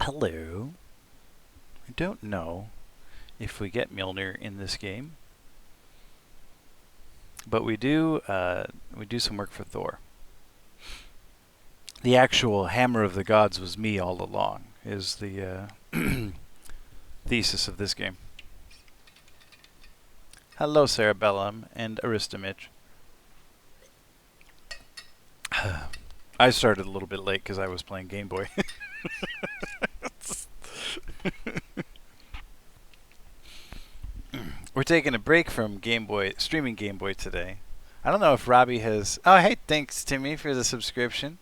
Hello. I don't know if we get Mjolnir in this game, but we do some work for Thor. The actual Hammer of the Gods was me all along, is the thesis of this game. Hello, Cerebellum and Aristomich. I started a little bit late because I was playing Game Boy. We're taking a break from Game Boy, streaming Game Boy today. I don't know if Robbie has... Oh, hey, thanks, Timmy, for the subscription.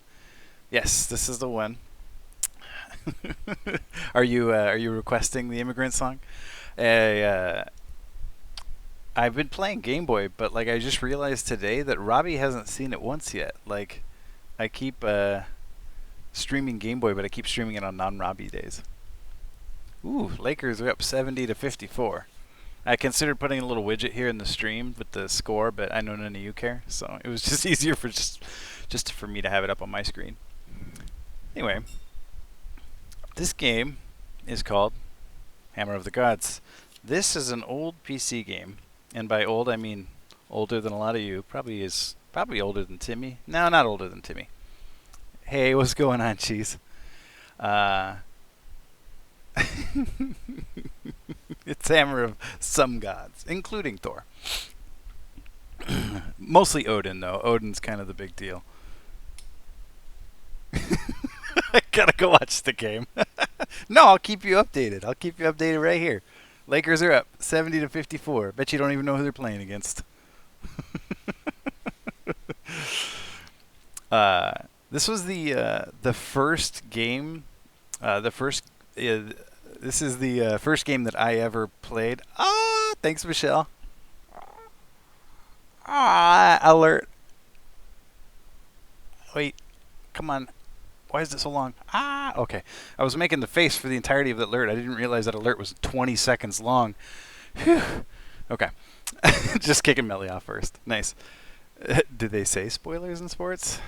Yes, this is the one. Are you requesting the Immigrant Song? I've been playing Game Boy, but like I just realized today that Robbie hasn't seen it once yet. Like, I keep streaming Game Boy, but I keep streaming it on non-Robbie days. Ooh, Lakers are up 70-54. I considered putting a little widget here in the stream with the score, but I know none of you care, so it was just easier for just for me to have it up on my screen. Anyway, this game is called Hammer of the Gods. This is an old PC game, and by old I mean older than a lot of you. Probably older than Timmy. No, not older than Timmy. Hey, what's going on, Cheese? It's Hammer of some gods, including Thor. Mostly Odin, though. Odin's kind of the big deal. I gotta go watch the game. No, I'll keep you updated. I'll keep you updated right here. Lakers are up 70-54. Bet you don't even know who they're playing against. This was the first game. This is the first game that I ever played. Ah, thanks, Michelle. Ah, alert. Wait, come on. Why is it so long? Ah, okay. I was making the face for the entirety of the alert. I didn't realize that alert was 20 seconds long. Whew. Okay. Just kicking Melly off first. Nice. Did they say spoilers in sports?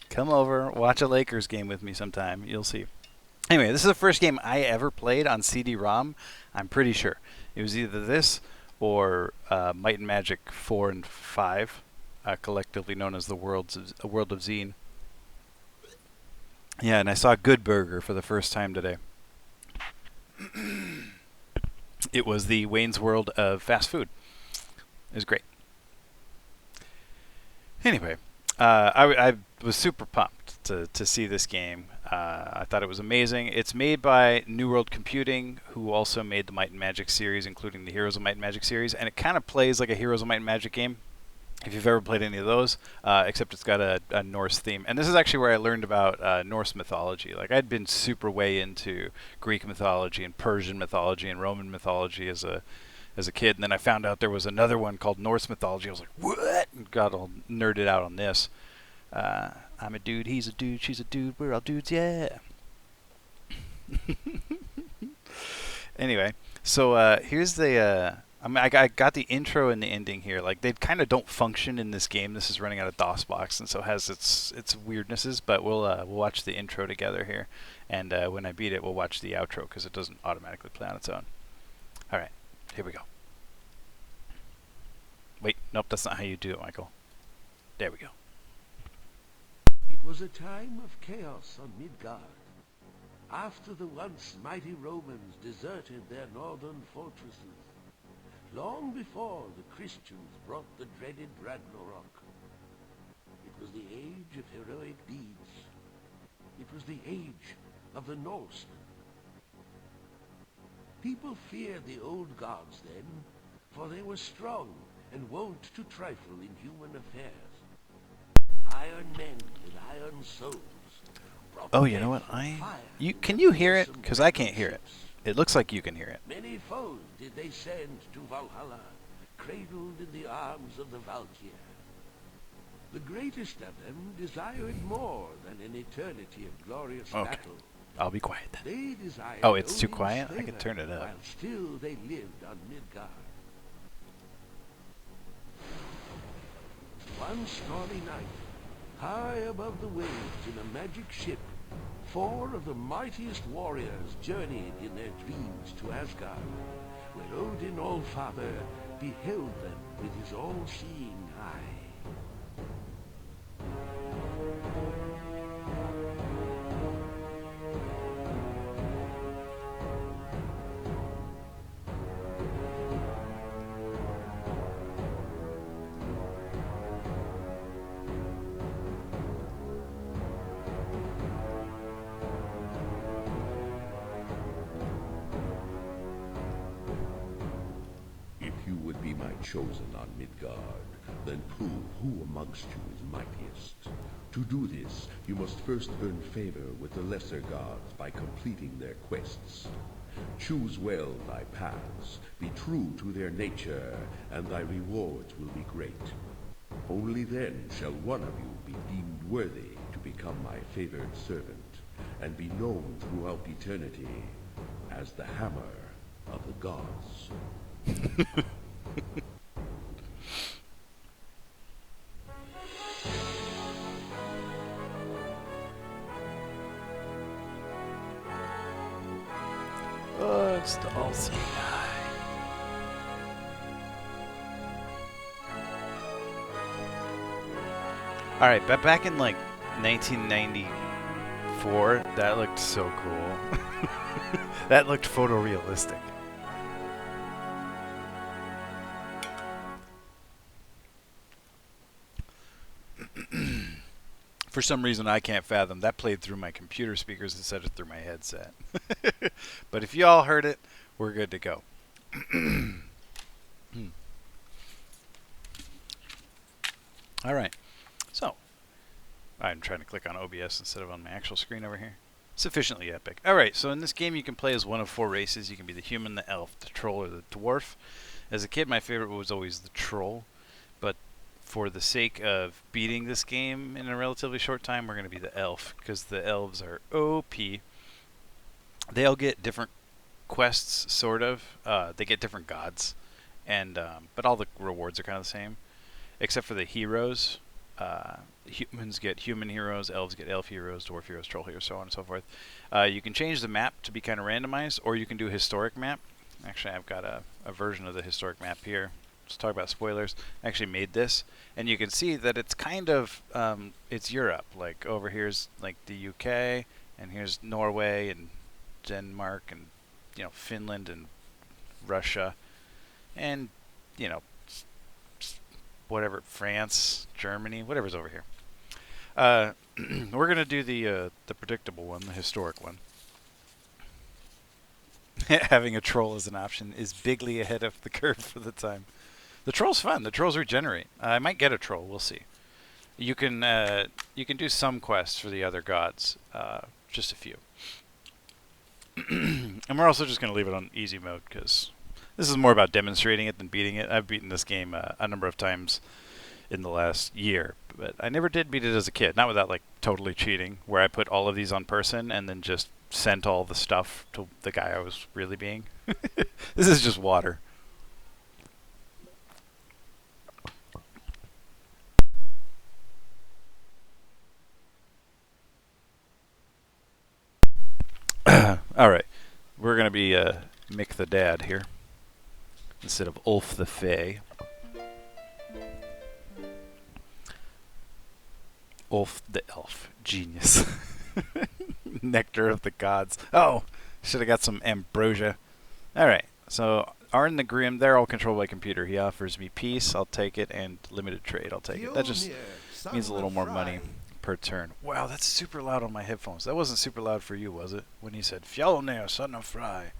Come over, watch a Lakers game with me sometime. You'll see. Anyway, this is the first game I ever played on CD-ROM. I'm pretty sure. It was either this or Might and Magic 4 and 5, collectively known as the World of Zine. Yeah, and I saw Good Burger for the first time today. It was the Wayne's World of fast food. It was great. Anyway, I was super pumped to see this game. I thought it was amazing. It's made by New World Computing, who also made the Might and Magic series, including the Heroes of Might and Magic series, and it kind of plays like a Heroes of Might and Magic game, if you've ever played any of those, except it's got a Norse theme. And this is actually where I learned about Norse mythology. Like, I'd been super way into Greek mythology and Persian mythology and Roman mythology as a kid, and then I found out there was another one called Norse mythology. I was like, what? And got all nerded out on this. I'm a dude, he's a dude, she's a dude, we're all dudes, yeah. Anyway, so here's the... I got the intro and the ending here. Like, they kind of don't function in this game. This is running out of DOSBox, and so it has its weirdnesses. But we'll watch the intro together here, and when I beat it, we'll watch the outro because it doesn't automatically play on its own. All right, here we go. Wait, nope, that's not how you do it, Michael. There we go. It was a time of chaos on Midgard. After the once mighty Romans deserted their northern fortresses, long before the Christians brought the dreaded Ragnarok. It was the age of heroic deeds. It was the age of the Norsemen. People feared the old gods then, for they were strong and wont to trifle in human affairs. iron men with iron souls brought Oh, you know death what? and fire You to can their you hear it? fearsome Because I battle can't hear it. ships. It looks like you can hear it. Many foes did they send to Valhalla, cradled in the arms of the Valkyr. The greatest of them desired more than an eternity of glorious Okay. battle. I'll be quiet then. They desired Oh, it's too Odin's quiet? I favor, can turn it up. while still they lived on Midgard. One stormy night, high above the waves in a magic ship, 4 of the mightiest warriors journeyed in their dreams to Asgard, where Odin Allfather beheld them with his all-seeing eye. If you would be my chosen on Midgard, then prove who amongst you is mightiest. To do this, you must first earn favor with the lesser gods by completing their quests. Choose well thy paths, be true to their nature, and thy rewards will be great. Only then shall one of you be deemed worthy to become my favored servant, and be known throughout eternity as the Hammer of the Gods. Oh, it's the all-seeing eye. All right, but back in like 1994, that looked so cool. That looked photorealistic. For some reason, I can't fathom that played through my computer speakers instead of through my headset. But if you all heard it, we're good to go. All right. So, I'm trying to click on OBS instead of on my actual screen over here. Sufficiently epic. All right, so in this game, you can play as one of 4 races. You can be the human, the elf, the troll, or the dwarf. As a kid, my favorite was always the troll, but for the sake of beating this game in a relatively short time, we're going to be the elf, because the elves are OP. They all get different quests, sort of. They get different gods, and but all the rewards are kind of the same, except for the heroes. Humans get human heroes, elves get elf heroes, dwarf heroes, troll heroes, so on and so forth. You can change the map to be kind of randomized, or you can do a historic map. Actually, I've got a version of the historic map here. Let's talk about spoilers. I actually made this, and you can see that it's kind of it's Europe. Like over here's like the UK, and here's Norway and Denmark, and Finland and Russia, and whatever, France, Germany, whatever's over here. We're gonna do the predictable one, the historic one. Having a troll as an option is bigly ahead of the curve for the time. The troll's fun. The trolls regenerate. I might get a troll. We'll see. You can do some quests for the other gods, just a few. And we're also just going to leave it on easy mode because this is more about demonstrating it than beating it. I've beaten this game a number of times in the last year, but I never did beat it as a kid. Not without like totally cheating, where I put all of these on person and then just sent all the stuff to the guy I was really being. This is just water. All right, we're gonna be Mick the Dad here instead of Ulf the Fey. Ulf the Elf, genius. Nectar of the gods. Oh, should have got some ambrosia. All right, so Arn the Grim, they're all controlled by computer. He offers me peace, I'll take it, and limited trade, I'll take it. That just means a little more money per turn. Wow, that's super loud on my headphones. That wasn't super loud for you, was it? When he said, Fjolnir, son of Fry.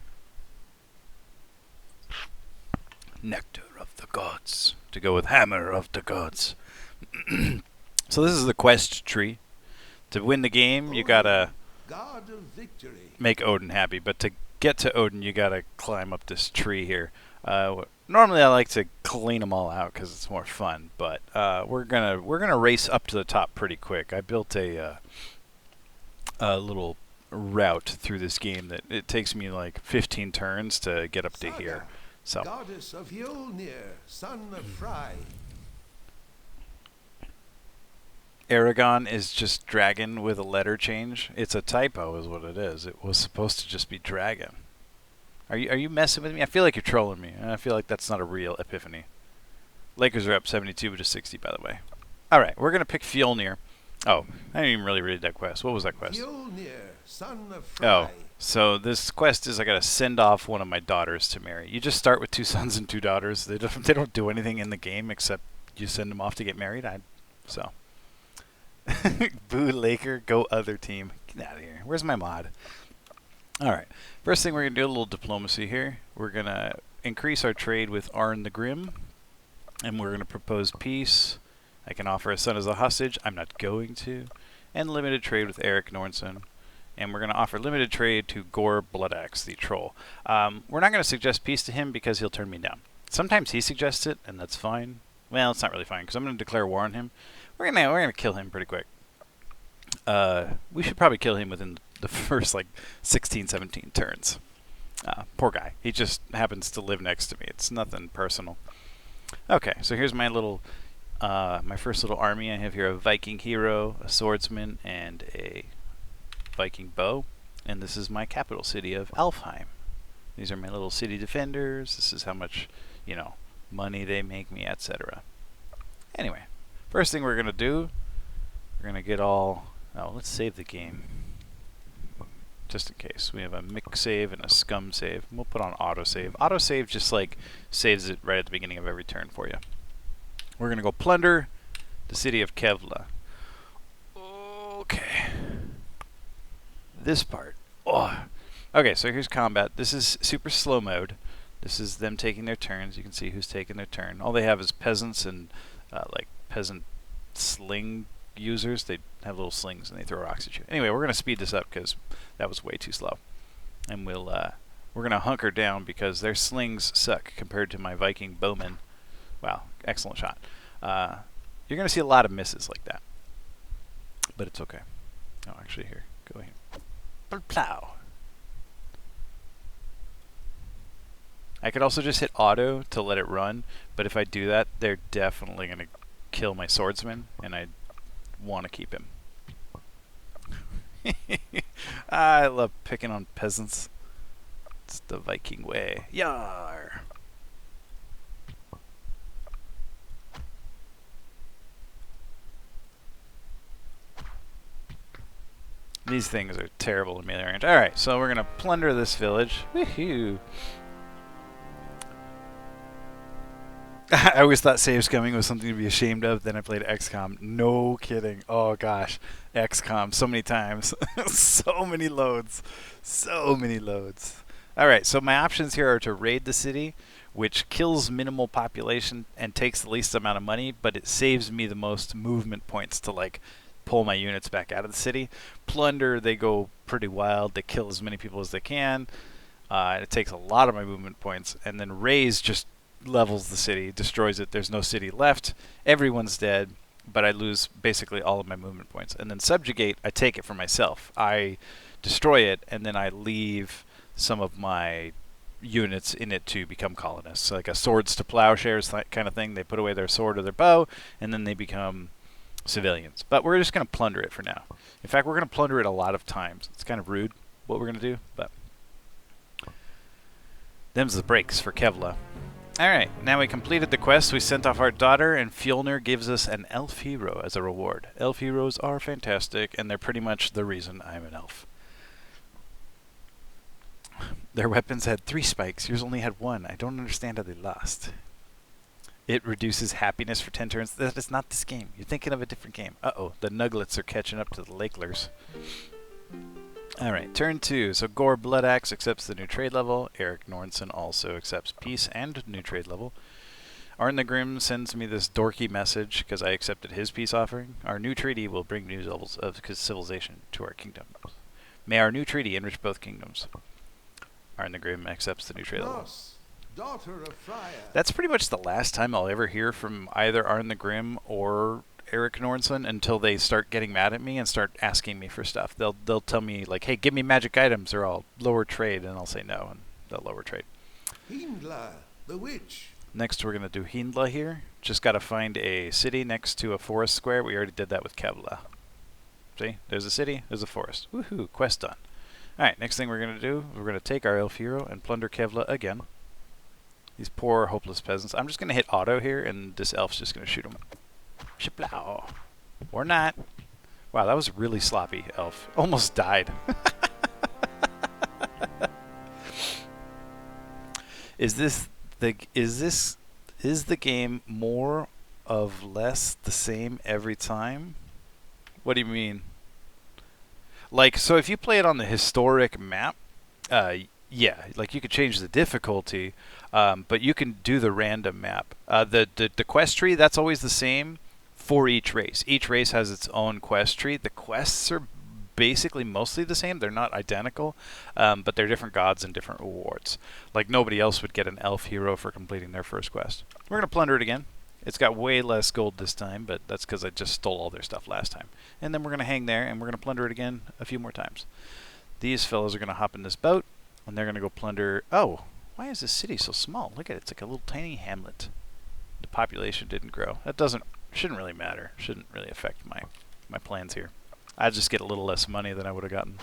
Nectar of the gods. To go with Hammer of the gods. So this is the quest tree. To win the game, you gotta God of victory. make Odin happy, but to get to Odin, you gotta climb up this tree here. Normally, I like to clean them all out because it's more fun, but we're gonna race up to the top pretty quick. I built a little route through this game that it takes me like 15 turns to get up to here. So Goddess of Mjolnir, son of Frey. Aragon is just dragon with a letter change. It's a typo, is what it is. It was supposed to just be dragon. Are you messing with me? I feel like you're trolling me, and I feel like that's not a real epiphany. Lakers are up 72 to 60, by the way. All right, we're gonna pick Fjolnir. Oh, I didn't even really read that quest. What was that quest? Mjolnir, son of Frey. Oh, so this quest is I gotta send off one of my daughters to marry. You just start with 2 sons and 2 daughters. They don't do anything in the game except you send them off to get married. So. Boo Laker, go other team. Get out of here. Where's my mod? Alright. First thing we're going to do a little diplomacy here. We're going to increase our trade with Arn the Grim. And we're going to propose peace. I can offer a son as a hostage. I'm not going to. And limited trade with Eric Nornson. And we're going to offer limited trade to Gore Bloodaxe, the troll. We're not going to suggest peace to him because he'll turn me down. Sometimes he suggests it, and that's fine. Well, it's not really fine because I'm going to declare war on him. We're gonna kill him pretty quick. We should probably kill him within the first like 16, 17 turns. Poor guy. He just happens to live next to me. It's nothing personal. Okay, so here's my little, my first little army. I have here a Viking hero, a swordsman, and a Viking bow. And this is my capital city of Alfheim. These are my little city defenders. This is how much, money they make me, etc. Anyway. First thing we're going to do, we're going to get all... Oh, let's save the game. Just in case. We have a mix save and a scum save. We'll put on autosave. Autosave just like saves it right at the beginning of every turn for you. We're going to go plunder the city of Kevla. Okay. This part. Oh. Okay, so here's combat. This is super slow mode. This is them taking their turns. You can see who's taking their turn. All they have is peasants and peasant sling users. They have little slings and they throw rocks at you. Anyway, we're going to speed this up because that was way too slow. And we're going to hunker down because their slings suck compared to my Viking bowmen. Wow, excellent shot. You're going to see a lot of misses like that. But it's okay. Oh, actually here. Go here. Plow. I could also just hit auto to let it run, but if I do that, they're definitely going to kill my swordsman, and I want to keep him. I love picking on peasants. It's the Viking way. Yar! These things are terrible in melee range. Alright, so we're going to plunder this village. Woohoo! I always thought Saves Coming was something to be ashamed of. Then I played XCOM. No kidding. Oh gosh. XCOM so many times. So many loads. So many loads. Alright, so my options here are to raid the city, which kills minimal population and takes the least amount of money, but it saves me the most movement points to like pull my units back out of the city. Plunder, they go pretty wild. They kill as many people as they can. It takes a lot of my movement points. And then Raise just levels the city, destroys it. There's no city left. Everyone's dead, but I lose basically all of my movement points. And then Subjugate, I take it for myself. I destroy it, and then I leave some of my units in it to become colonists. So like a swords to plowshares kind of thing. They put away their sword or their bow, and then they become civilians. But we're just going to plunder it for now. In fact, we're going to plunder it a lot of times. It's kind of rude what we're going to do, but them's the breaks for Kevla. Alright, now we completed the quest. We sent off our daughter, and Fjolnir gives us an elf hero as a reward. Elf heroes are fantastic, and they're pretty much the reason I'm an elf. Their weapons had 3 spikes. Yours only had 1. I don't understand how they lost. It reduces happiness for 10 turns. That is not this game. You're thinking of a different game. Uh-oh, the Nuglets are catching up to the Lakelers. Alright, turn 2. So Gore Bloodaxe accepts the new trade level. Eric Nornson also accepts peace and new trade level. Arn the Grim sends me this dorky message because I accepted his peace offering. Our new treaty will bring new levels of civilization to our kingdom. May our new treaty enrich both kingdoms. Arn the Grim accepts the new trade level. Norse, daughter of Freya. That's pretty much the last time I'll ever hear from either Arn the Grim or Eric Nornson until they start getting mad at me and start asking me for stuff. They'll tell me like, "Hey, give me magic items or I'll lower trade," and I'll say no, and they'll lower trade. Hindla, the witch. Next, we're gonna do Hindla here. Just gotta find a city next to a forest square. We already did that with Kevla. See, there's a city, there's a forest. Woohoo! Quest done. All right, next thing we're gonna do, we're gonna take our elf hero and plunder Kevla again. These poor, hopeless peasants. I'm just gonna hit auto here, and this elf's just gonna shoot them. Shiplow. Or not. Wow, that was really sloppy, elf. Almost died. Is the game more of less the same every time? What do you mean? Like, so if you play it on the historic map, yeah, like you could change the difficulty, but you can do the random map. The quest tree, that's always the same for each race. Each race has its own quest tree. The quests are basically mostly the same. They're not identical, but they're different gods and different rewards. Like nobody else would get an elf hero for completing their first quest. We're going to plunder it again. It's got way less gold this time, but that's because I just stole all their stuff last time. And then we're going to hang there, and we're going to plunder it again a few more times. These fellows are going to hop in this boat, and they're going to go plunder... Oh, why is this city so small? Look at it. It's like a little tiny hamlet. The population didn't grow. That shouldn't really matter. Shouldn't really affect my plans here. I'd just get a little less money than I would have gotten.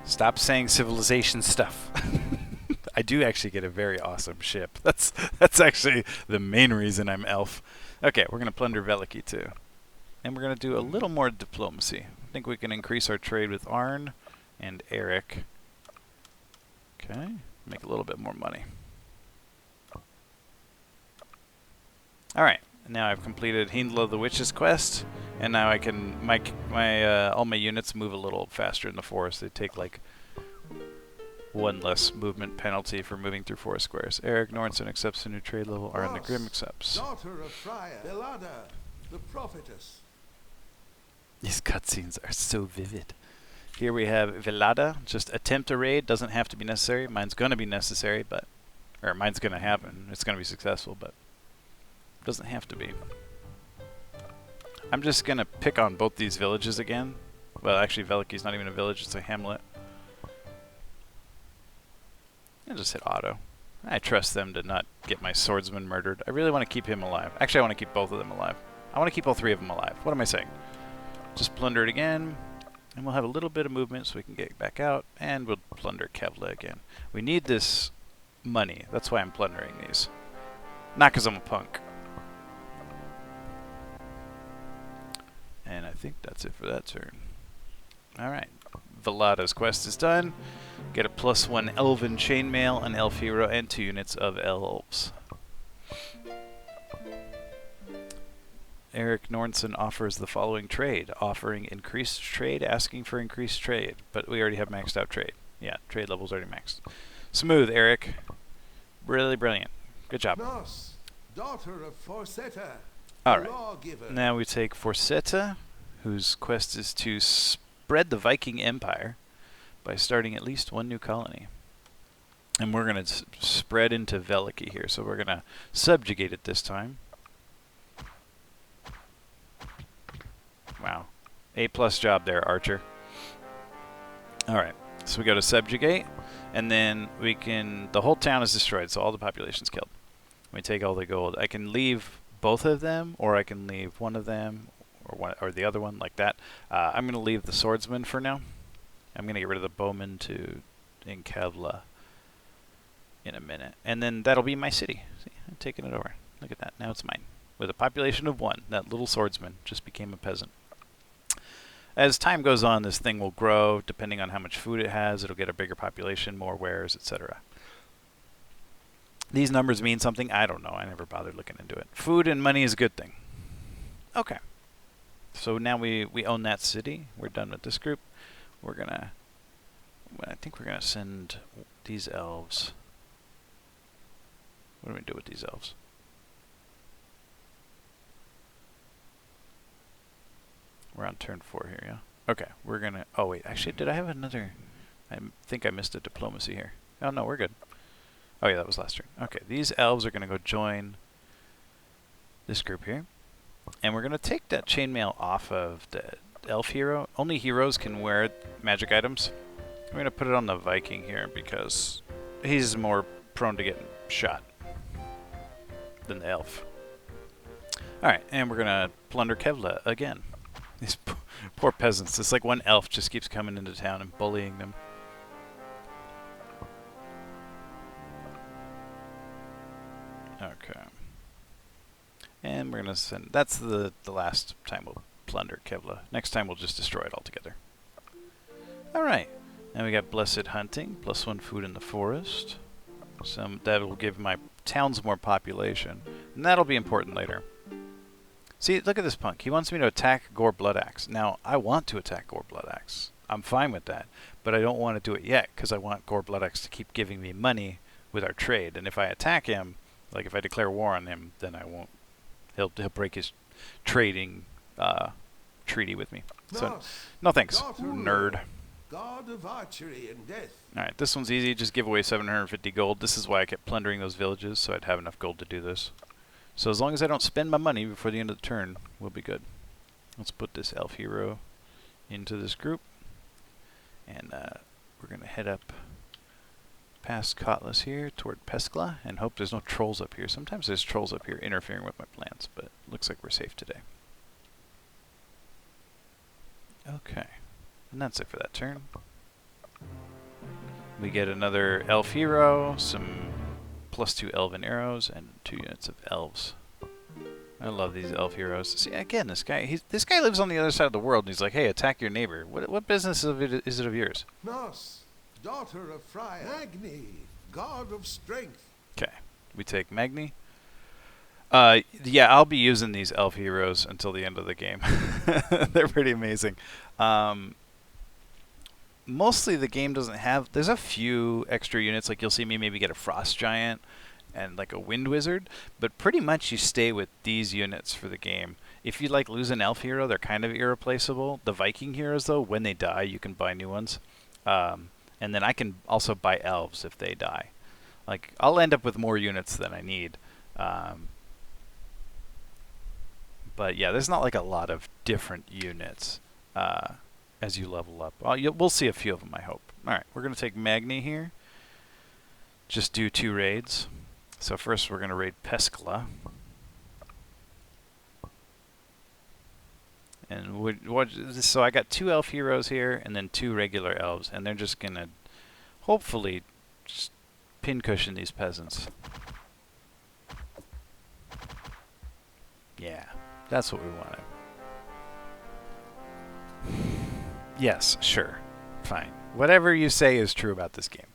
Stop saying civilization stuff. I do actually get a very awesome ship. That's actually the main reason I'm elf. Okay, we're going to plunder Veliki too. And we're going to do a little more diplomacy. I think we can increase our trade with Arn and Eric. Okay, make a little bit more money. Alright, now I've completed Hindla the Witch's quest, and now I can all my units move a little faster in the forest. They take like one less movement penalty for moving through forest squares. Eric Nornson accepts a new trade level. Arn the Grim accepts. Daughter of Freya, Belada, the prophetess. These cutscenes are so vivid. Here we have Velada. Just attempt a raid. Doesn't have to be necessary. Mine's going to be necessary, or mine's going to happen. It's going to be successful, but doesn't have to be. I'm just going to pick on both these villages again. Well, actually, Veliki's not even a village. It's a hamlet. And just hit auto. I trust them to not get my swordsman murdered. I really want to keep him alive. Actually, I want to keep both of them alive. I want to keep all three of them alive. What am I saying? Just plunder it again. And we'll have a little bit of movement so we can get back out. And we'll plunder Kevla again. We need this money. That's why I'm plundering these. Not because I'm a punk. And I think that's it for that turn. Alright. Velada's quest is done. Get a +1 elven chainmail, an elf hero, and 2 units of elves. Eric Nornson offers the following trade. Offering increased trade, asking for increased trade. But we already have maxed out trade. Yeah, trade level's already maxed. Smooth, Eric. Really brilliant. Good job. Norse, daughter of Forsetta. Alright, now we take Forsetta, whose quest is to spread the Viking Empire by starting at least one new colony. And we're going to spread into Veliki here, so we're going to subjugate it this time. Wow. A+ job there, Archer. Alright, so we go to subjugate, and then we can... The whole town is destroyed, so all the population's killed. We take all the gold. I can leave both of them, or I can leave one of them, or the other one, like that. I'm going to leave the swordsman for now. I'm going to get rid of the bowman in Kevla in a minute. And then that'll be my city. See, I'm taking it over. Look at that. Now it's mine. With a population of 1, that little swordsman just became a peasant. As time goes on, this thing will grow. Depending on how much food it has, it'll get a bigger population, more wares, etc. These numbers mean something? I don't know. I never bothered looking into it. Food and money is a good thing. Okay. So now we own that city. We're done with this group. We're going to I think we're going to send these elves. What do we do with these elves? We're on turn 4 here, yeah? Okay, we're going to... Oh, wait. Actually, did I have another... I think I missed a diplomacy here. Oh, no, we're good. Oh, yeah, that was last turn. Okay, these elves are going to go join this group here. And we're going to take that chainmail off of the elf hero. Only heroes can wear magic items. I'm going to put it on the Viking here because he's more prone to getting shot than the elf. Alright, and we're going to plunder Kevla again. These poor peasants. It's like one elf just keeps coming into town and bullying them. Okay. And we're going to send... That's the last time we'll plunder Kevla. Next time we'll just destroy it altogether. Alright. Now we got Blessed Hunting. +1 food in the forest. That will give my towns more population. And that'll be important later. See, look at this punk. He wants me to attack Gore Bloodaxe. Now, I want to attack Gore Bloodaxe. I'm fine with that. But I don't want to do it yet because I want Gore Bloodaxe to keep giving me money with our trade. And if I attack him, like if I declare war on him, then I won't. He'll break his trading treaty with me. So, no thanks, nerd. God of archery and death. Alright, this one's easy. Just give away 750 gold. This is why I kept plundering those villages, so I'd have enough gold to do this. So as long as I don't spend my money before the end of the turn, we'll be good. Let's put this elf hero into this group. And we're going to head up past Kotlas here toward Peskla and hope there's no trolls up here. Sometimes there's trolls up here interfering with my plans, but looks like we're safe today. Okay. And that's it for that turn. We get another elf hero, some +2 elven arrows, and 2 units of elves. I love these elf heroes. See, again, this guy lives on the other side of the world, and he's like, hey, attack your neighbor. What business is it of yours? Norse, daughter of Freya. Magni, god of strength. Okay, we take Magni. Yeah, I'll be using these elf heroes until the end of the game. They're pretty amazing. Mostly the game doesn't have... There's a few extra units, like you'll see me maybe get a Frost Giant and like a Wind Wizard, but pretty much you stay with these units for the game. If you like lose an elf hero, they're kind of irreplaceable. The Viking heroes, though, when they die, you can buy new ones. And then I can also buy elves if they die. Like, I'll end up with more units than I need. But yeah, there's not like a lot of different units as you level up. We'll see a few of them, I hope. Alright, we're going to take Magni here. Just do 2 raids. So first we're going to raid Peskla. And so I got 2 elf heroes here and then 2 regular elves. And they're just going to hopefully just pincushion these peasants. Yeah, that's what we wanted. Yes, sure. Fine. Whatever you say is true about this game.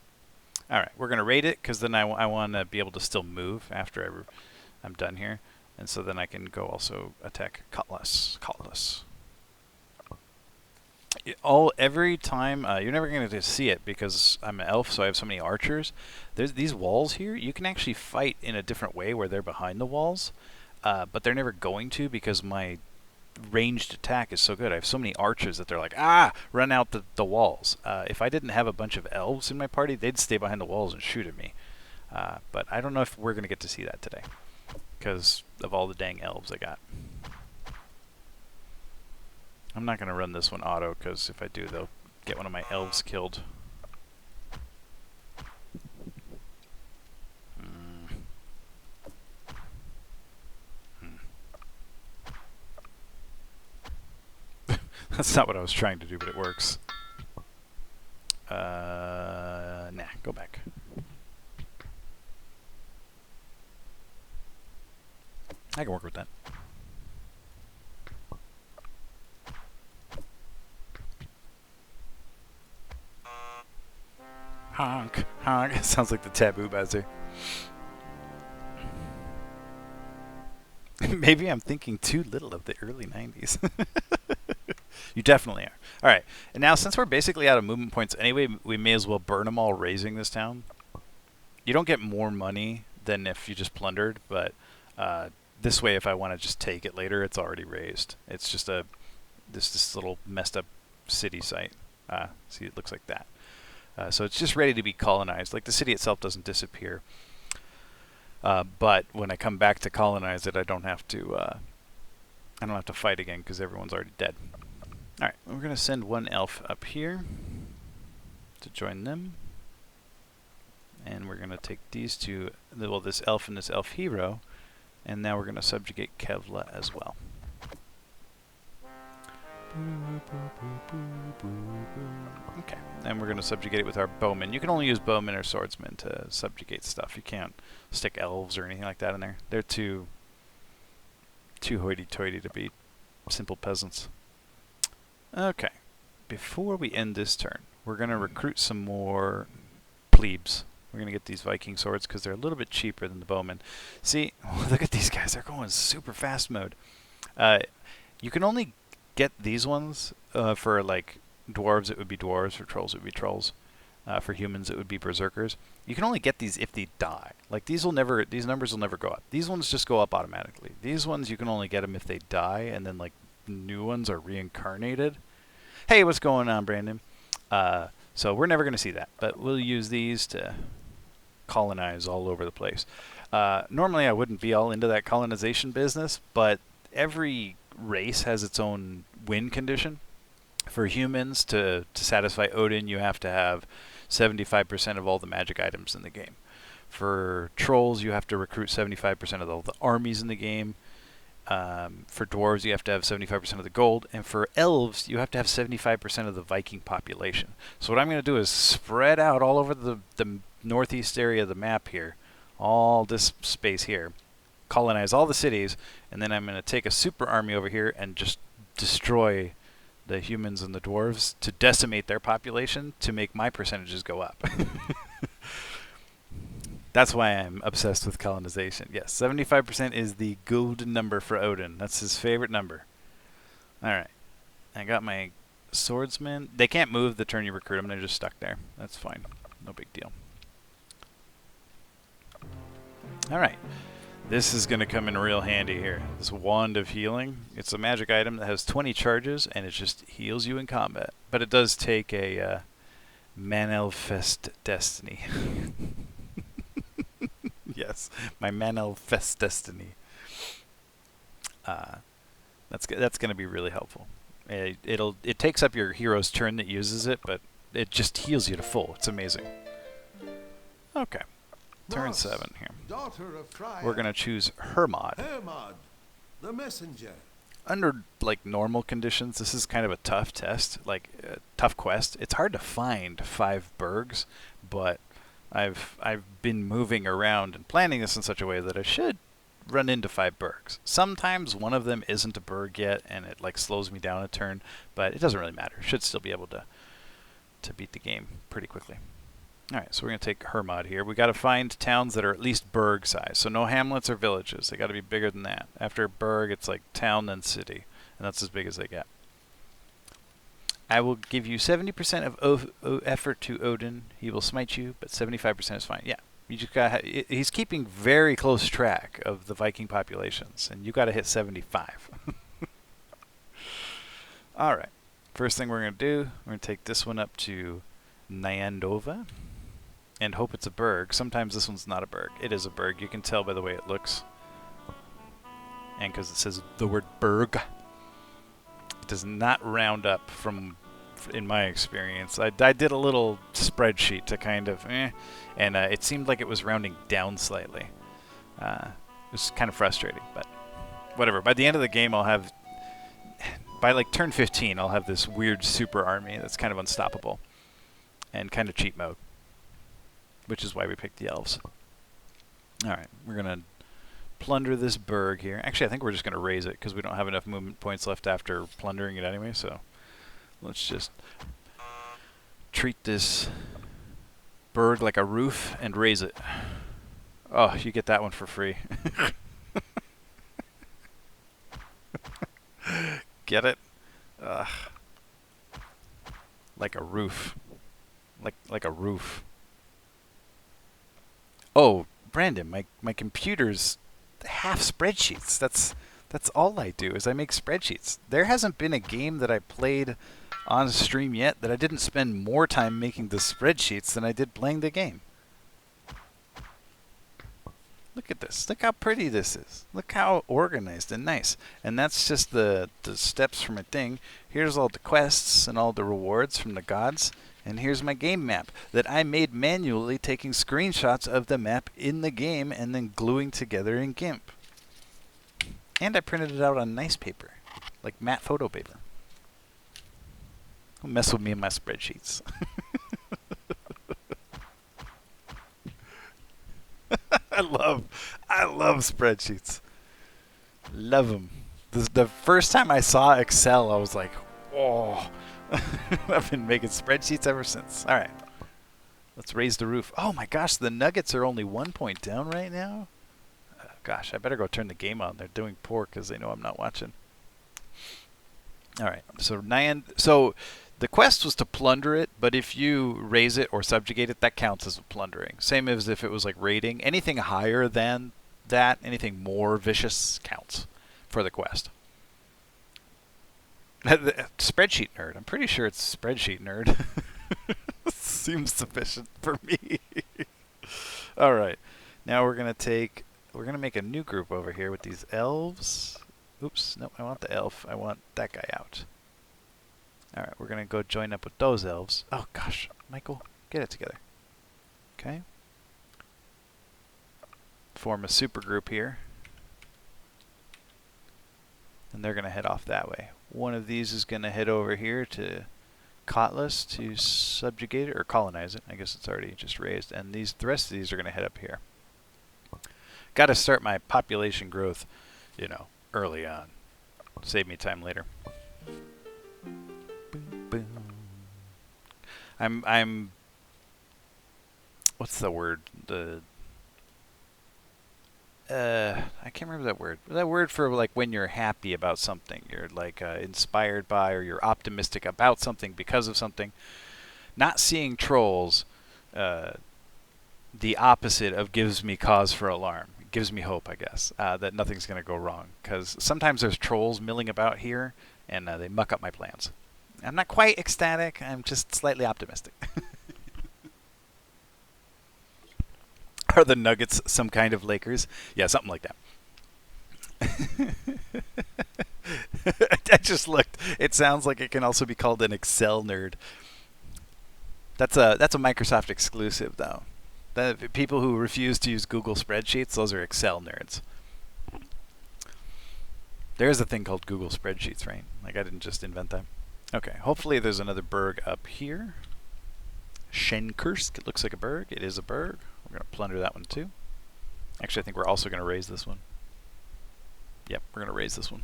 Alright, we're going to raid it, because then I want to be able to still move after I'm done here. And so then I can go also attack Kotlas. Every time, you're never going to see it because I'm an elf, so I have so many archers. There's these walls here. You can actually fight in a different way where they're behind the walls, but they're never going to because my ranged attack is so good. I have so many archers that they're like, run out the walls. If I didn't have a bunch of elves in my party, they'd stay behind the walls and shoot at me. But I don't know if we're going to get to see that today because of all the dang elves I got. I'm not going to run this one auto because if I do, they'll get one of my elves killed. That's not what I was trying to do, but it works. Nah, go back. I can work with that. Honk, honk. It sounds like the Taboo buzzer. Maybe I'm thinking too little of the early 90s. You definitely are. All right, and now since we're basically out of movement points anyway, we may as well burn them all raising this town. You don't get more money than if you just plundered, but this way, if I want to just take it later, it's already raised. It's just this little messed up city site. See, it looks like that. So it's just ready to be colonized. Like the city itself doesn't disappear, but when I come back to colonize it, I don't have to fight again because everyone's already dead. All right, we're gonna send one elf up here to join them, and we're gonna take these two. Well, this elf and this elf hero, and now we're gonna subjugate Kevla as well. Okay, and we're going to subjugate it with our bowmen. You can only use bowmen or swordsmen to subjugate stuff. You can't stick elves or anything like that in there. They're too hoity-toity to be simple peasants. Okay, before we end this turn, we're going to recruit some more plebes. We're going to get these Viking swords because they're a little bit cheaper than the bowmen. See, look at these guys. They're going super fast mode. You can only get these ones for like dwarves. It would be dwarves. For trolls, it would be trolls. For humans, it would be berserkers. You can only get these if they die. Like these numbers will never go up. These ones just go up automatically. These ones you can only get them if they die, and then like new ones are reincarnated. Hey, what's going on, Brandon? So we're never going to see that, but we'll use these to colonize all over the place. Normally, I wouldn't be all into that colonization business, but every race has its own win condition. For humans, to satisfy Odin, you have to have 75% of all the magic items in the game. For trolls, you have to recruit 75% of all the armies in the game. For dwarves, you have to have 75% of the gold. And for elves, you have to have 75% of the Viking population. So what I'm going to do is spread out all over the northeast area of the map here, all this space here, colonize all the cities, and then I'm going to take a super army over here and just destroy the humans and the dwarves to decimate their population to make my percentages go up. That's why I'm obsessed with colonization. Yes, 75% is the golden number for Odin. That's his favorite number. All right. I got my swordsmen. They can't move the turn you recruit them. They're just stuck there. That's fine. No big deal. All right. This is going to come in real handy here. This Wand of Healing. It's a magic item that has 20 charges, and it just heals you in combat. But it does take a Manelfest Destiny. Yes, my Manelfest Destiny. That's going to be really helpful. It takes up your hero's turn that uses it, but it just heals you to full. It's amazing. Okay. Turn 7 here. We're going to choose Hermod. Hermod, the messenger. Under like normal conditions, this is kind of a tough test, like a tough quest. It's hard to find 5 burgs, but I've been moving around and planning this in such a way that I should run into 5 burgs. Sometimes one of them isn't a burg yet, and it like slows me down a turn, but it doesn't really matter. Should still be able to beat the game pretty quickly. All right, so we're going to take Hermod here. We got to find towns that are at least burg size. So no hamlets or villages. They got to be bigger than that. After burg, it's like town then city, and that's as big as they get. I will give you 70% of effort to Odin. He will smite you, but 75% is fine. Yeah, you just got. He's keeping very close track of the Viking populations, and you got to hit 75. All right. First thing we're going to do, we're going to take this one up to Nyandova. And hope it's a burg. Sometimes this one's not a burg. It is a burg. You can tell by the way it looks. And because it says the word burg. It does not round up in my experience. I did a little spreadsheet to kind of and it seemed like it was rounding down slightly. It was kind of frustrating, but whatever. By the end of the game, by like turn 15, I'll have this weird super army that's kind of unstoppable and kind of cheat mode. Which is why we picked the elves. Alright, we're going to plunder this burg here. Actually, I think we're just going to raise it because we don't have enough movement points left after plundering it anyway, so let's just treat this burg like a roof and raise it. Oh, you get that one for free. Get it? Ugh. like a roof. Like a roof. Oh, Brandon, my computer's half spreadsheets. That's all I do is I make spreadsheets. There hasn't been a game that I played on stream yet that I didn't spend more time making the spreadsheets than I did playing the game. Look at this. Look how pretty this is. Look how organized and nice. And that's just the steps from a thing. Here's all the quests and all the rewards from the gods. And here's my game map that I made manually, taking screenshots of the map in the game and then gluing together in GIMP. And I printed it out on nice paper, like matte photo paper. Don't mess with me in my spreadsheets. I love spreadsheets. Love them. The first time I saw Excel, I was like, oh. I've been making spreadsheets ever since. All right. Let's raise the roof. Oh my gosh, the Nuggets are only 1 point down right now. Gosh, I better go turn the game on. They're doing poor because they know I'm not watching. All right. So the quest was to plunder it, but if you raise it or subjugate it, that counts as plundering. Same as if it was like raiding. Anything higher than that, anything more vicious counts for the quest. Spreadsheet nerd. I'm pretty sure it's spreadsheet nerd. Seems sufficient for me. All right. Now we're going to make a new group over here with these elves. Oops, no, I want the elf. I want that guy out. All right, we're going to go join up with those elves. Oh, gosh. Michael, get it together. Okay. Form a super group here. And they're going to head off that way. One of these is going to head over here to Kotlas to subjugate it, or colonize it. I guess it's already just raised. And the rest of these are going to head up here. Got to start my population growth, early on. Save me time later. Boom, boom. I'm what's the word? I can't remember that word. That word for like when you're happy about something. You're like inspired by, or you're optimistic about something because of something. Not seeing trolls, the opposite of gives me cause for alarm. It gives me hope, I guess, that nothing's going to go wrong. Because sometimes there's trolls milling about here, and they muck up my plans. I'm not quite ecstatic. I'm just slightly optimistic. Are the Nuggets some kind of Lakers? Yeah, something like that. I just looked. It sounds like it can also be called an Excel nerd. That's a Microsoft exclusive, though. The people who refuse to use Google spreadsheets, those are Excel nerds. There's a thing called Google spreadsheets, right? Like, I didn't just invent them. Okay, hopefully there's another berg up here. Schenkursk, it looks like a berg. It is a berg. We're going to plunder that one too. Actually, I think we're also going to raise this one. Yep, we're going to raise this one.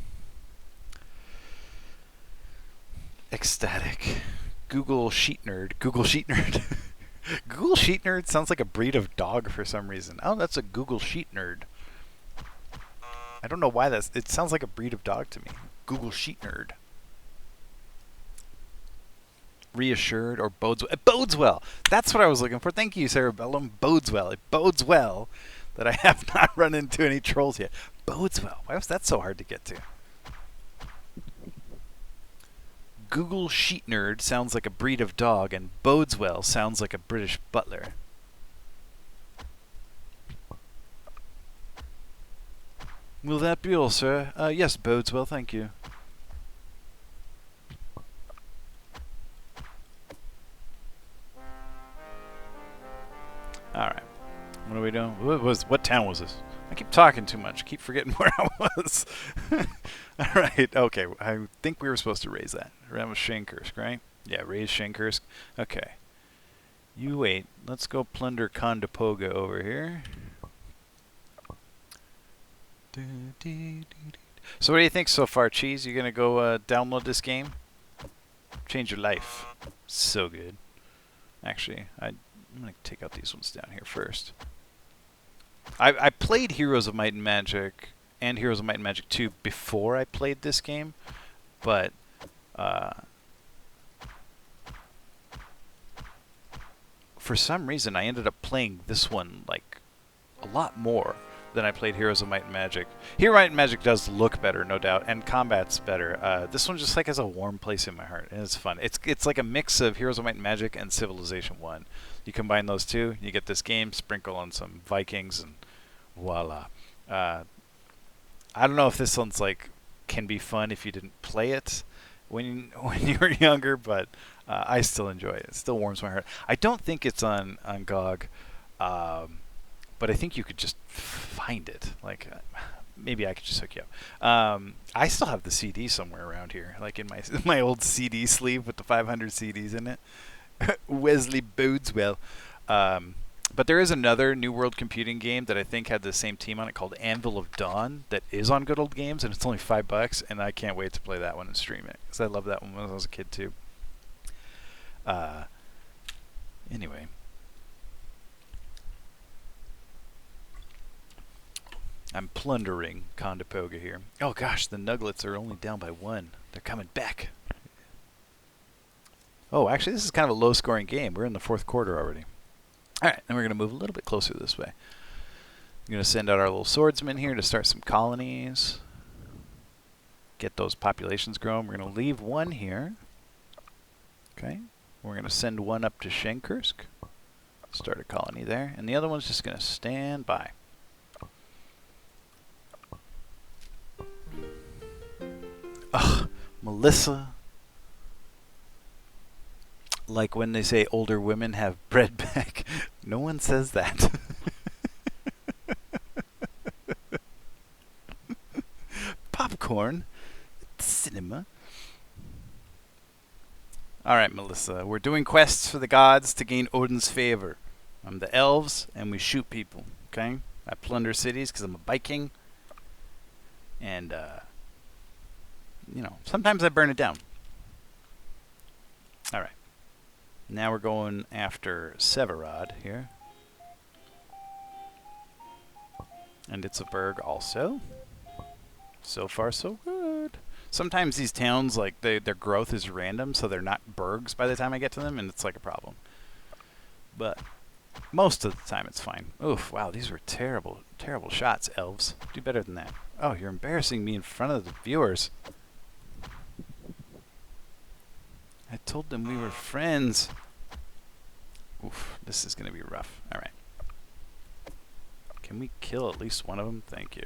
Ecstatic. Google Sheet Nerd. Google Sheet Nerd. Google Sheet Nerd sounds like a breed of dog for some reason. Oh, that's a Google Sheet Nerd. I don't know why it sounds like a breed of dog to me. Google Sheet Nerd. Reassured or bodes well. It bodes well. That's what I was looking for. Thank you, Cerebellum. Bodes well. It bodes well that I have not run into any trolls yet. Bodes well. Why was that so hard to get to? Google Sheet Nerd sounds like a breed of dog, and bodes well sounds like a British butler. Will that be all, sir? Yes, bodes well, thank you. Alright. What are we doing? What town was this? I keep talking too much. Keep forgetting where I was. Alright, okay. I think we were supposed to raise that. Around with Schenkursk, right? Yeah, raise Schenkursk. Okay. You wait. Let's go plunder Kondopoga over here. So what do you think so far, Cheese? You gonna go download this game? Change your life. So good. Actually, I'm going to take out these ones down here first. I played Heroes of Might and Magic and Heroes of Might and Magic 2 before I played this game, but for some reason, I ended up playing this one like a lot more than I played Heroes of Might and Magic. Hero Might and Magic does look better, no doubt, and combat's better. This one just like has a warm place in my heart, and it's fun. It's like a mix of Heroes of Might and Magic and Civilization 1. You combine those two, you get this game, sprinkle on some Vikings, and voila. I don't know if this one's like can be fun if you didn't play it when you were younger, but I still enjoy it. It still warms my heart. I don't think it's on GOG. But I think you could just find it. Like, maybe I could just hook you up. I still have the CD somewhere around here, like in my old CD sleeve with the 500 CDs in it. Wesley Bodeswell. But there is another New World Computing game that I think had the same team on it called Anvil of Dawn that is on Good Old Games, and it's only $5, and I can't wait to play that one and stream it because I loved that one when I was a kid too. Anyway. I'm plundering Condapoga here. Oh gosh, the Nuglets are only down by 1. They're coming back. Oh, actually, this is kind of a low-scoring game. We're in the 4th quarter already. All right, then we're going to move a little bit closer this way. I'm going to send out our little swordsmen here to start some colonies. Get those populations growing. We're going to leave 1 here. Okay. We're going to send 1 up to Shenkursk. Start a colony there. And the other one's just going to stand by. Ugh, Melissa. Like when they say older women have bread back. No one says that. Popcorn at the cinema. Alright, Melissa. We're doing quests for the gods to gain Odin's favor. I'm the elves, and we shoot people. Okay? I plunder cities because I'm a Viking. And, you know, sometimes I burn it down. Alright. Now we're going after Severod here. And it's a burg also. So far, so good. Sometimes these towns, like, their growth is random, so they're not burgs by the time I get to them, and it's like a problem. But most of the time it's fine. Oof, wow, these were terrible, terrible shots, elves. Do better than that. Oh, you're embarrassing me in front of the viewers. I told them we were friends. Oof, this is going to be rough. All right. Can we kill at least one of them? Thank you.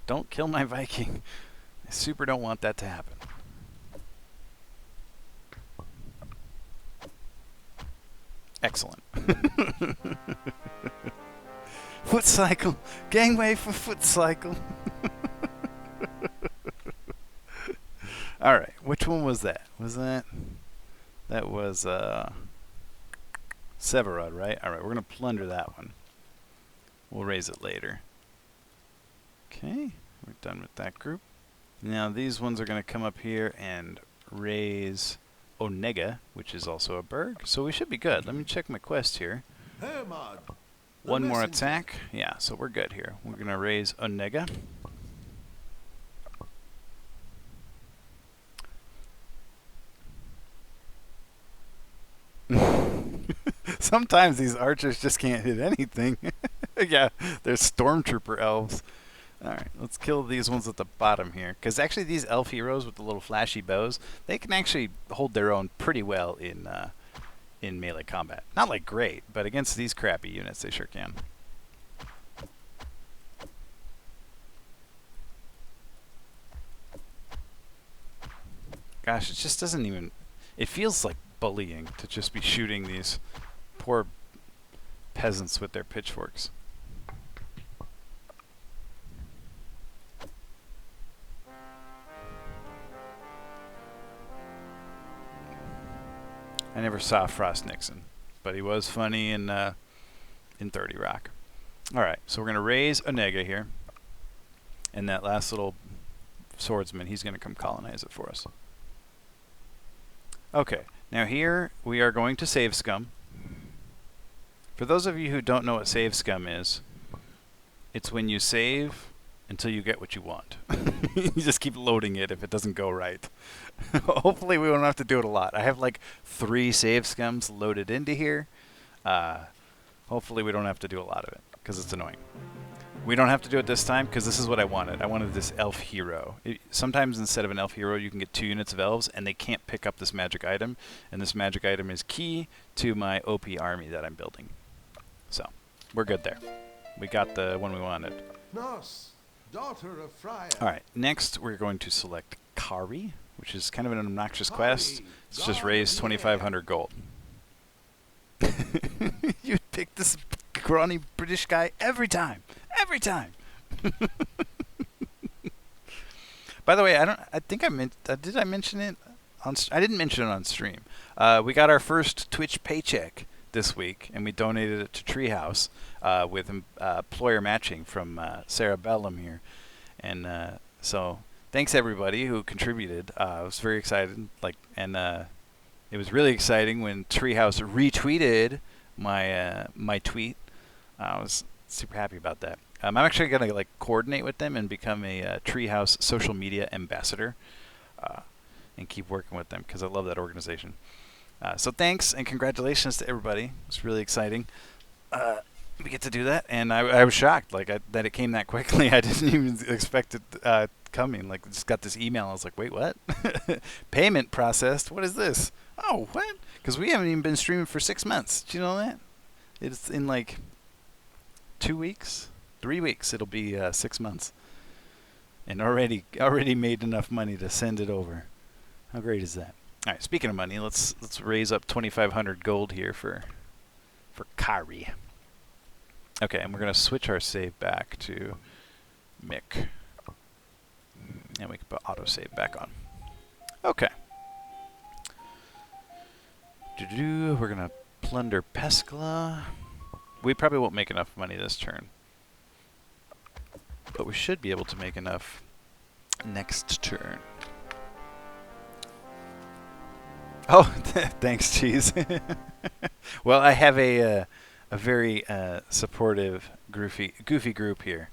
Don't kill my Viking. I super don't want that to happen. Excellent. Foot cycle. Gangway for foot cycle. Alright, which one was that? That was Severod, right? Alright, we're going to plunder that one. We'll raise it later. Okay, we're done with that group. Now these ones are going to come up here and raise Onega, which is also a burg. So we should be good. Let me check my quest here. One more attack. Yeah, so we're good here. We're going to raise Onega. Sometimes these archers just can't hit anything. Yeah, they're stormtrooper elves. Alright, let's kill these ones at the bottom here. Because actually these elf heroes with the little flashy bows, they can actually hold their own pretty well in melee combat. Not like great, but against these crappy units they sure can. Gosh, it just doesn't even... It feels like bullying to just be shooting these poor peasants with their pitchforks. I never saw Frost Nixon, but he was funny in 30 Rock. Alright, so we're going to raise Onega here. And that last little swordsman, he's going to come colonize it for us. Okay, now here we are going to save scum. For those of you who don't know what save scum is, it's when you save until you get what you want. You just keep loading it if it doesn't go right. Hopefully we won't have to do it a lot. I have like 3 save scums loaded into here. Uh, Hopefully we don't have to do a lot of it because it's annoying. We don't have to do it this time because this is what I wanted. I wanted this elf hero. Sometimes instead of an elf hero, you can get 2 units of elves, and they can't pick up this magic item. And this magic item is key to my OP army that I'm building. So, we're good there. We got the one we wanted. Norse, daughter of Freya. Alright, next we're going to select Kari, which is kind of an obnoxious quest. It's just raised 2,500 gold. You pick this scrawny British guy every time. Every time. By the way, I think I meant. Did I mention it? I didn't mention it on stream. We got our first Twitch paycheck this week, and we donated it to Treehouse with employer matching from Sarah Bellum here, and so thanks everybody who contributed. I was very excited, it was really exciting when Treehouse retweeted my tweet. I was super happy about that. I'm actually gonna coordinate with them and become a Treehouse social media ambassador, and keep working with them because I love that organization. So thanks and congratulations to everybody. It's really exciting. We get to do that, and I was shocked that it came that quickly. I didn't even expect it coming. Just got this email. I was like, wait, what? Payment processed? What is this? Oh, what? Because we haven't even been streaming for 6 months. Do you know that? It's in 2 weeks, 3 weeks. It'll be 6 months, and already made enough money to send it over. How great is that? All right. Speaking of money, let's raise up 2,500 gold here for Kari. Okay, and we're gonna switch our save back to Mick, and we can put autosave back on. Okay. We're gonna plunder Peskla. We probably won't make enough money this turn, but we should be able to make enough next turn. Oh, thanks, Cheese. Well, I have a very supportive, goofy group here,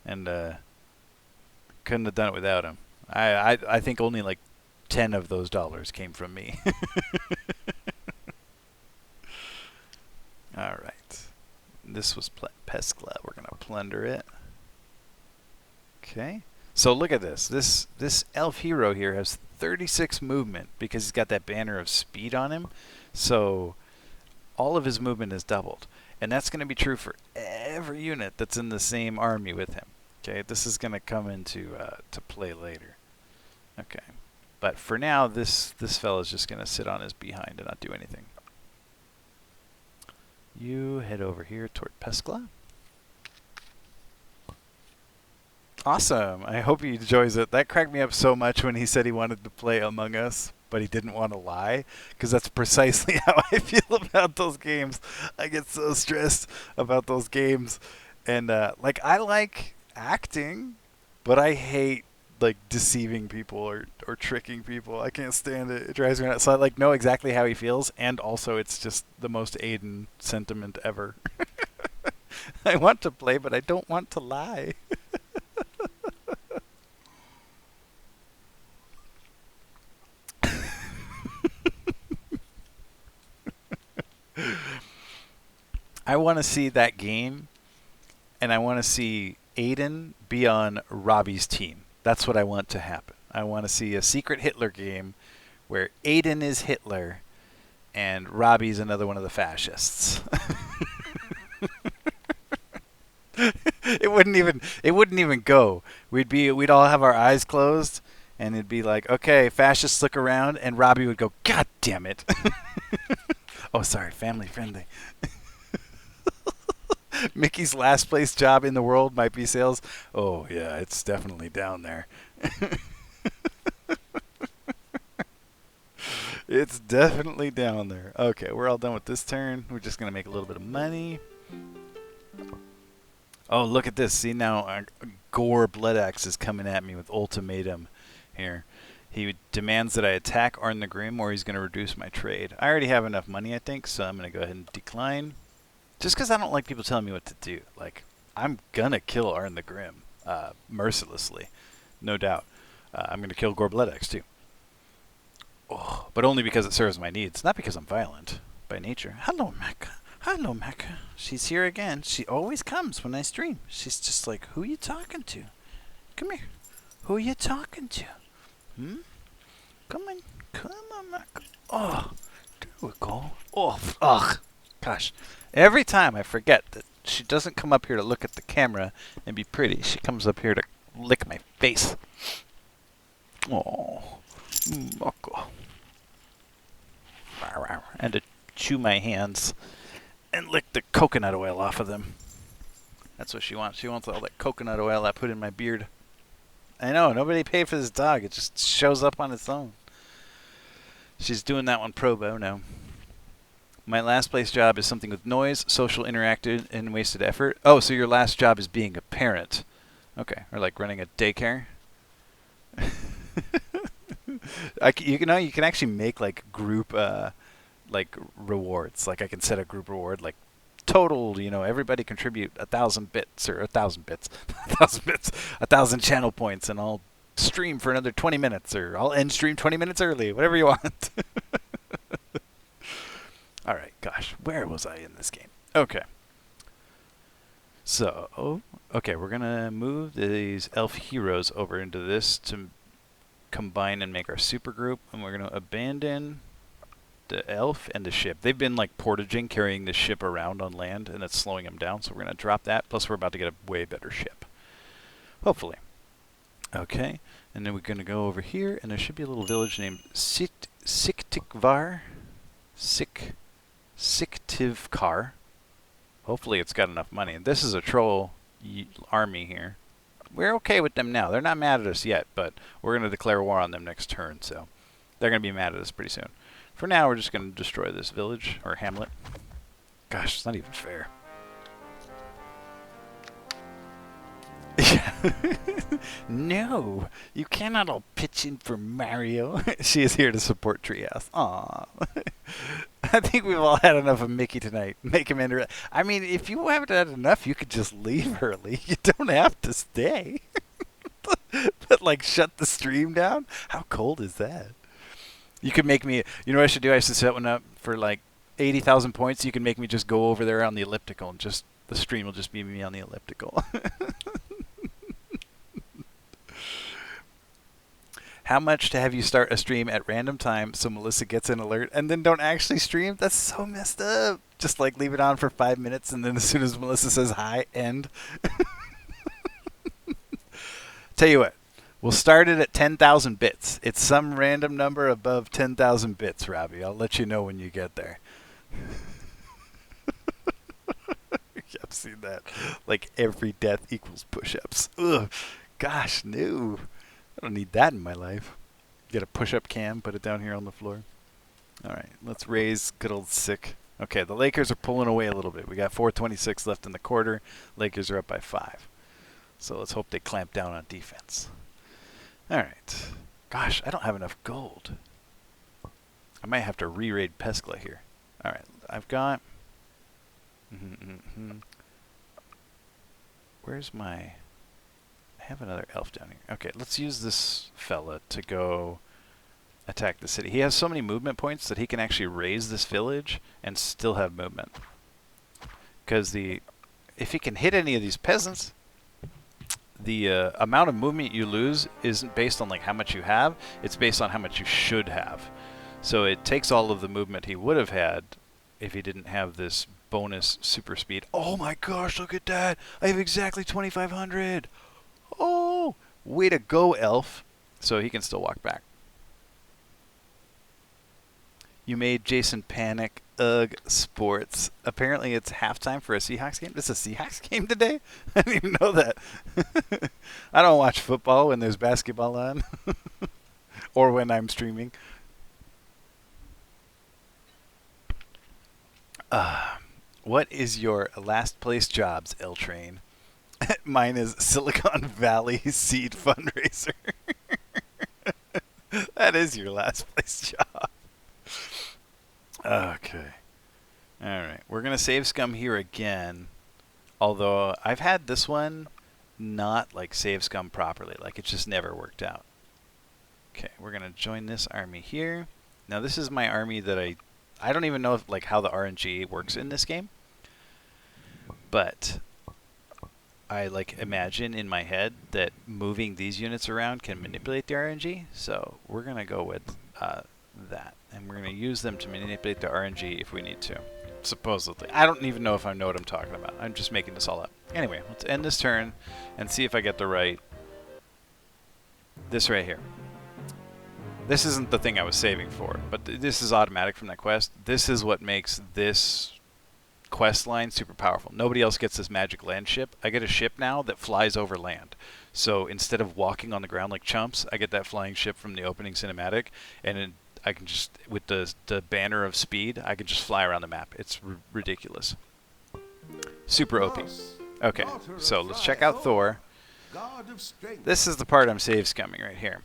and couldn't have done it without him. I think only 10 of those dollars came from me. All right, this was Peskla. We're gonna plunder it. Okay. So look at this. This elf hero here has 36 movement because he's got that banner of speed on him. So all of his movement is doubled. And that's going to be true for every unit that's in the same army with him. Okay, this is going to come into to play later. Okay. But for now, this fella's just going to sit on his behind and not do anything. You head over here toward Peskla. Awesome. I hope he enjoys it. That cracked me up so much when he said he wanted to play Among Us, but he didn't want to lie, because that's precisely how I feel about those games. I get so stressed about those games. And, I like acting, but I hate, deceiving people or tricking people. I can't stand it. It drives me nuts. So I, know exactly how he feels, and also it's just the most Aiden sentiment ever. I want to play, but I don't want to lie. I want to see that game, and I want to see Aiden be on Robbie's team. That's what I want to happen. I want to see a secret Hitler game where Aiden is Hitler and Robbie's another one of the fascists. It wouldn't even go. We'd all have our eyes closed, and it'd be like, okay, fascists look around, and Robbie would go, God damn it. Oh, sorry, family friendly. Mickey's last place job in the world might be sales. Oh, yeah, it's definitely down there. It's definitely down there. Okay, we're all done with this turn. We're just going to make a little bit of money. Oh, look at this. See, now Gore Bloodaxe is coming at me with ultimatum here. He demands that I attack Arn the Grim, or he's going to reduce my trade. I already have enough money, I think, so I'm going to go ahead and decline. Just because I don't like people telling me what to do. I'm going to kill Arn the Grim mercilessly. no doubt. I'm going to kill Gorbledex too. Oh, but only because it serves my needs, not because I'm violent by nature. Hello, Mecca. Hello, Mecca. She's here again. She always comes when I stream. She's just like, who you talking to? Come here. Who you talking to? Hmm? Come on, Mecca. Oh, there we go. Oh, ugh. Gosh. Every time I forget that she doesn't come up here to look at the camera and be pretty. She comes up here to lick my face. Oh, Mecca. And to chew my hands and lick the coconut oil off of them. That's what she wants. She wants all that coconut oil I put in my beard. I know, nobody paid for this dog. It just shows up on its own. She's doing that one pro bono. My last place job is something with noise, social interaction, and wasted effort. Oh, so your last job is being a parent. Okay, or like running a daycare. You can actually make like group like rewards. Like I can set a group reward like total, everybody contribute 1,000 bits or 1,000 bits, 1,000 bits, 1,000 channel points, and I'll stream for another 20 minutes, or I'll end stream 20 minutes early, whatever you want. All right, gosh, where was I in this game? Okay. So, okay, we're gonna move these elf heroes over into this to combine and make our super group, and we're gonna abandon the elf and the ship. They've been like portaging, carrying the ship around on land, and it's slowing them down, so we're going to drop that. Plus, we're about to get a way better ship. Hopefully. Okay, and then we're going to go over here, and there should be a little village named Siktivkar. Siktivkar. Hopefully it's got enough money. This is a troll army here. We're okay with them now. They're not mad at us yet, but we're going to declare war on them next turn, so they're going to be mad at us pretty soon. For now, we're just going to destroy this village, or hamlet. Gosh, it's not even fair. No, you cannot all pitch in for Mario. She is here to support Treehouse. Aww. I think we've all had enough of Mickey tonight. Make him enter. I mean, if you haven't had enough, you could just leave early. You don't have to stay. But, like, shut the stream down? How cold is that? You could make me, you know what I should do? I should set one up for like 80,000 points. You can make me just go over there on the elliptical, and just the stream will just be me on the elliptical. How much to have you start a stream at random time so Melissa gets an alert and then don't actually stream? That's so messed up. Just like leave it on for 5 minutes, and then as soon as Melissa says hi, end. Tell you what. We'll start it at 10,000 bits. It's some random number above 10,000 bits, Robbie. I'll let you know when you get there. I've seen that. Like every death equals push-ups. Ugh. Gosh, no. I don't need that in my life. Get a push-up cam, put it down here on the floor. All right, let's raise good old Sick. Okay, the Lakers are pulling away a little bit. We got 4:26 left in the quarter. Lakers are up by 5. So let's hope they clamp down on defense. All right. Gosh, I don't have enough gold. I might have to re-raid Peskla here. All right, I've got... Where's my... I have another elf down here. Okay, let's use this fella to go attack the city. He has so many movement points that he can actually raise this village and still have movement. Because if he can hit any of these peasants... The amount of movement you lose isn't based on like how much you have. It's based on how much you should have. So it takes all of the movement he would have had if he didn't have this bonus super speed. Oh my gosh, look at that. I have exactly 2,500. Oh, way to go, elf. So he can still walk back. You made Jason panic. Ugh, sports. Apparently it's halftime for a Seahawks game. It's a Seahawks game today? I didn't even know that. I don't watch football when there's basketball on. Or when I'm streaming. What is your last place jobs, L-Train? Mine is Silicon Valley Seed Fundraiser. That is your last place job. Okay. Alright. We're going to save scum here again. Although I've had this one not like save scum properly. Like, it just never worked out. Okay, we're gonna join this army here. Now this is my army that I don't even know if, like, how the RNG works in this game, but I like imagine in my head that moving these units around can manipulate the RNG. So we're gonna go with that, and we're gonna use them to manipulate the RNG if we need to. Supposedly, I don't even know if I know what I'm talking about. I'm just making this all up. Anyway, let's end this turn and see if I get the right. This right here. This isn't the thing I was saving for, but this is automatic from that quest. This is what makes this quest line super powerful. Nobody else gets this magic land ship. I get a ship now that flies over land. So instead of walking on the ground like chumps, I get that flying ship from the opening cinematic, and I can just, with the banner of speed, I can just fly around the map. It's ridiculous. Super OP. Okay, so let's check out Thor. This is the part I'm save scumming right here.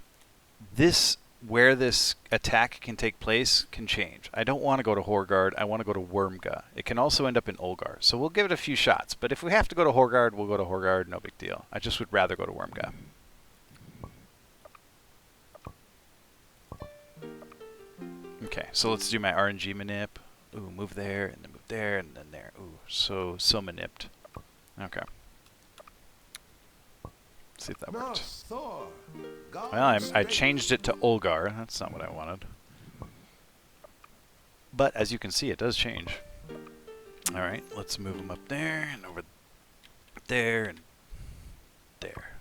This, where this attack can take place, can change. I don't want to go to Horgard. I want to go to Wormga. It can also end up in Olgar. So we'll give it a few shots. But if we have to go to Horgard, we'll go to Horgard. No big deal. I just would rather go to Wormga. Okay, so let's do my RNG manip. Ooh, move there, and then move there, and then there. Ooh, so manipped. Okay. Let's see if that worked. Well, I changed it to Olgar. That's not what I wanted. But as you can see, it does change. Alright, let's move them up there, and over there, and there.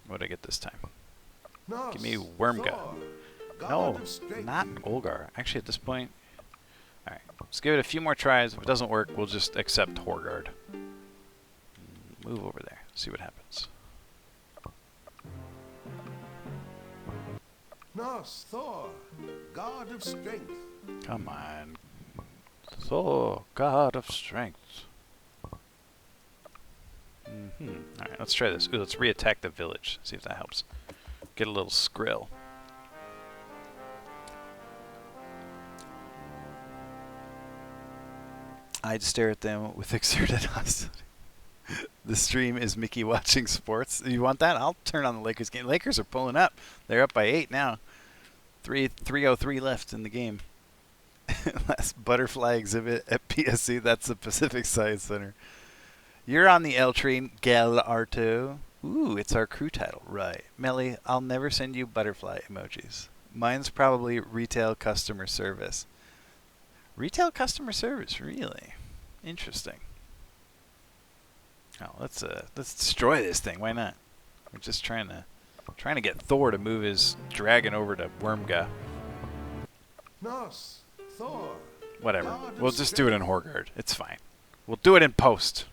What did I get this time? Give me Wormga. No, not Olgar. Actually, at this point... Alright, let's give it a few more tries. If it doesn't work, we'll just accept Horgard. Move over there. See what happens. Norse, Thor, god of strength. Come on. Thor, god of strength. Alright, let's try this. Ooh, let's re-attack the village. See if that helps. Get a little skrill. I'd stare at them with exerted hostility. The stream is Mickey watching sports. You want that? I'll turn on the Lakers game. Lakers are pulling up. They're up by 8 now. 3:03 left in the game. Last butterfly exhibit at PSC. That's the Pacific Science Center. You're on the L train, Gel Arto. Ooh, it's our crew title. Right. Melly, I'll never send you butterfly emojis. Mine's probably retail customer service. Retail customer service, really? Interesting. Oh, let's destroy this thing. Why not? We're just trying to get Thor to move his dragon over to Wormga. Norse, Thor. Whatever. We'll just do it in Horgard. It's fine. We'll do it in post.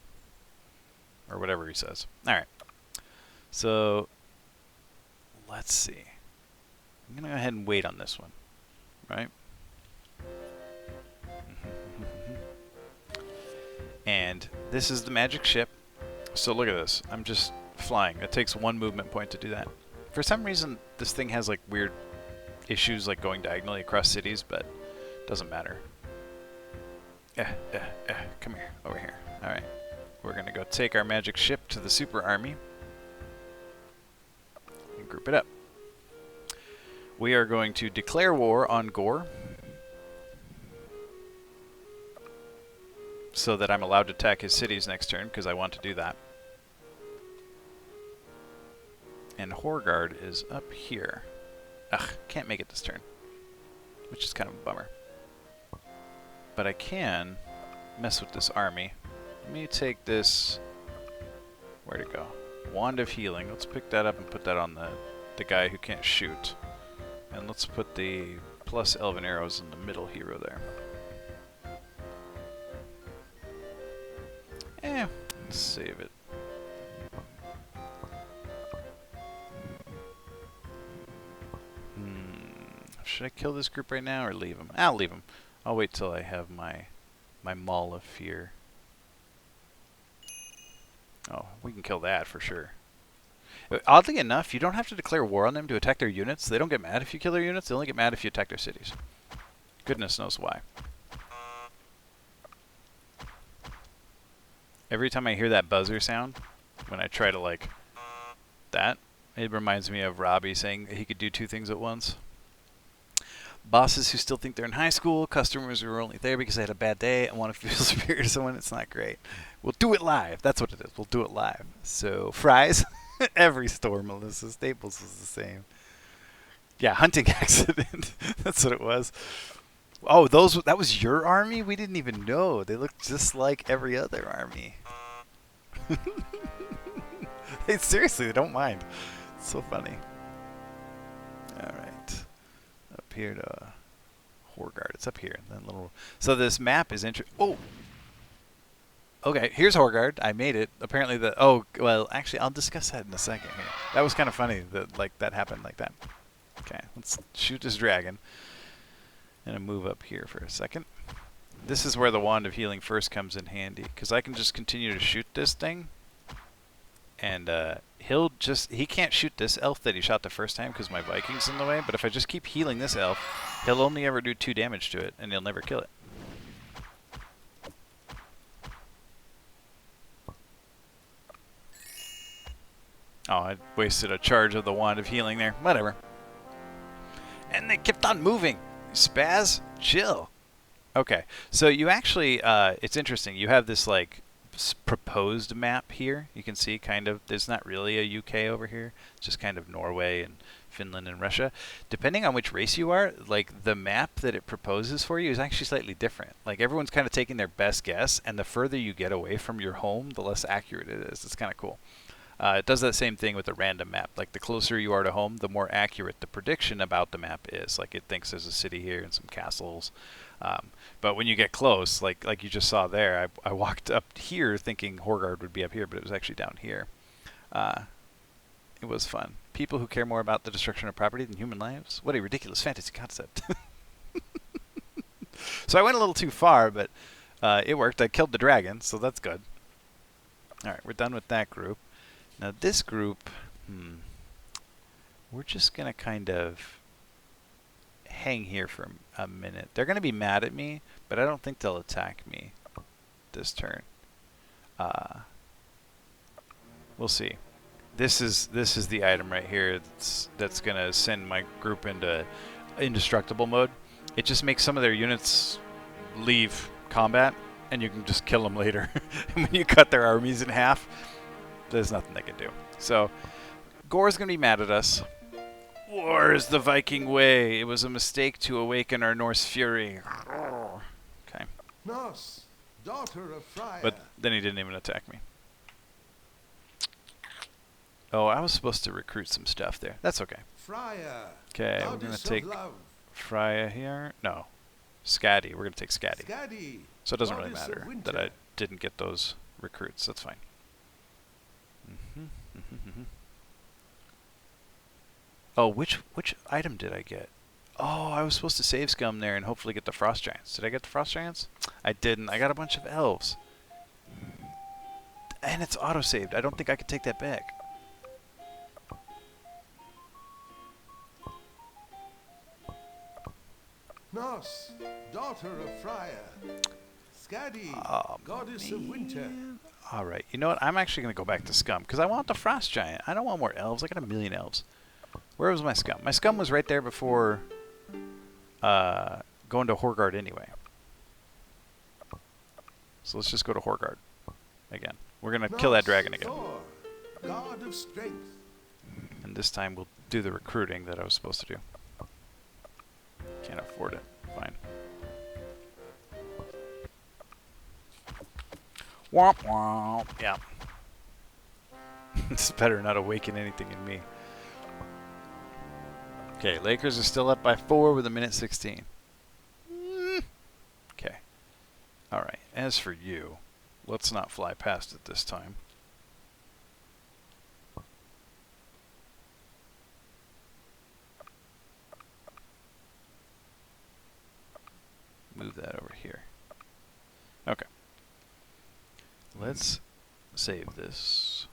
Or whatever he says. Alright. So, let's see. I'm going to go ahead and wait on this one. Right? And this is the magic ship. So look at this. I'm just flying. It takes 1 movement point to do that. For some reason, this thing has like weird issues like going diagonally across cities, but it doesn't matter. Come here. Over here. Alright. We're going to go take our magic ship to the super army. And group it up. We are going to declare war on Gore. So that I'm allowed to attack his cities next turn, because I want to do that. And Horgard is up here. Ugh, can't make it this turn. Which is kind of a bummer. But I can mess with this army. Let me take this... Where'd it go? Wand of Healing. Let's pick that up and put that on the guy who can't shoot. And let's put the plus Elven Arrows in the middle hero there. Let's save it. Should I kill this group right now or leave them? I'll leave them. I'll wait till I have my Maul of Fear. Oh, we can kill that for sure. Oddly enough, you don't have to declare war on them to attack their units. They don't get mad if you kill their units. They only get mad if you attack their cities. Goodness knows why. Every time I hear that buzzer sound, when I try to like that. It reminds me of Robbie saying he could do two things at once. Bosses who still think they're in high school, customers who are only there because they had a bad day and want to feel superior to someone. It's not great. We'll do it live. That's what it is. We'll do it live. So fries, every store, Melissa Staples was the same. Yeah, hunting accident. That's what it was. Oh, that was your army? We didn't even know. They looked just like every other army. Seriously, they don't mind. It's so funny. All right. Up here to Horgard. It's up here. That little. So this map is interesting. Oh. Okay, here's Horgard. I made it. Apparently the. Oh, well, actually, I'll discuss that in a second here. That was kind of funny that that happened like that. Okay, let's shoot this dragon. And move up here for a second. This is where the Wand of Healing first comes in handy, because I can just continue to shoot this thing. And he can't shoot this elf that he shot the first time because my Viking's in the way, but if I just keep healing this elf, he'll only ever do 2 damage to it, and he'll never kill it. Oh, I wasted a charge of the Wand of Healing there. Whatever. And they kept on moving. Spaz, chill. Okay, so you actually, it's interesting. You have this, like, proposed map here. You can see kind of, there's not really a UK over here. It's just kind of Norway and Finland and Russia. Depending on which race you are, like, the map that it proposes for you is actually slightly different. Like, everyone's kind of taking their best guess, and the further you get away from your home, the less accurate it is. It's kind of cool. It does that same thing with a random map. Like, the closer you are to home, the more accurate the prediction about the map is. Like, it thinks there's a city here and some castles. But when you get close, like you just saw there, I walked up here thinking Horgard would be up here, but it was actually down here. It was fun. People who care more about the destruction of property than human lives? What a ridiculous fantasy concept. So I went a little too far, but it worked. I killed the dragon, so that's good. All right, we're done with that group. Now this group, we're just going to kind of hang here for a minute. They're going to be mad at me, but I don't think they'll attack me this turn. We'll see. This is the item right here that's going to send my group into indestructible mode. It just makes some of their units leave combat, and you can just kill them later. And when you cut their armies in half, there's nothing they can do. So, Gore's going to be mad at us. War is the Viking way. It was a mistake to awaken our Norse fury. Okay. Norse, daughter of Freya. But then he didn't even attack me. Oh, I was supposed to recruit some stuff there. That's okay. Freya. Okay, we're going to take Freya here. No. Skadi. We're going to take Skadi. Skadi. So it doesn't really matter that I didn't get those recruits. That's fine. Oh, which item did I get? Oh, I was supposed to save Scum there and hopefully get the Frost Giants. Did I get the Frost Giants? I didn't. I got a bunch of elves. And it's auto-saved. I don't think I could take that back. Norse, daughter of Freya. Skadi, goddess of winter. Alright, you know what? I'm actually going to go back to Scum, because I want the Frost Giant. I don't want more elves. I got 1,000,000 elves. Where was my Scum? My Scum was right there before going to Horgard anyway. So let's just go to Horgard again. We're going to kill that dragon again. Thor, god of strength. And this time we'll do the recruiting that I was supposed to do. Can't afford it. Fine. Womp womp. Yeah. It's better not awaken anything in me. Okay, Lakers are still up by 4 with 1:16. Okay. Alright, as for you, let's not fly past it this time. Move that over here. Okay. Let's save this.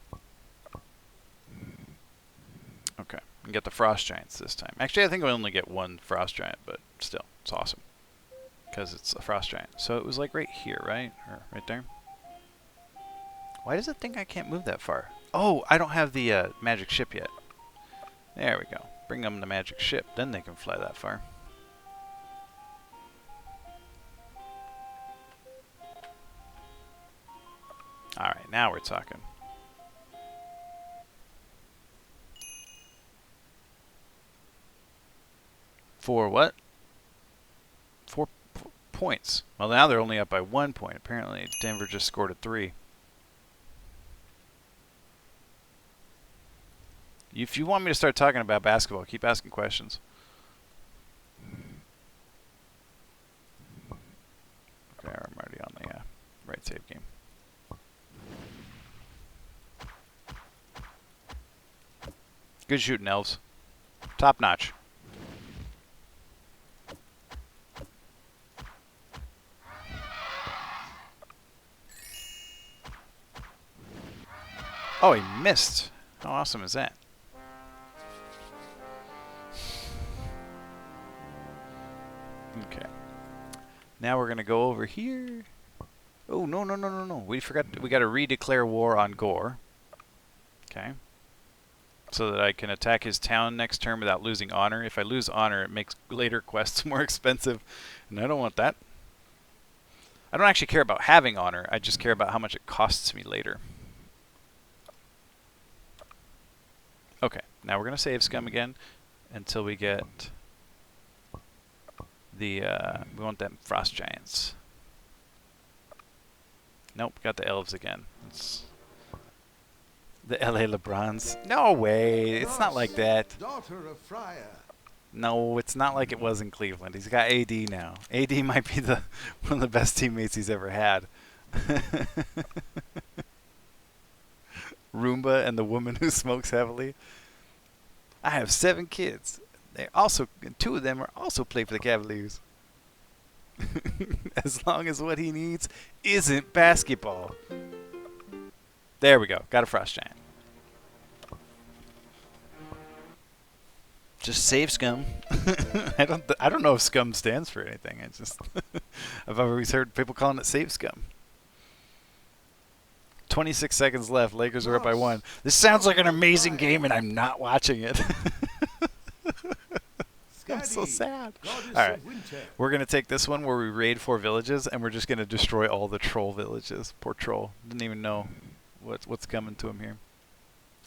Okay. And get the Frost Giants this time. Actually, I think we only get one Frost Giant, but still, it's awesome. Because it's a Frost Giant. So it was like right here, right? Or right there? Why does it think I can't move that far? Oh, I don't have the magic ship yet. There we go. Bring them the magic ship, then they can fly that far. Alright, now we're talking. For what? 4 points. Well, now they're only up by 1 point. Apparently, Denver just scored a 3. If you want me to start talking about basketball, keep asking questions. Okay, I'm already on the right save game. Good shooting, elves. Top notch. Oh, he missed. How awesome is that? Okay. Now we're going to go over here. Oh, no, no, no, no, no. We forgot. We got to redeclare war on Gore. Okay. So that I can attack his town next turn without losing honor. If I lose honor, it makes later quests more expensive. And I don't want that. I don't actually care about having honor. I just care about how much it costs me later. Okay. Now we're going to save scum again until we get the... we want them frost giants. Nope. Got the elves again. It's the LA LeBrons. No way. It's not like that. Daughter of Friar. No, it's not like it was in Cleveland. He's got AD now. AD might be one of the best teammates he's ever had. Roomba and the woman who smokes heavily. I have 7 kids. 2 of them are also play for the Cavaliers. As long as what he needs isn't basketball. There we go. Got a frost giant. Just save scum. I don't know if scum stands for anything. I just I've always heard people calling it save scum. 26 seconds left. Lakers are up by 1. This sounds like an amazing game, and I'm not watching it. I'm so sad. All right, we're gonna take this one where we raid 4 villages, and we're just gonna destroy all the troll villages. Poor troll. Didn't even know what's coming to him here.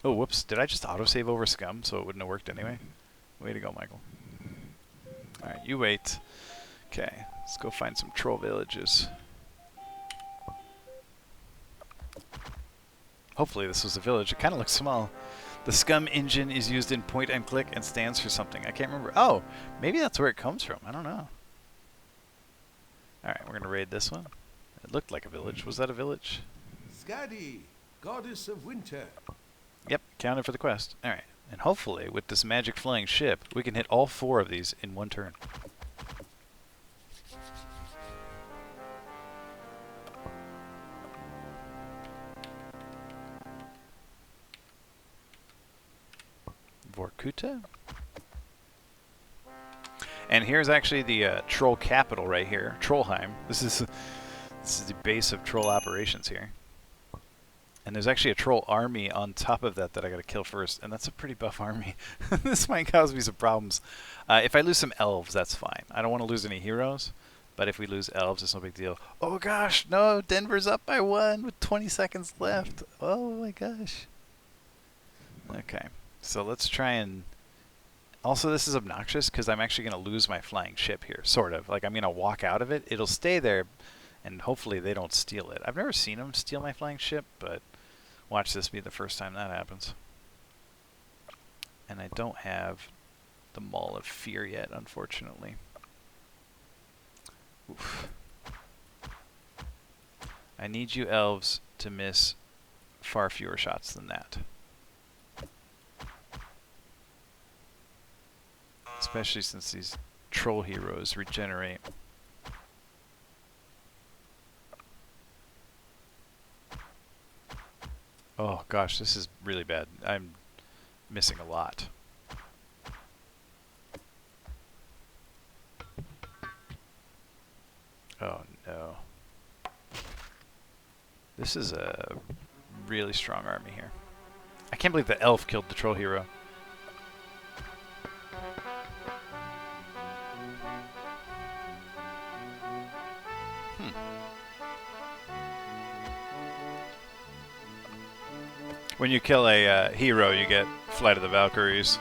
Oh, whoops! Did I just autosave over scum so it wouldn't have worked anyway? Way to go, Michael. All right, you wait. Okay, let's go find some troll villages. Hopefully this was a village. It kind of looks small. The scum engine is used in point and click and stands for something. I can't remember. Oh, maybe that's where it comes from. I don't know. All right, we're going to raid this one. It looked like a village. Was that a village? Skadi, goddess of winter. Yep, counted for the quest. All right. And hopefully, with this magic flying ship, we can hit all 4 of these in 1 turn. Vorkuta? And here's actually the troll capital right here, Trollheim. This is the base of troll operations here. And there's actually a troll army on top of that I gotta kill first, and that's a pretty buff army. This might cause me some problems. If I lose some elves, that's fine. I don't want to lose any heroes, but if we lose elves, it's no big deal. Oh gosh, no, Denver's up by 1 with 20 seconds left. Oh my gosh. Okay, so let's try and... Also, this is obnoxious because I'm actually going to lose my flying ship here, sort of. Like, I'm going to walk out of it. It'll stay there, and hopefully they don't steal it. I've never seen them steal my flying ship, but watch this be the first time that happens. And I don't have the Maul of Fear yet, unfortunately. Oof. I need you elves to miss far fewer shots than that. Especially since these troll heroes regenerate. Oh gosh, this is really bad. I'm missing a lot. Oh no. This is a really strong army here. I can't believe the elf killed the troll hero. When you kill a hero, you get Flight of the Valkyries.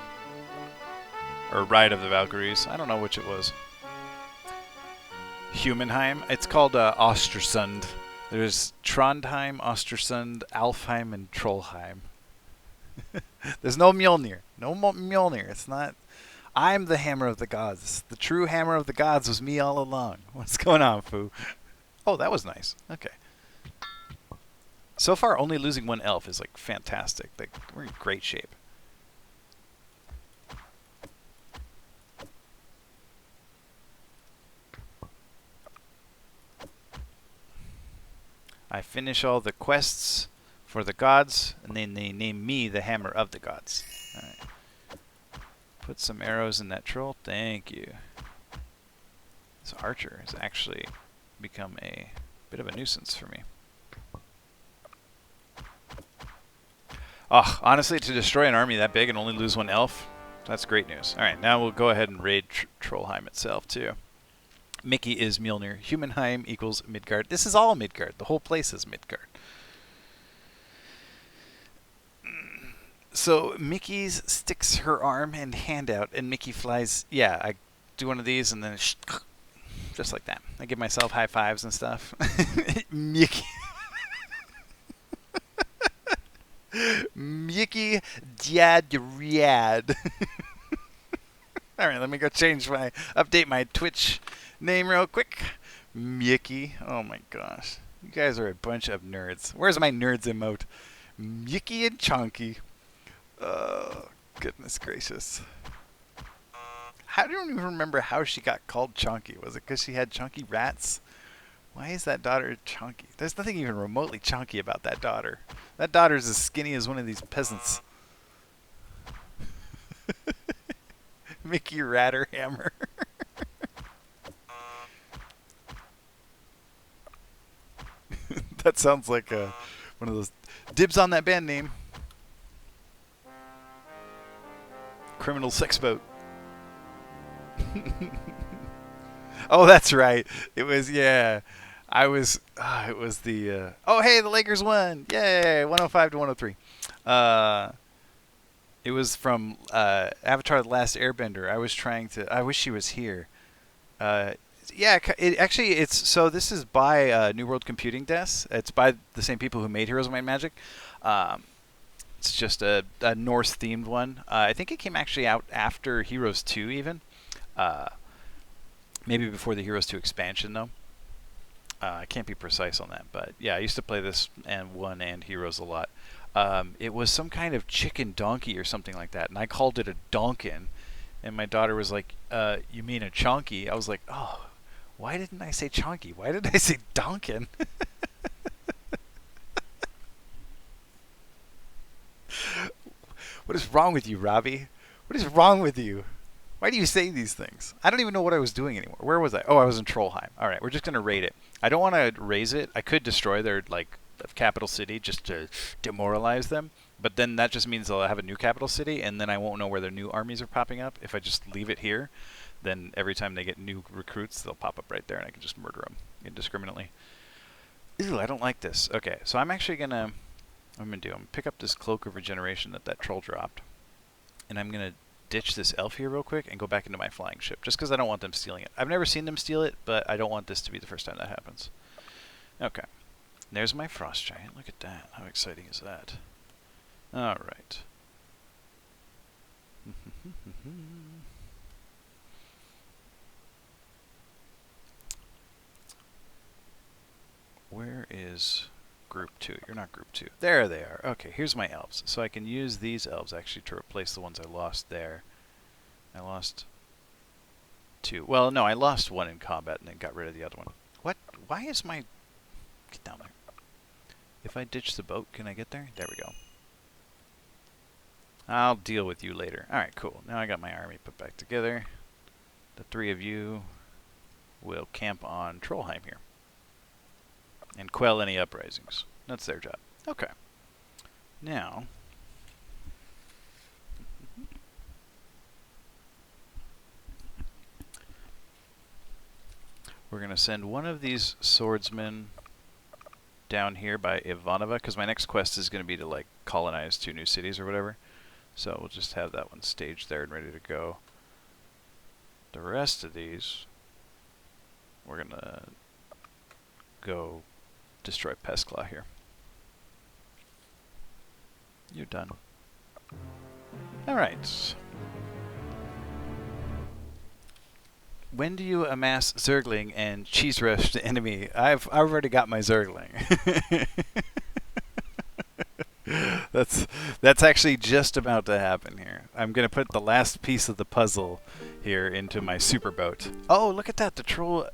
Or Ride of the Valkyries. I don't know which it was. Humanheim. It's called Ostersund. There's Trondheim, Ostersund, Alfheim, and Trollheim. There's no Mjolnir. No Mjolnir. It's not... I'm the hammer of the gods. The true hammer of the gods was me all along. What's going on, Foo? Oh, that was nice. Okay. So far, only losing one elf is, like, fantastic. Like, we're in great shape. I finish all the quests for the gods, and then they name me the hammer of the gods. Alright. Put some arrows in that troll. Thank you. This archer has actually become a bit of a nuisance for me. Oh, honestly, to destroy an army that big and only lose one elf, that's great news. Alright, now we'll go ahead and raid Trollheim itself, too. Mickey is Mjolnir. Humanheim equals Midgard. This is all Midgard. The whole place is Midgard. So Mickey sticks her arm and hand out, and Mickey flies. Yeah, I do one of these, and then just like that. I give myself high fives and stuff. Mickey. Mickey Dad Riad. All right, let me go update my Twitch name real quick. Mickey. Oh my gosh. You guys are a bunch of nerds. Where's my nerds emote? Mickey and Chunky. Oh, goodness gracious. I don't even remember how she got called Chunky. Was it because she had chunky rats? Why is that daughter chunky? There's nothing even remotely chunky about that daughter. That daughter's as skinny as one of these peasants. Mickey Ratterhammer. That sounds like one of those dibs on that band name. Criminal Sex Boat. Oh, that's right. It was, yeah. It was the, oh, hey, the Lakers won. Yay, 105 to 103. It was from Avatar The Last Airbender. I wish she was here. Yeah, so this is by New World Computing Desk. It's by the same people who made Heroes of Might and Magic. It's just a Norse-themed one. I think it came actually out after Heroes 2 even. Maybe before the Heroes 2 expansion, though. I can't be precise on that, but yeah, I used to play this and 1 and Heroes a lot. It was some kind of chicken donkey or something like that, and I called it a donkin, and my daughter was like, you mean a chonky? I was like, oh, why didn't I say chonky? Why did I say donkin? What is wrong with you, Robbie? What is wrong with you? Why do you say these things? I don't even know what I was doing anymore. Where was I? Oh, I was in Trollheim. All right, we're just going to raid it. I don't want to raise it. I could destroy their capital city just to demoralize them, but then that just means they'll have a new capital city, and then I won't know where their new armies are popping up. If I just leave it here, then every time they get new recruits, they'll pop up right there, and I can just murder them indiscriminately. Ew, I don't like this. Okay, so I'm actually going to... I'm going to pick up this Cloak of Regeneration that troll dropped, and I'm going to ditch this elf here real quick and go back into my flying ship, just because I don't want them stealing it. I've never seen them steal it, but I don't want this to be the first time that happens. Okay. There's my frost giant. Look at that. How exciting is that? All right. Where is group 2? You're not group 2. There they are. Okay, here's my elves. So I can use these elves actually to replace the ones I lost there. I lost 2. Well, no, I lost 1 in combat and then got rid of the other one. What? Why is my... Get down there. If I ditch the boat, can I get there? There we go. I'll deal with you later. Alright, cool. Now I got my army put back together. The 3 of you will camp on Trollheim here. And quell any uprisings. That's their job. Okay. Now, we're going to send one of these swordsmen down here by Ivanova, because my next quest is going to be to like colonize 2 new cities or whatever. So we'll just have that one staged there and ready to go. The rest of these, we're going to go destroy Peskla here. You're done. Alright. When do you amass Zergling and cheese rush the enemy? I've already got my Zergling. That's actually just about to happen here. I'm gonna put the last piece of the puzzle here into my super boat. Oh, look at that! The troll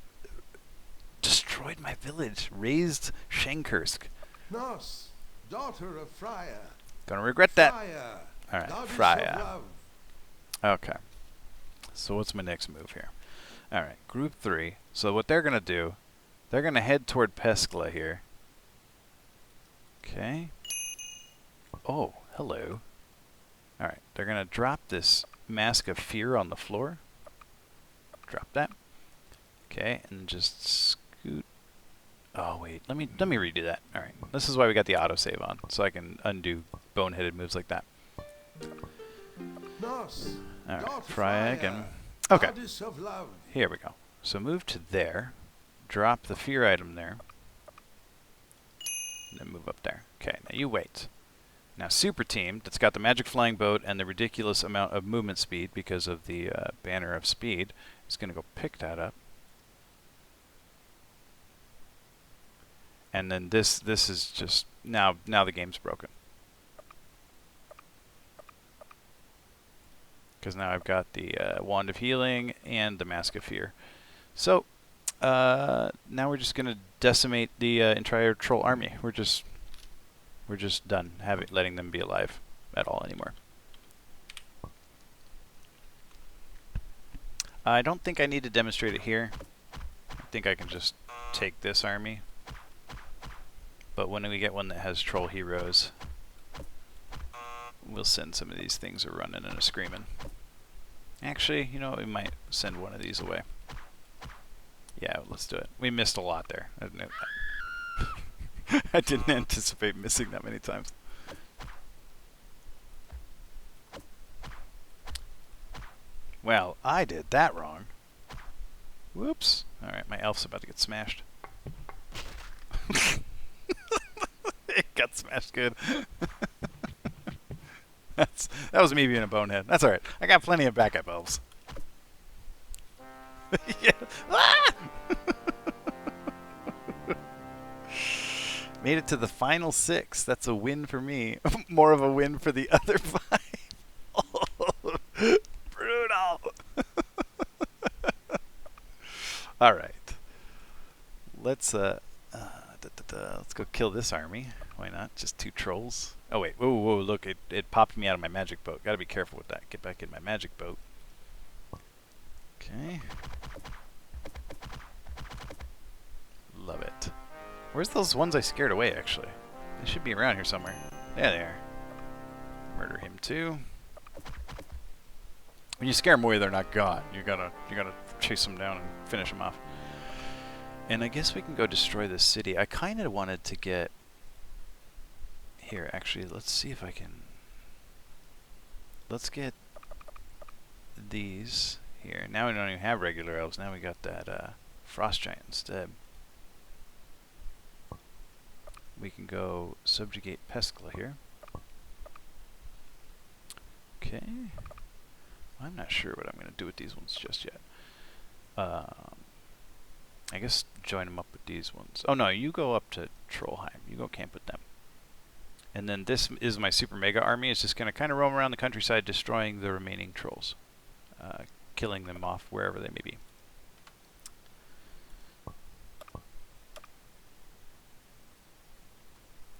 destroyed my village, razed Shankursk. Norse, daughter of Freya. Gonna regret that. Freya, All right, goddess of Freya. love. Okay. So what's my next move here? All right, group 3. So what they're gonna do, they're gonna head toward Peskla here. Okay. Oh, hello. All right, they're gonna drop this Mask of Fear on the floor. Drop that. Okay, and just scoot. Oh wait, let me redo that. All right, this is why we got the autosave on, so I can undo boneheaded moves like that. Norse, All right, daughter Freya Freya, again. Okay, goddess of love. here we go. So move to there, drop the fear item there, and then move up there. Okay, now you wait. Now Super Team, that's got the magic flying boat and the ridiculous amount of movement speed because of the banner of speed, is going to go pick that up. And then this is just, now the game's broken. Because now I've got the Wand of Healing and the Mask of Fear. So, now we're just going to decimate the entire troll army. We're just done letting them be alive at all anymore. I don't think I need to demonstrate it here. I think I can just take this army. But when we get one that has troll heroes, we'll send some of these things a running and a screaming. Actually, you know what? We might send one of these away. Yeah, let's do it. We missed a lot there. I didn't anticipate missing that many times. Well, I did that wrong. Whoops. Alright, my elf's about to get smashed. It got smashed good. That was me being a bonehead. That's alright. I got plenty of backup elves. Yeah. Ah! Made it to the final 6. That's a win for me. More of a win for the other 5. Oh, brutal. All right. Let's go kill this army. Why not? Just 2 trolls. Oh wait. Whoa, whoa! Look, it popped me out of my magic boat. Gotta be careful with that. Get back in my magic boat. Okay. Love it. Where's those ones I scared away, actually? They should be around here somewhere. There they are. Murder him too. When you scare them away, they're not gone. You gotta chase them down and finish them off. And I guess we can go destroy this city. I kind of wanted to get... Here, actually, let's see if I can... Let's get these here. Now we don't even have regular elves. Now we got that frost giant instead. We can go subjugate Peskla here. Okay. I'm not sure what I'm going to do with these ones just yet. I guess join them up with these ones. Oh no, you go up to Trollheim. You go camp with them. And then this is my super mega army. It's just going to kind of roam around the countryside destroying the remaining trolls. Killing them off wherever they may be.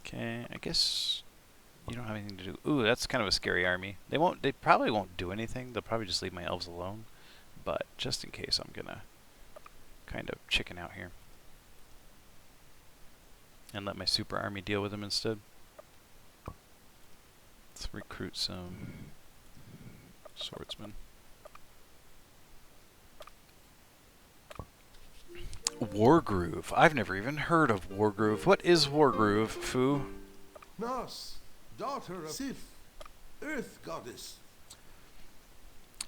Okay, I guess you don't have anything to do. Ooh, that's kind of a scary army. They probably won't do anything. They'll probably just leave my elves alone. But just in case, I'm gonna kind of chicken out here and let my super army deal with them instead. Let's recruit some swordsmen. Wargroove. I've never even heard of Wargroove. What is Wargroove, Fu? Norse, daughter of Sif, earth goddess.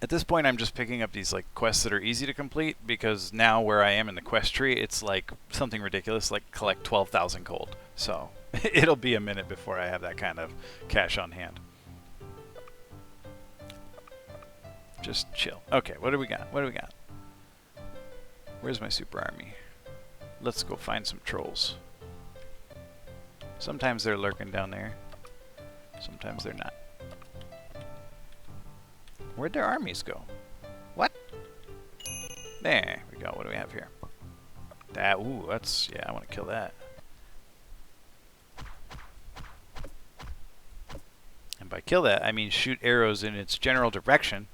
At this point, I'm just picking up these like quests that are easy to complete because now where I am in the quest tree, it's like something ridiculous, like collect 12,000 gold. So it'll be a minute before I have that kind of cash on hand. Just chill. Okay, what do we got? What do we got? Where's my super army? Let's go find some trolls. Sometimes they're lurking down there. Sometimes they're not. Where'd their armies go? What? There we go. What do we have here? That, ooh, that's, yeah, I want to kill that. And by kill that, I mean shoot arrows in its general direction.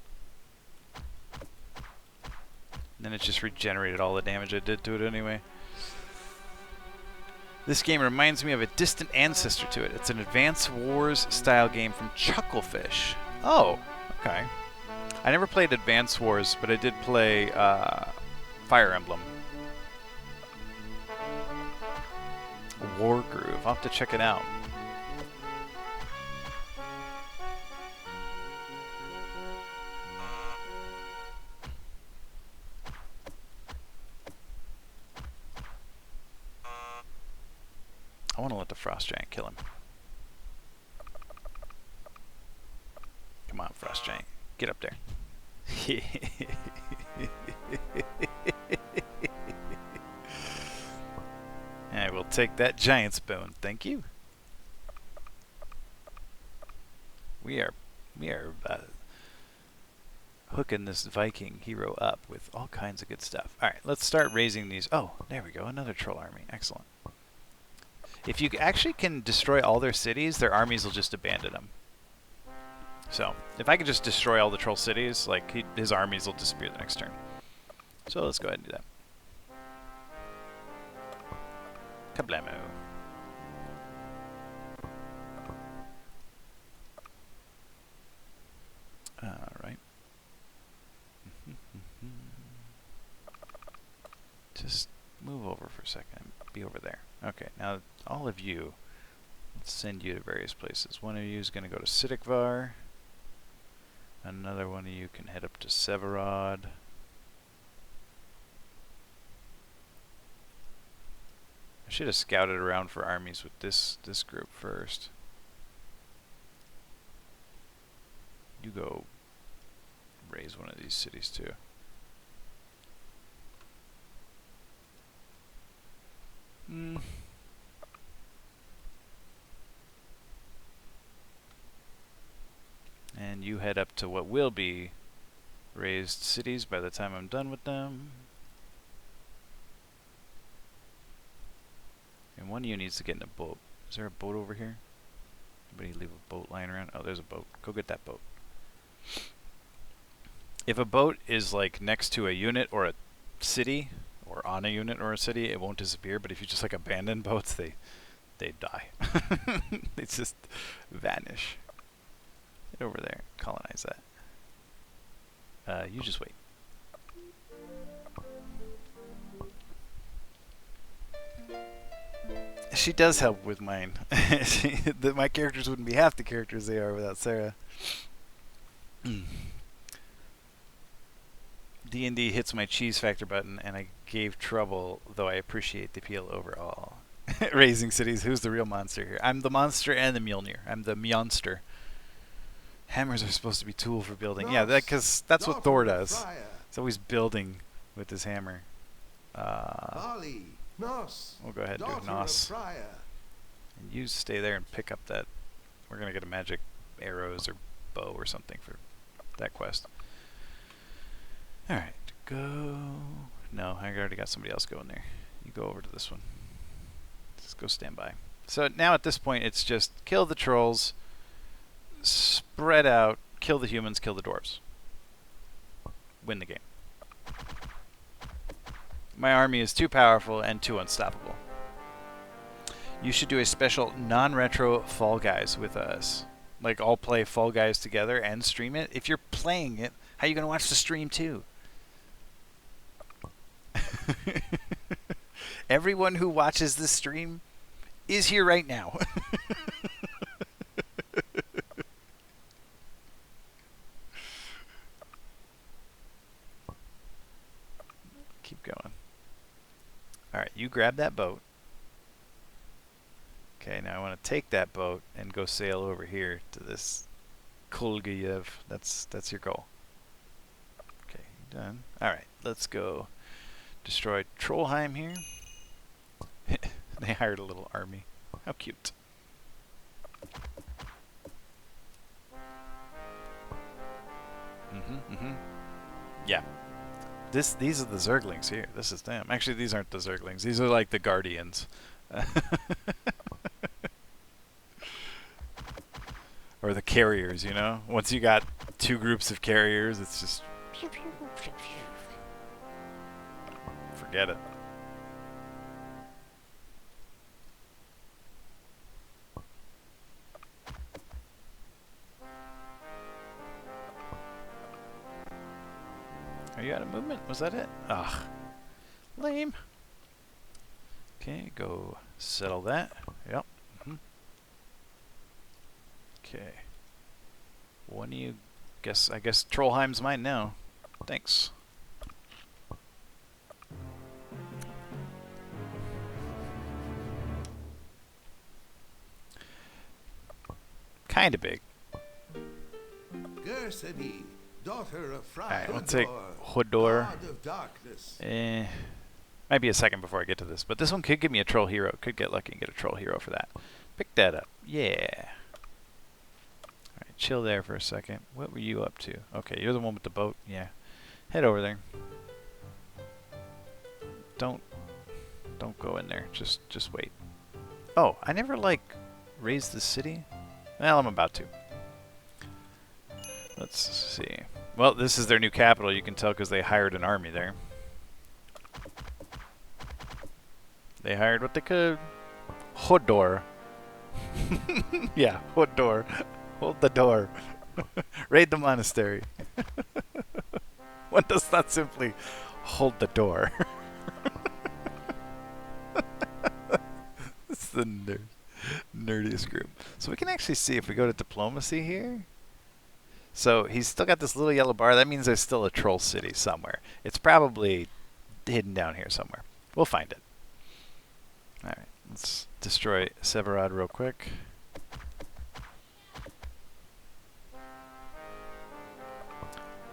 And then it just regenerated all the damage I did to it anyway. This game reminds me of a distant ancestor to it. It's an Advance Wars style game from Chucklefish. Oh, okay. I never played Advance Wars, but I did play Fire Emblem. Wargroove. I'll have to check it out. I want to let the Frost Giant kill him. Come on, Frost Giant. Get up there. I will take that giant's bone. Thank you. We are hooking this Viking hero up with all kinds of good stuff. All right, let's start raising these. Oh, there we go. Another troll army. Excellent. If you actually can destroy all their cities, their armies will just abandon them. So, if I could just destroy all the troll cities, like his armies will disappear the next turn. So let's go ahead and do that. Kablamo. Alright. Just move over for a second. Be over there. Okay, now all of you, let's send you to various places. One of you is going to go to Sidikvar. Another one of you can head up to Severod. I should have scouted around for armies with this group first. You go raise one of these cities too. And you head up to what will be raised cities by the time I'm done with them. And one of you needs to get in a boat. Is there a boat over here? Anybody leave a boat lying around? Oh, there's a boat. Go get that boat. If a boat is like next to a unit or a city, or on a unit or a city, it won't disappear. But if you just like abandon boats, they die. They just vanish. Get over there. Colonize that. You just wait. She does help with mine. My characters wouldn't be half the characters they are without Sarah. D&D hits my cheese factor button, and I gave trouble, though I appreciate the appeal overall. Raising cities. Who's the real monster here? I'm the monster and the Mjolnir. I'm the Mjonster. Hammers are supposed to be tool for building. Norse, yeah, because that's what Thor does. He's always building with his hammer. Norse, we'll go ahead and do Norse. And you stay there and pick up that. We're going to get a magic arrows or bow or something for that quest. Alright, go. No, I already got somebody else going there. You go over to this one. Just go stand by. So now at this point, it's just kill the trolls, spread out, kill the humans, kill the dwarves. Win the game. My army is too powerful and too unstoppable. You should do a special non-retro Fall Guys with us. Like all play Fall Guys together and stream it. If you're playing it, how are you gonna watch the stream too? Everyone who watches this stream is here right now. Keep going. Alright, you grab that boat. Okay, now I want to take that boat and go sail over here to this Kolguyev. That's your goal. Okay, done. Alright, let's go destroy Trollheim here. They hired a little army. How cute. Yeah. These are the Zerglings here. This is them. Actually, these aren't the Zerglings. These are like the Guardians. Or the carriers, you know? Once you got two groups of carriers, it's just... forget it. Are you out of movement? Was that it? Ugh. Lame. Okay, go settle that. Yep. Okay. When do you guess? I guess Trollheim's mine now. Thanks. Kinda big. Gersony, daughter of Fra Alright, we'll take Hodor, Hodor. God of darkness. Might be a second before I get to this, but this one could give me a troll hero. Could get lucky and get a troll hero for that. Pick that up. Yeah. Alright, chill there for a second. What were you up to? Okay, you're the one with the boat. Yeah. Head over there. Don't go in there. Just wait. Oh, I never raised the city? Well, I'm about to. Let's see. Well, this is their new capital. You can tell because they hired an army there. They hired what they could. Hodor. Yeah, Hodor. Hold the door. Raid the monastery. One does not simply hold the door. It's the nerdiest group. So we can actually see if we go to diplomacy here. So he's still got this little yellow bar. That means there's still a troll city somewhere. It's probably hidden down here somewhere. We'll find it. Alright, let's destroy Severad real quick.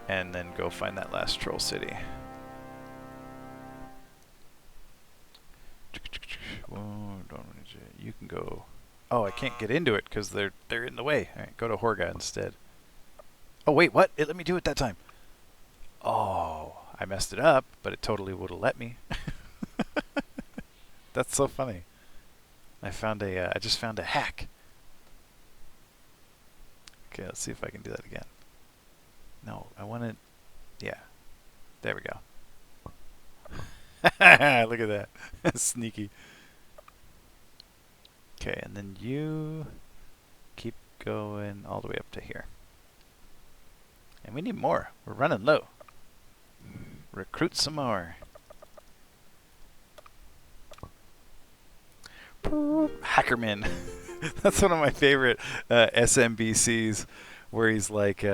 And then go find that last troll city. You can go... Oh, I can't get into it because they're in the way. Alright, go to Horga instead. Oh, wait, what? It let me do it that time. Oh, I messed it up, but it totally would have let me. That's so funny. I just found a hack. Okay, let's see if I can do that again. No, I wanted... Yeah. There we go. Look at that. Sneaky. Okay, and then you keep going all the way up to here. And we need more. We're running low. Recruit some more. Hackerman. That's one of my favorite SMBCs, where he's like,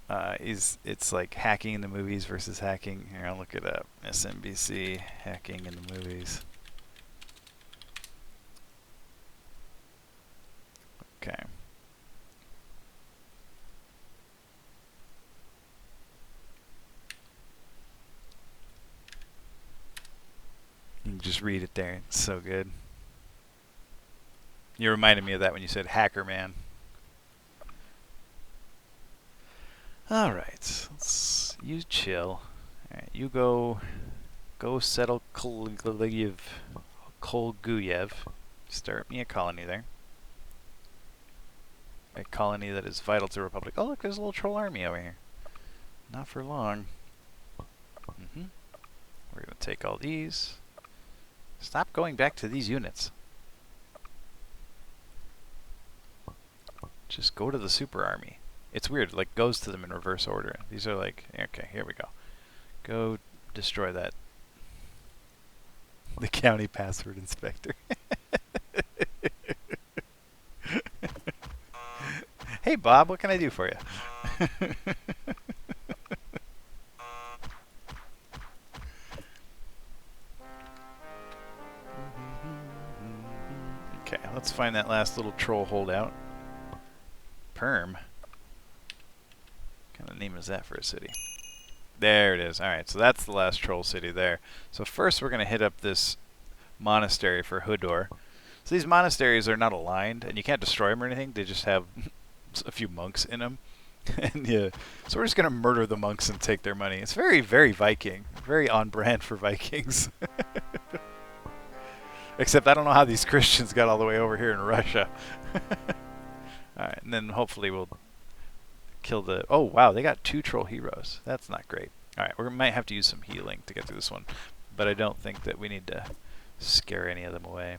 it's like hacking in the movies versus hacking. Here, I'll look it up. SMBC hacking in the movies. Okay. You can just read it there. It's so good. You reminded me of that when you said hacker man. Alright. You chill. Alright, you go settle Kolguyev. Start me a colony there. A colony that is vital to the Republic. Oh look, there's a little troll army over here. Not for long. We're going to take all these. Stop going back to these units. Just go to the super army. It's weird, like goes to them in reverse order. These are like, okay, here we go. Go destroy that. The county password inspector. Hey Bob, what can I do for you? Okay, let's find that last little troll holdout. Perm. What kind of name is that for a city? There it is. Alright, so that's the last troll city there. So first we're going to hit up this monastery for Hodor. So these monasteries are not aligned, and you can't destroy them or anything. They just have a few monks in them. And yeah, so we're just going to murder the monks and take their money. It's very, very Viking. Very on brand for Vikings. Except I don't know how these Christians got all the way over here in Russia. Alright, and then hopefully we'll kill the... Oh, wow, they got 2 troll heroes. That's not great. Alright, we might have to use some healing to get through this one. But I don't think that we need to scare any of them away.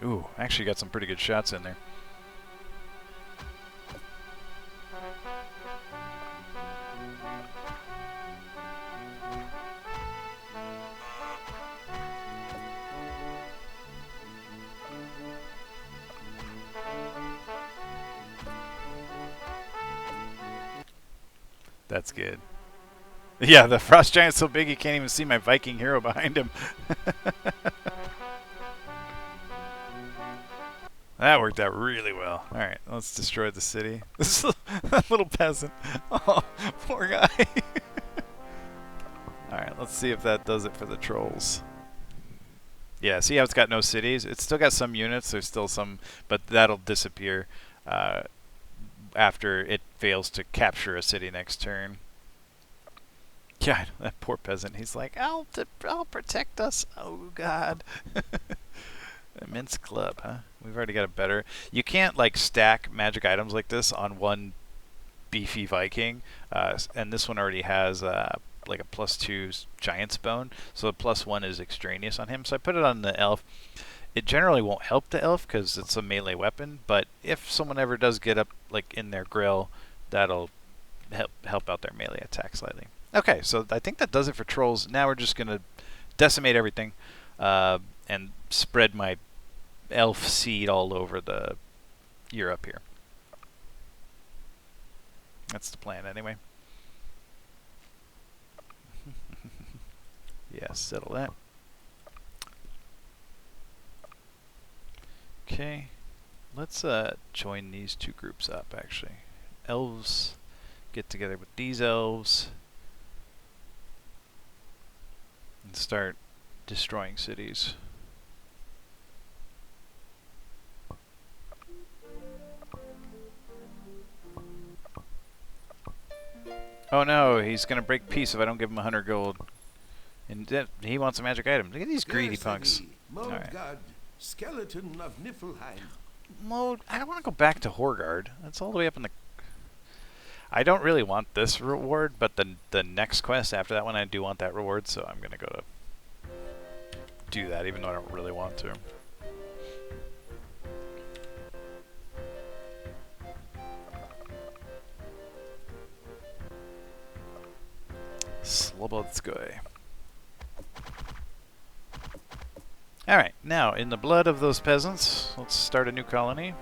Ooh, actually got some pretty good shots in there. That's good. Yeah, the frost giant's so big you can't even see my Viking hero behind him. That worked out really well. Alright, let's destroy the city. This little peasant. Oh, poor guy. Alright, let's see if that does it for the trolls. Yeah, see how it's got no cities? It's still got some units, there's still some, but that'll disappear after it fails to capture a city next turn. Yeah, that poor peasant. He's like, I'll protect us. Oh, God. Immense club, huh? We've already got a better... You can't, like, stack magic items like this on one beefy Viking. And this one already has, like, a +2 giant's bone. So the +1 is extraneous on him. So I put it on the elf. It generally won't help the elf because it's a melee weapon. But if someone ever does get up, like, in their grill, that'll help out their melee attack slightly. Okay, so I think that does it for trolls. Now we're just going to decimate everything and spread my elf seed all over the Europe here. That's the plan anyway. Yeah, settle that. Okay, let's join these 2 groups up actually. Elves get together with these elves and start destroying cities. Oh no, he's gonna break peace if I don't give him 100 gold. And he wants a magic item. Look at these greedy punks. Right. God, skeleton of Niflheim. Mode, I don't want to go back to Horgard. That's all the way up in the... I don't really want this reward, but the next quest after that one, I do want that reward, so I'm gonna go to do that, even though I don't really want to. Slobodskoy. Alright, now, in the blood of those peasants, let's start a new colony.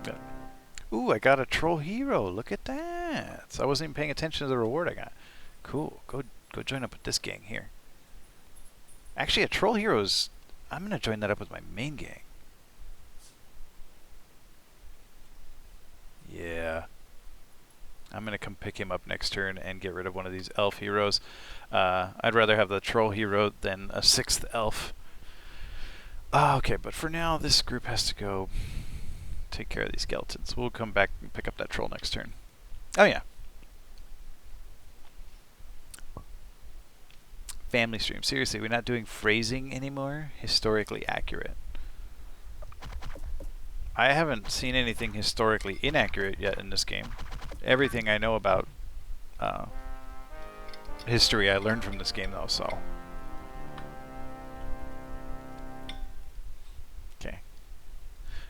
Good. Ooh, I got a troll hero. Look at that. So I wasn't even paying attention to the reward I got. Cool. Go join up with this gang here. Actually, a troll hero is... I'm going to join that up with my main gang. Yeah. I'm going to come pick him up next turn and get rid of one of these elf heroes. I'd rather have the troll hero than a 6th elf. Okay, but for now, this group has to go take care of these skeletons. We'll come back and pick up that troll next turn. Oh, yeah. Family stream. Seriously, we're not doing phrasing anymore? Historically accurate. I haven't seen anything historically inaccurate yet in this game. Everything I know about history I learned from this game, though, so...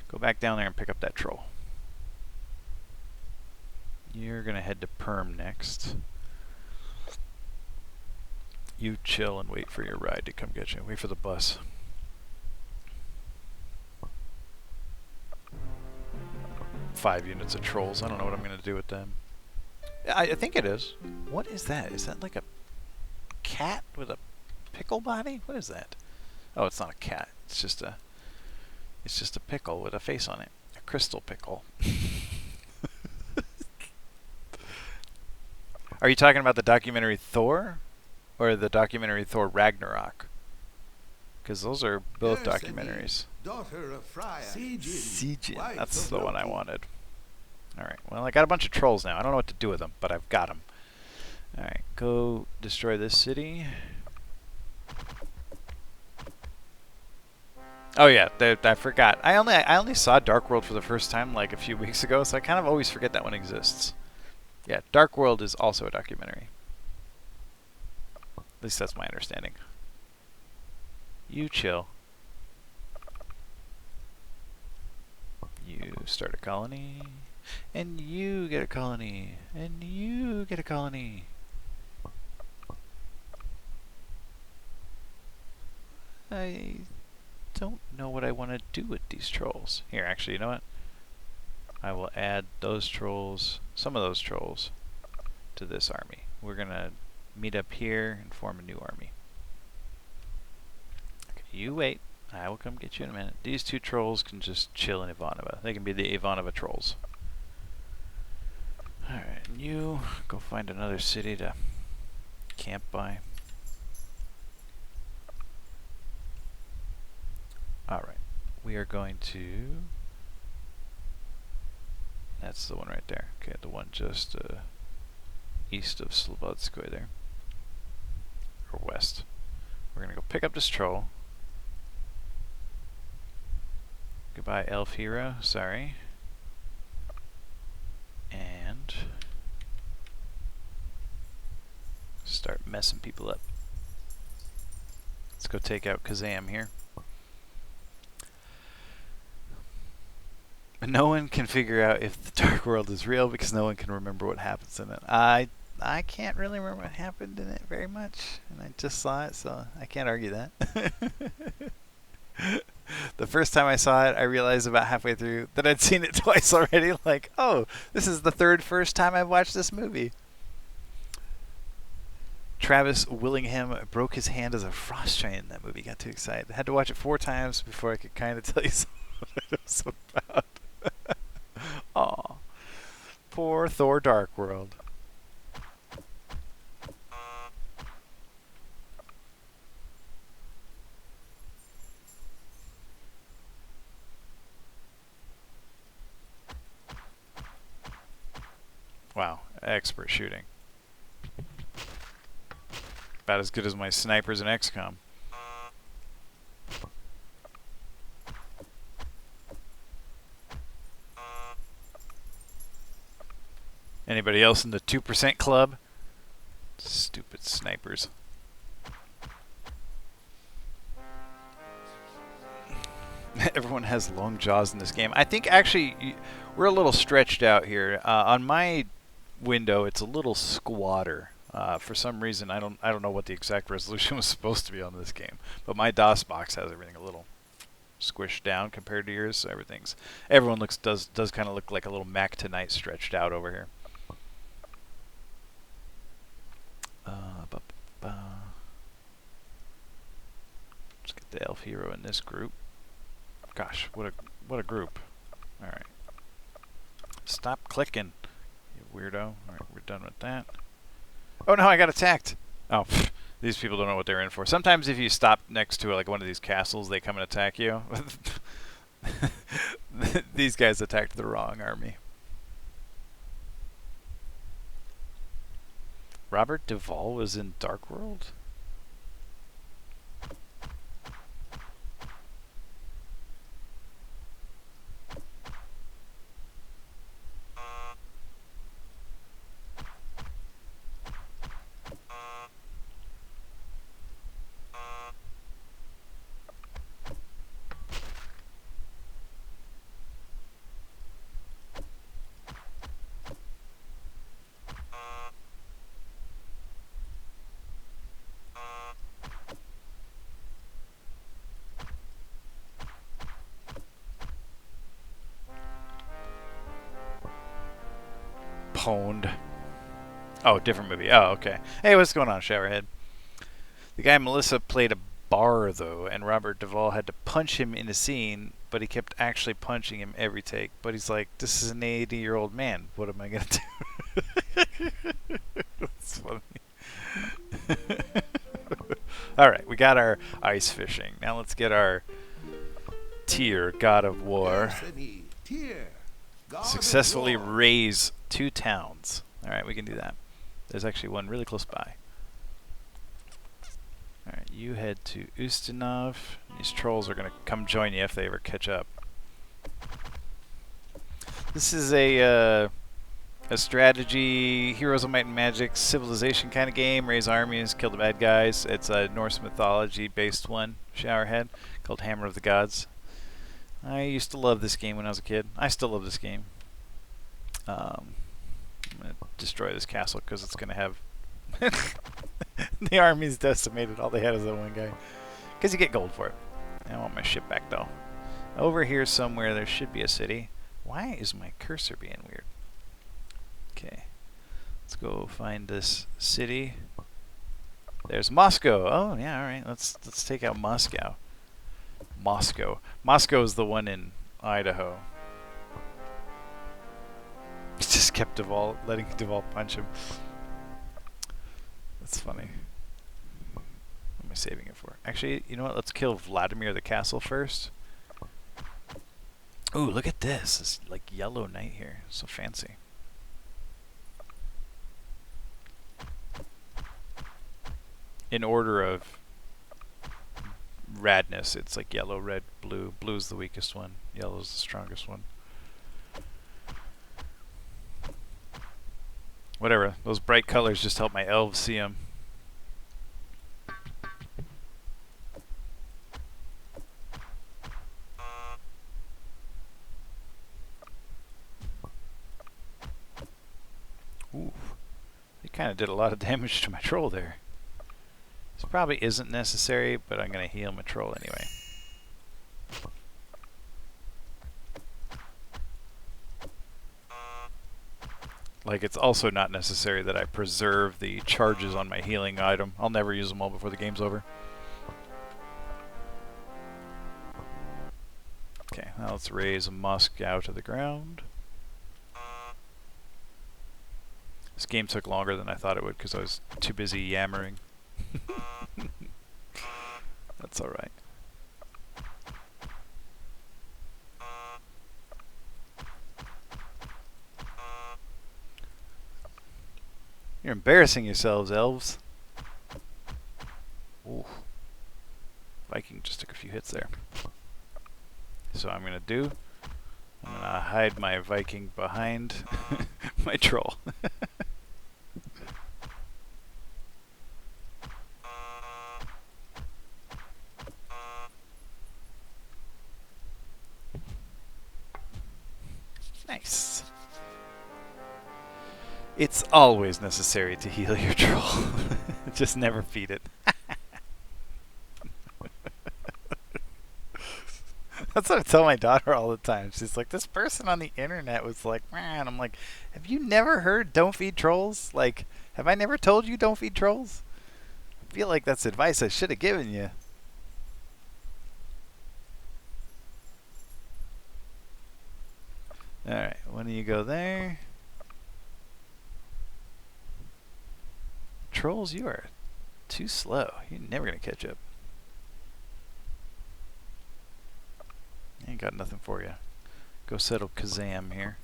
Go back down there and pick up that troll. You're going to head to Perm next. You chill and wait for your ride to come get you. Wait for the bus. Five units of trolls. I don't know what I'm going to do with them. I think it is. What is that? Is that like a cat with a pickle body? What is that? Oh, it's not a cat. It's just a pickle with a face on it. A crystal pickle. Are you talking about the documentary Thor or the documentary Thor Ragnarok? Because those are both documentaries. Daughter of Freya. Siegin. That's the one I wanted. Alright, well, I got a bunch of trolls now. I don't know what to do with them, but I've got them. Alright, go destroy this city. Oh yeah, I forgot. I only saw Dark World for the first time like a few weeks ago, so I kind of always forget that one exists. Yeah, Dark World is also a documentary. At least that's my understanding. You chill. You start a colony. And you get a colony. And you get a colony. I don't know what I want to do with these trolls. Here, actually, you know what? I will add those trolls, some of those trolls, to this army. We're going to meet up here and form a new army. Okay, you wait. I will come get you in a minute. These two trolls can just chill in Ivanova. They can be the Ivanova trolls. Alright, and you go find another city to camp by. Alright, we are going to... That's the one right there. Okay, the one just east of Slobodskoy there. Or west. We're going to go pick up this troll. Goodbye, elf hero. Sorry. And start messing people up. Let's go take out Kazam here. No one can figure out if the Dark World is real because no one can remember what happens in it. I can't really remember what happened in it very much, and I just saw it, so I can't argue that. The first time I saw it, I realized about halfway through that I'd seen it twice already. Like, oh, this is the first time I've watched this movie. Travis Willingham broke his hand as a frost giant in that movie. Got too excited. I had to watch it 4 times before I could kind of tell you what it was about. Aw. Poor Thor Dark World. Wow, expert shooting. About as good as my snipers in XCOM. Anybody else in the 2% club? Stupid snipers. Everyone has long jaws in this game. I think actually we're a little stretched out here. On my window, it's a little squatter. For some reason, I don't know what the exact resolution was supposed to be on this game, but my DOS box has everything a little squished down compared to yours. So everyone does kind of look like a little Mac tonight stretched out over here. Let's get the elf hero in this group. Gosh, what a group! All right, stop clicking, you weirdo. All right, we're done with that. Oh no, I got attacked. Oh, pff, these people don't know what they're in for. Sometimes if you stop next to like one of these castles, they come and attack you. These guys attacked the wrong army. Robert Duvall was in Dark World? Pwned. Oh, different movie. Oh, okay. Hey, what's going on, Showerhead? The guy Melissa played a bar, though, and Robert Duvall had to punch him in a scene, but he kept actually punching him every take. But he's like, this is an 80-year-old man. What am I going to do? That's funny. Alright, we got our ice fishing. Now let's get our Tyr, God of War. Successfully raise 2 towns. Alright, we can do that. There's actually one really close by. Alright, you head to Ustinov. These trolls are going to come join you if they ever catch up. This is a strategy, Heroes of Might and Magic, civilization kind of game. Raise armies, kill the bad guys. It's a Norse mythology based one, Showerhead, called Hammer of the Gods. I used to love this game when I was a kid. I still love this game. I'm going to destroy this castle because it's going to have... the army's decimated. All they had is that one guy. Because you get gold for it. I want my ship back, though. Over here somewhere there should be a city. Why is my cursor being weird? Okay. Let's go find this city. There's Moscow. Oh, yeah, alright. Let's take out Moscow. Moscow. Moscow is the one in Idaho. He just kept letting Duvall punch him. That's funny. What am I saving it for? Actually, you know what? Let's kill Vladimir the castle first. Ooh, look at this. This like yellow knight here. So fancy. In order of radness, it's like yellow, red, blue. Blue's the weakest one. Yellow's the strongest one. Whatever. Those bright colors just help my elves see them. Ooh. They kind of did a lot of damage to my troll there. This probably isn't necessary, but I'm going to heal my troll anyway. Like, it's also not necessary that I preserve the charges on my healing item. I'll never use them all before the game's over. Okay, now let's raise Moscow to the ground. This game took longer than I thought it would because I was too busy yammering. That's alright. You're embarrassing yourselves, elves. Ooh. Viking just took a few hits there. So I'm going to hide my Viking behind my troll. Nice. It's always necessary to heal your troll. Just never feed it. That's what I tell my daughter all the time. She's like, this person on the internet was like, man. I'm like, have you never heard don't feed trolls? Like, have I never told you don't feed trolls? I feel like that's advice I should have given you. Alright, why don't you go there? Trolls, you are too slow. You're never going to catch up. Ain't got nothing for you. Go settle Kazam here.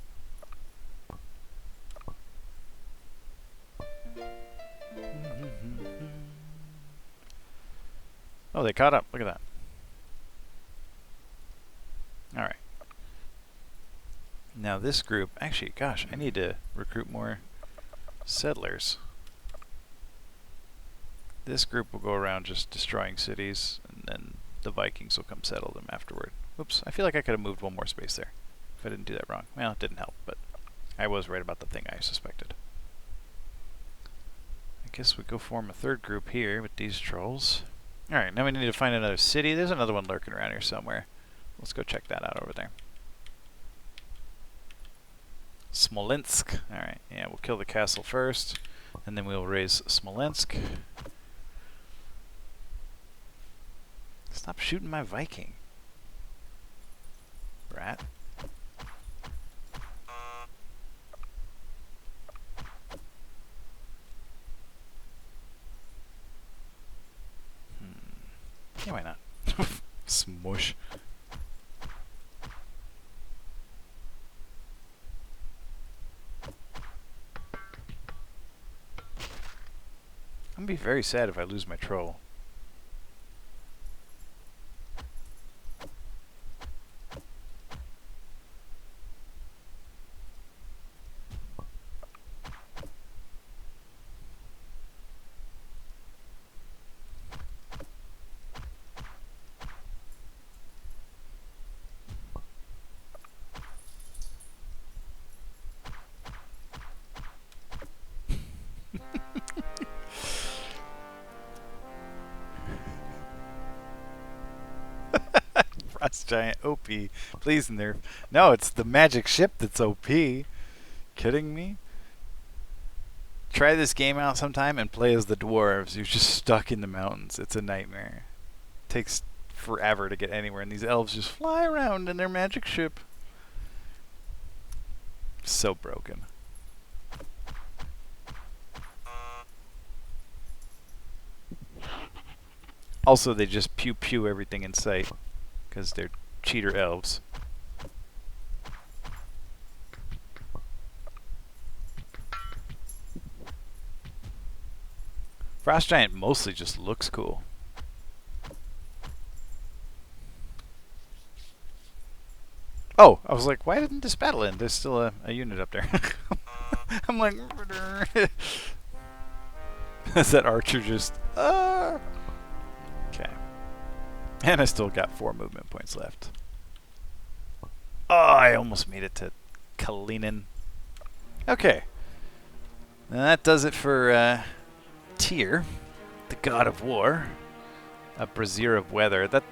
Oh, they caught up. Look at that. Alright. Now this group, actually, gosh, I need to recruit more settlers. This group will go around just destroying cities, and then the Vikings will come settle them afterward. Oops, I feel like I could have moved one more space there if I didn't do that wrong. Well, it didn't help, but I was right about the thing I suspected. I guess we go form a third group here with these trolls. Alright, now we need to find another city. There's another one lurking around here somewhere. Let's go check that out over there. Smolensk. Alright, yeah, we'll kill the castle first, and then we'll raise Smolensk. Stop shooting my Viking. Brat. Yeah, why not? Smush. I'm gonna be very sad if I lose my troll. Frost Giant OP. Please nerf. No, it's the magic ship that's OP. Kidding me? Try this game out sometime and play as the dwarves. You're just stuck in the mountains. It's a nightmare. Takes forever to get anywhere, and these elves just fly around in their magic ship. So broken. Also, they just pew pew everything in sight because they're cheater elves. Frost Giant mostly just looks cool. Oh, I was like, why didn't this battle end? There's still a unit up there. I'm like, is that archer just... Okay. And I still got 4 movement points left. Oh, I almost made it to Kalinin. Okay. And that does it for Tyr, the god of war. A brazier of weather. That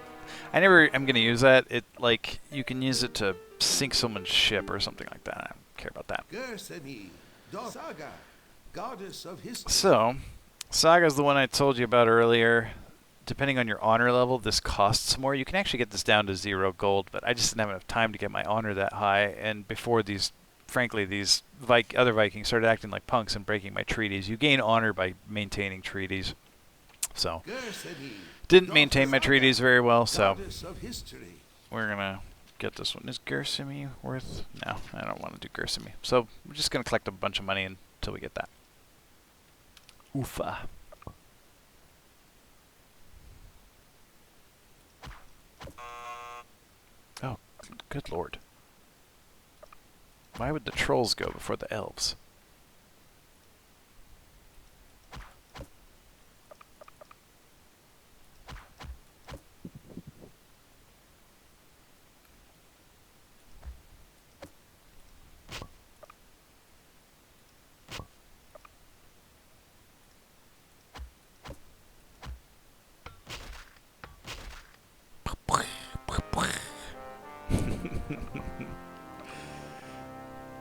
I never am going to use that. It, like, you can use it to sink someone's ship or something like that. I don't care about that. Saga, goddess of history. So, Saga's the one I told you about earlier. Depending on your honor level, this costs more. You can actually get this down to 0 gold, but I just didn't have enough time to get my honor that high. And before these, frankly, these other Vikings started acting like punks and breaking my treaties. You gain honor by maintaining treaties. So, didn't maintain my treaties very well, so we're going to get this one. Is Gersimi worth? No, I don't want to do Gersimi. So, we're just going to collect a bunch of money until we get that. Oofa. Oh, good lord. Why would the trolls go before the elves?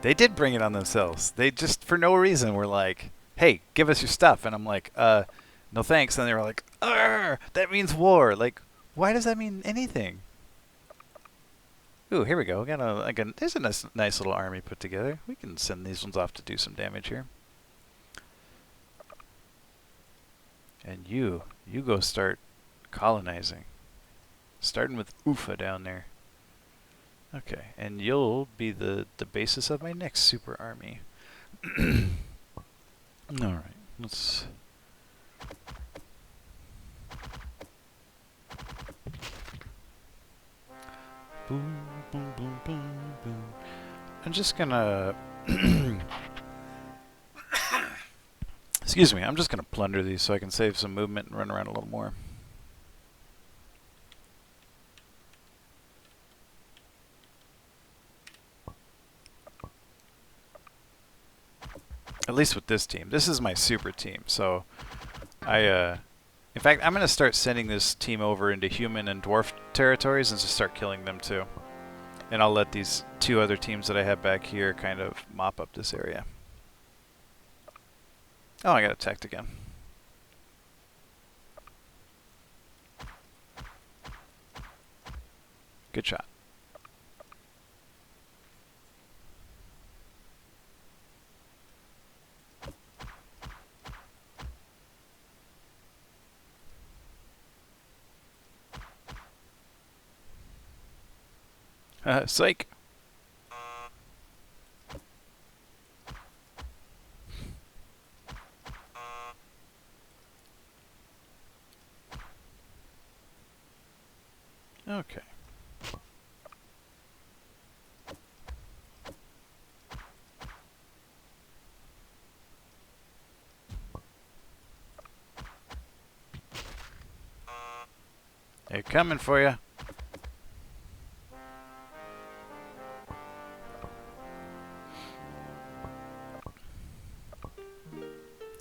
They did bring it on themselves. They just, for no reason, were like, hey, give us your stuff. And I'm like, no thanks. And they were like, that means war. Like, why does that mean anything? Ooh, here we go. There's a nice little army put together. We can send these ones off to do some damage here. And you go start colonizing. Starting with Ufa down there. Okay, and you'll be the basis of my next super army. Alright, let's... Boom, boom, boom, boom, boom. I'm just gonna... Excuse me, I'm just gonna plunder these so I can save some movement and run around a little more. At least with this team. This is my super team, so in fact, I'm going to start sending this team over into human and dwarf territories and just start killing them too. And I'll let these two other teams that I have back here kind of mop up this area. Oh, I got attacked again. Good shot. Psych. Okay. They're coming for you.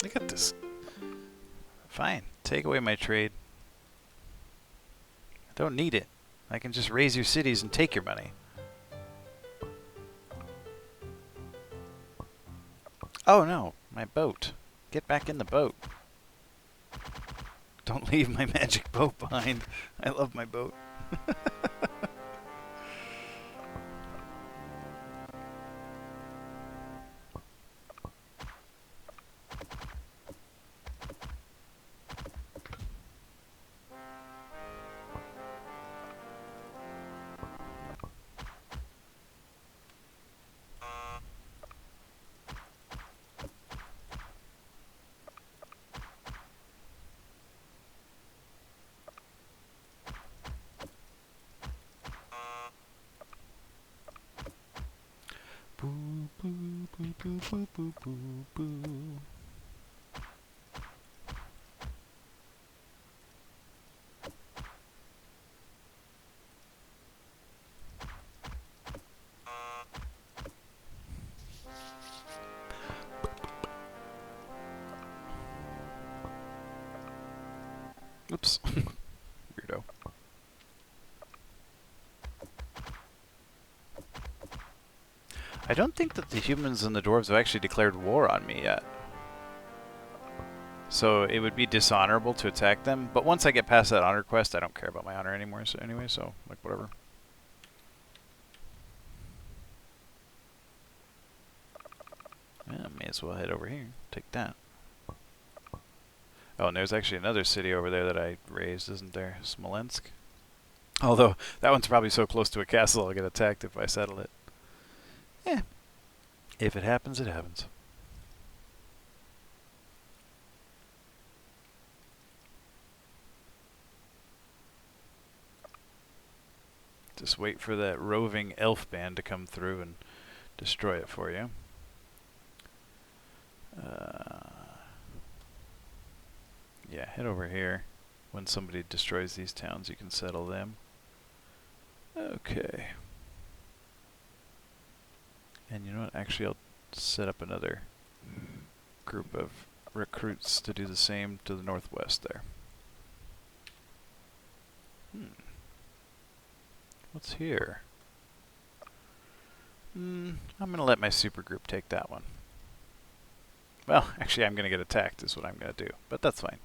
Look at this. Fine. Take away my trade. I don't need it. I can just raise your cities and take your money. Oh no, my boat. Get back in the boat. Don't leave my magic boat behind. I love my boat. Boo, boo, boo, boo, boo, boo, boo, boo. Oops. Weirdo. I don't think that the humans and the dwarves have actually declared war on me yet. So it would be dishonorable to attack them. But once I get past that honor quest, I don't care about my honor anymore. So anyway, so like whatever. Yeah, may as well head over here. Take that. Oh, and there's actually another city over there that I raised, isn't there? Smolensk. Although that one's probably so close to a castle, I'll get attacked if I settle it. Eh. If it happens, it happens. Just wait for that roving elf band to come through and destroy it for you. Yeah, head over here. When somebody destroys these towns, you can settle them. Okay. And you know what? Actually, I'll set up another group of recruits to do the same to the northwest there. What's here? I'm going to let my super group take that one. Well, actually, I'm going to get attacked is what I'm going to do. But that's fine.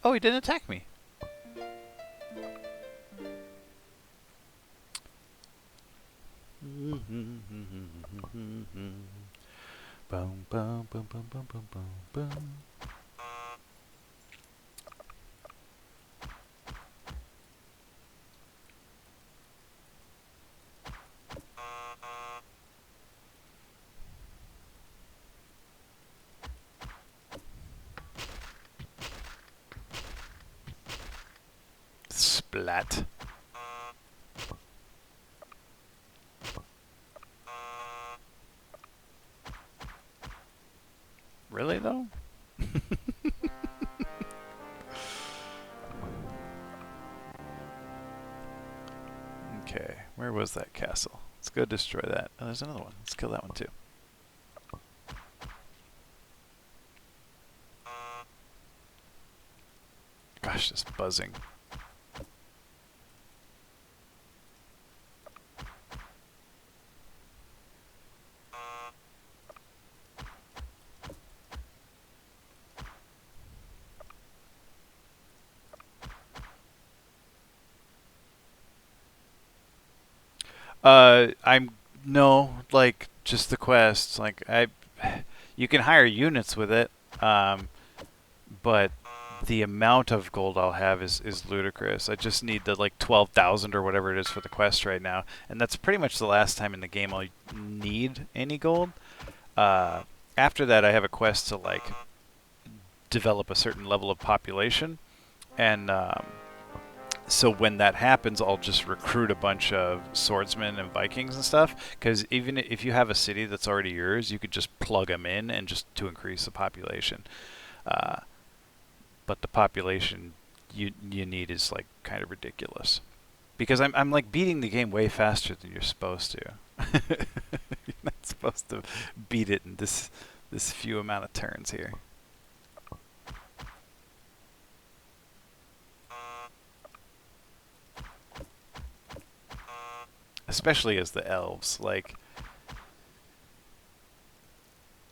Oh, he didn't attack me. Boom, boom, boom, boom, boom, boom, boom, boom. Splat. Really though? Okay, where was that castle? Let's go destroy that. Oh, there's another one. Let's kill that one too. Gosh, this buzzing. I'm no, like just the quests. Like you can hire units with it, but the amount of gold I'll have is ludicrous. I just need the like 12,000 or whatever it is for the quest right now, and that's pretty much the last time in the game I'll need any gold. Uh, After that, I have a quest to like develop a certain level of population, and so when that happens, I'll just recruit a bunch of swordsmen and Vikings and stuff. Because even if you have a city that's already yours, you could just plug them in and just to increase the population. Uh, but the population you need is like kind of ridiculous. Because I'm like beating the game way faster than you're supposed to. You're not supposed to beat it in this few amount of turns here. Especially as the elves, like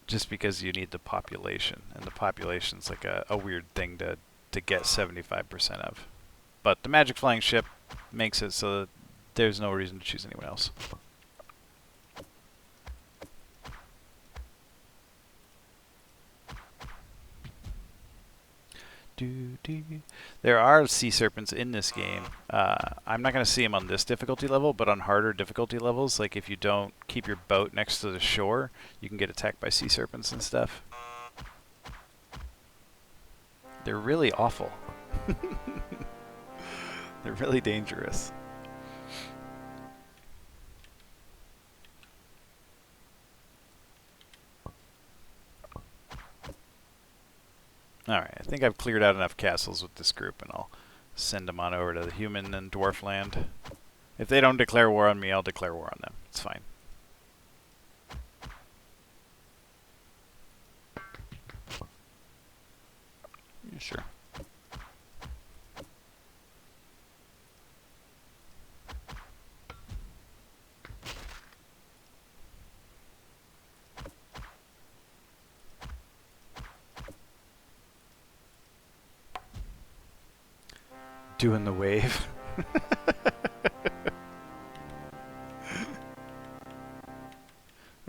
just because you need the population, and the population's like a weird thing to get 75% of. But the magic flying ship makes it so that there's no reason to choose anyone else. There are sea serpents in this game. I'm not going to see them on this difficulty level, but on harder difficulty levels, like if you don't keep your boat next to the shore, you can get attacked by sea serpents and stuff. They're really awful. They're really dangerous. Alright, I think I've cleared out enough castles with this group, and I'll send them on over to the human and dwarf land. If they don't declare war on me, I'll declare war on them. It's fine. Yeah, sure. Doing the wave.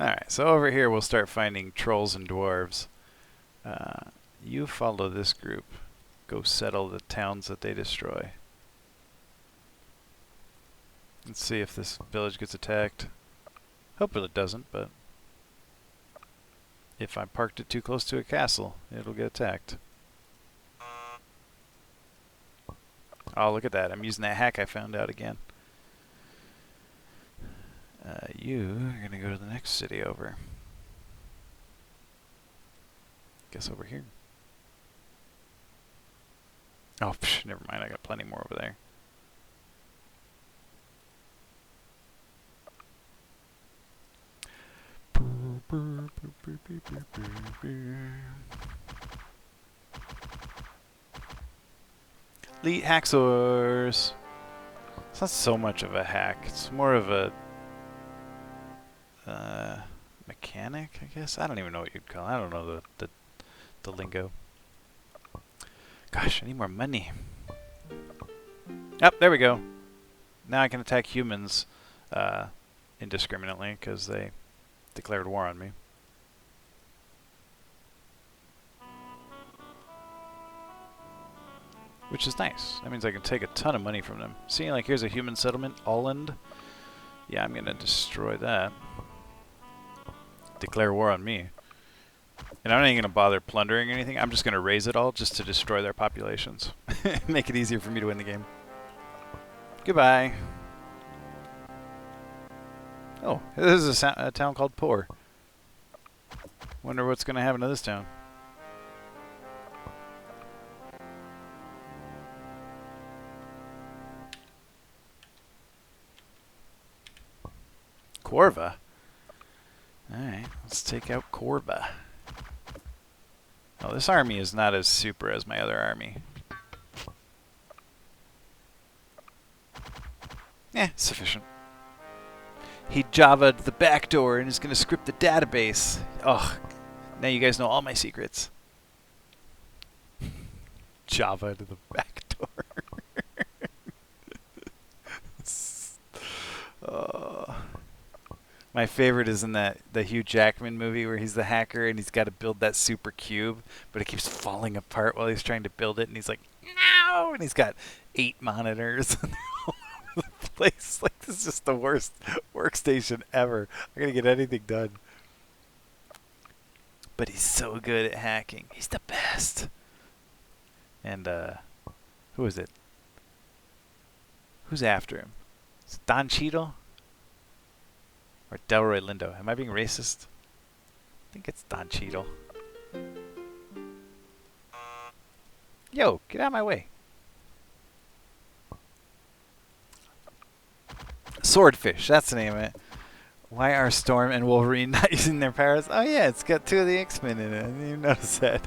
Alright, so over here we'll start finding trolls and dwarves. You follow this group. Go settle the towns that they destroy. Let's see if this village gets attacked. Hopefully it doesn't, but if I parked it too close to a castle, it'll get attacked. Oh, look at that. I'm using that hack I found out again. You are going to go to the next city over. Guess over here. Oh, never mind. I got plenty more over there. Elite hacksaws. It's not so much of a hack. It's more of a mechanic, I guess. I don't even know what you'd call it. I don't know the lingo. Gosh, I need more money. There we go. Now I can attack humans indiscriminately because they declared war on me. Which is nice. That means I can take a ton of money from them. See, like here's a human settlement, Allend. Yeah, I'm gonna destroy that. Declare war on me. And I'm not even gonna bother plundering anything. I'm just gonna raise it all just to destroy their populations. Make it easier for me to win the game. Goodbye. Oh, this is a town called Poor. Wonder what's gonna happen to this town. Corva? Alright, let's take out Corva. Oh, this army is not as super as my other army. Sufficient. He Java'd the backdoor and is going to script the database. Ugh, now you guys know all my secrets. Java to the backdoor. My favorite is in the Hugh Jackman movie where he's the hacker and he's got to build that super cube, but it keeps falling apart while he's trying to build it, and he's like, "No!" And he's got 8 monitors and they're all over the place. Like, this is just the worst workstation ever. I'm gonna get anything done. But he's so good at hacking. He's the best. And who is it? Who's after him? Is it Don Cheadle? Or Delroy Lindo? Am I being racist? I think it's Don Cheadle. Yo, get out of my way. Swordfish, that's the name of it. Why are Storm and Wolverine not using their powers? Oh yeah, it's got 2 of the X-Men in it. I didn't even notice that.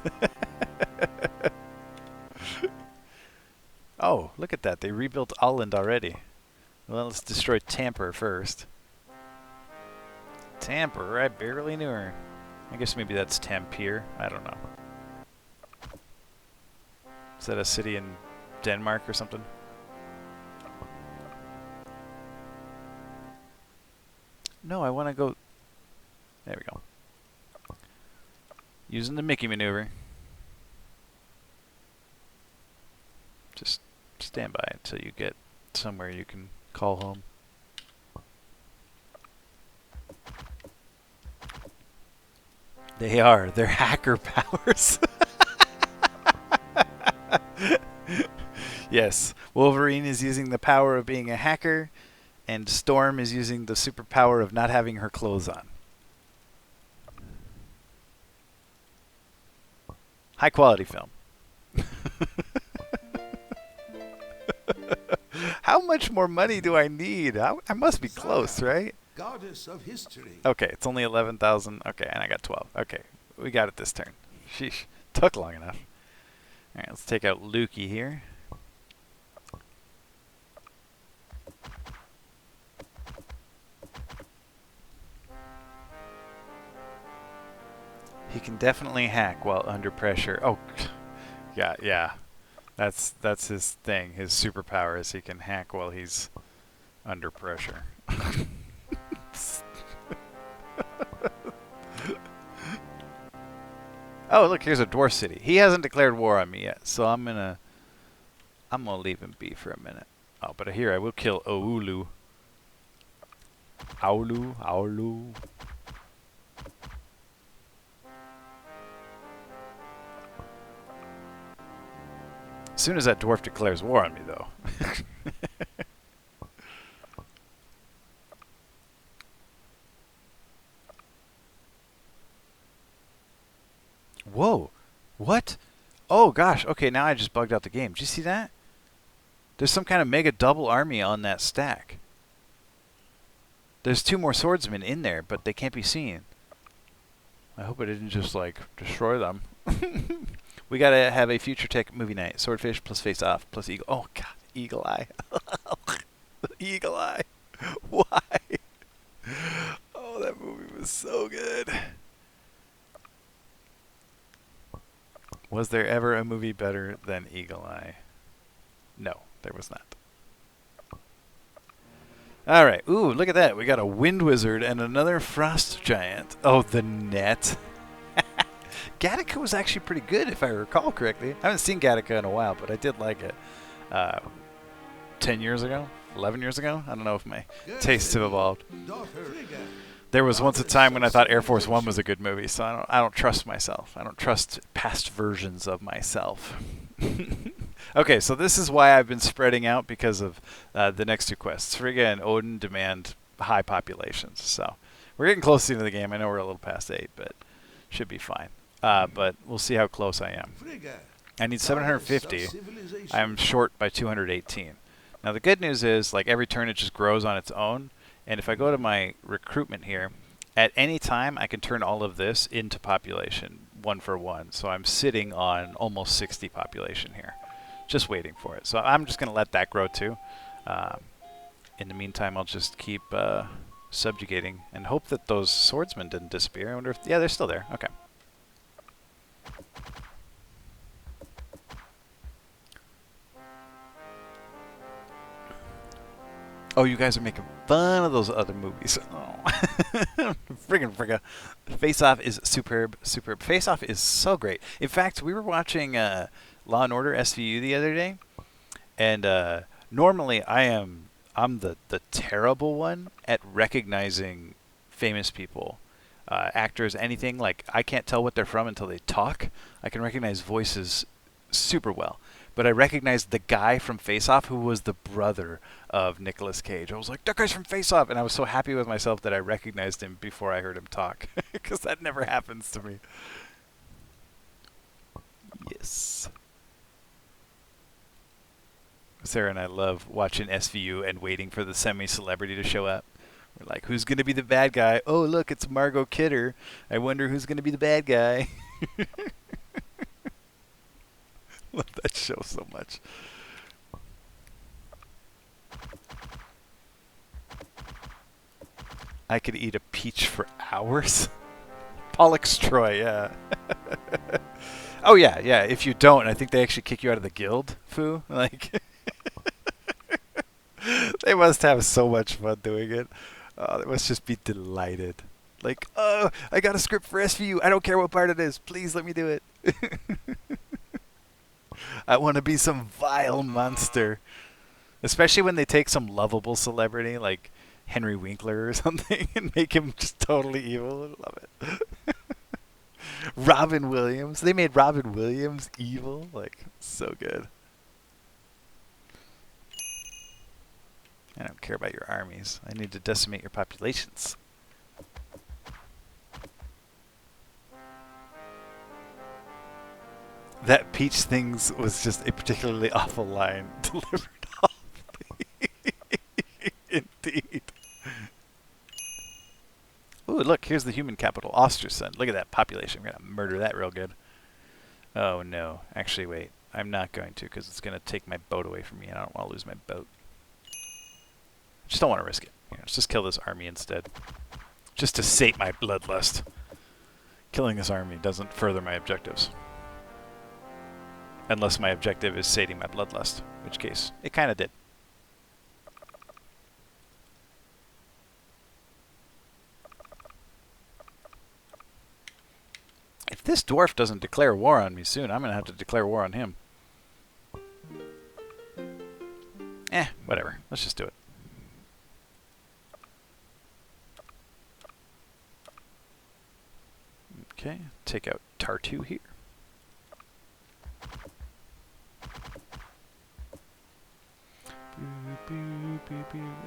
Oh, look at that. They rebuilt Holland already. Well, let's destroy Tamper first. Tamper, I barely knew her. I guess maybe that's Tampere. I don't know. Is that a city in Denmark or something? No, I want to go... There we go. Using the Mickey maneuver. Just stand by until you get somewhere you can call home. They are. They're hacker powers. Yes. Wolverine is using the power of being a hacker, and Storm is using the superpower of not having her clothes on. High quality film. How much more money do I need? I must be close, right? Goddess of history. Okay, it's only 11,000. Okay, and I got 12. Okay, we got it this turn. Sheesh. Took long enough. Alright, let's take out Lukey here. He can definitely hack while under pressure. Oh, yeah. That's his thing. His superpower is he can hack while he's under pressure. Oh, look, here's a dwarf city. He hasn't declared war on me yet, so I'm gonna leave him be for a minute. Oh, but here I will kill Oulu. Aulu. As soon as that dwarf declares war on me, though. Whoa. What? Oh, gosh. Okay, now I just bugged out the game. Did you see that? There's some kind of mega double army on that stack. There's 2 more swordsmen in there, but they can't be seen. I hope I didn't just, like, destroy them. We gotta have a Future Tech movie night. Swordfish plus Face Off plus Eagle. Oh, God. Eagle Eye. Eagle Eye. Why? Oh, that movie was so good. Was there ever a movie better than Eagle Eye? No, there was not. Alright, ooh, look at that. We got a Wind Wizard and another Frost Giant. Oh, the net. Gattaca was actually pretty good, if I recall correctly. I haven't seen Gattaca in a while, but I did like it. 10 years ago? 11 years ago? I don't know if my tastes have evolved. There was once a time when I thought Air Force One was a good movie, so I don't trust myself. I don't trust past versions of myself. Okay, so this is why I've been spreading out, because of the next 2 quests. Frigga and Odin demand high populations, so we're getting close to the end of the game. I know we're a little past 8, but should be fine. But we'll see how close I am. I need 750. I'm short by 218. Now the good news is, like, every turn it just grows on its own. And if I go to my recruitment here, at any time I can turn all of this into population, 1 for 1. So I'm sitting on almost 60 population here, just waiting for it. So I'm just going to let that grow too. In the meantime, I'll just keep subjugating and hope that those swordsmen didn't disappear. I wonder if... Yeah, they're still there. Okay. Oh, you guys are making fun of those other movies. Oh. Friggin' frigga. Face Off is superb, superb. Face Off is so great. In fact, we were watching Law and Order SVU the other day, and normally I'm the terrible one at recognizing famous people, actors, anything. Like I can't tell what they're from until they talk. I can recognize voices super well. But I recognized the guy from Face Off who was the brother of Nicolas Cage. I was like, that guy's from Face Off, and I was so happy with myself that I recognized him before I heard him talk, because that never happens to me. Yes. Sarah and I love watching SVU and waiting for the semi-celebrity to show up. We're like, who's going to be the bad guy? Oh, look, it's Margot Kidder. I wonder who's going to be the bad guy. Love that show so much. I could eat a peach for hours. Pollux Troy, yeah. Oh yeah, yeah. If you don't, I think they actually kick you out of the guild. Foo, like they must have so much fun doing it. They must just be delighted. Like, oh, I got a script for SVU. I don't care what part it is. Please let me do it. I want to be some vile monster. Especially when they take some lovable celebrity like Henry Winkler or something and make him just totally evil. I love it. Robin Williams. They made Robin Williams evil. Like, so good. I don't care about your armies. I need to decimate your populations. That peach things was just a particularly awful line delivered awfully. Indeed. Ooh, look, here's the human capital, Ostersund. Look at that population. We're going to murder that real good. Oh, no. Actually, wait. I'm not going to, because it's going to take my boat away from me, and I don't want to lose my boat. I just don't want to risk it. Here, let's just kill this army instead. Just to sate my bloodlust. Killing this army doesn't further my objectives. Unless my objective is sating my bloodlust, in which case it kind of did. If this dwarf doesn't declare war on me soon, I'm going to have to declare war on him. Whatever. Let's just do it. Okay, take out Tartu here.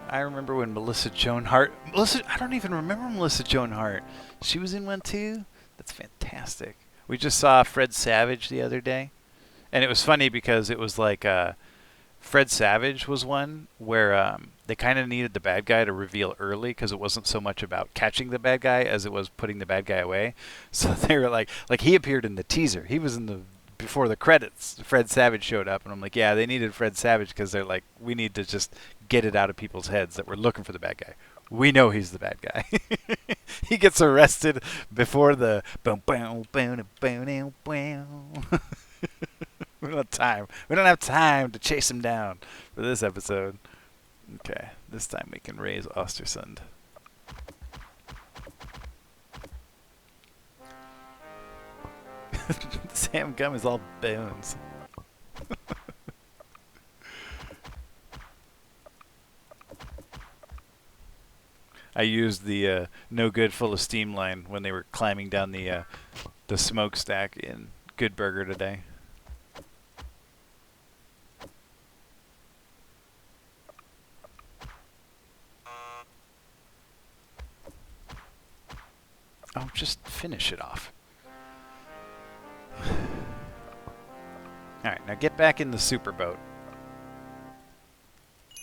I remember when Melissa Joan Hart... I don't even remember Melissa Joan Hart. She was in one too? That's fantastic. We just saw Fred Savage the other day. And it was funny because it was like... Fred Savage was one where they kind of needed the bad guy to reveal early because it wasn't so much about catching the bad guy as it was putting the bad guy away. So they were like he appeared in the teaser. He was in the... Before the credits, Fred Savage showed up, and I'm like, yeah, they needed Fred Savage because they're like, we need to just get it out of people's heads that we're looking for the bad guy. We know he's the bad guy. He gets arrested before the boom, boom, boom, boom, boom. We don't have time. We don't have time to chase him down for this episode. Okay, this time we can raise Ostersund. Sam Gum is all bones. I used the no good full of steam line when they were climbing down the smokestack in Good Burger today. Oh, just finish it off. Alright, now get back in the superboat.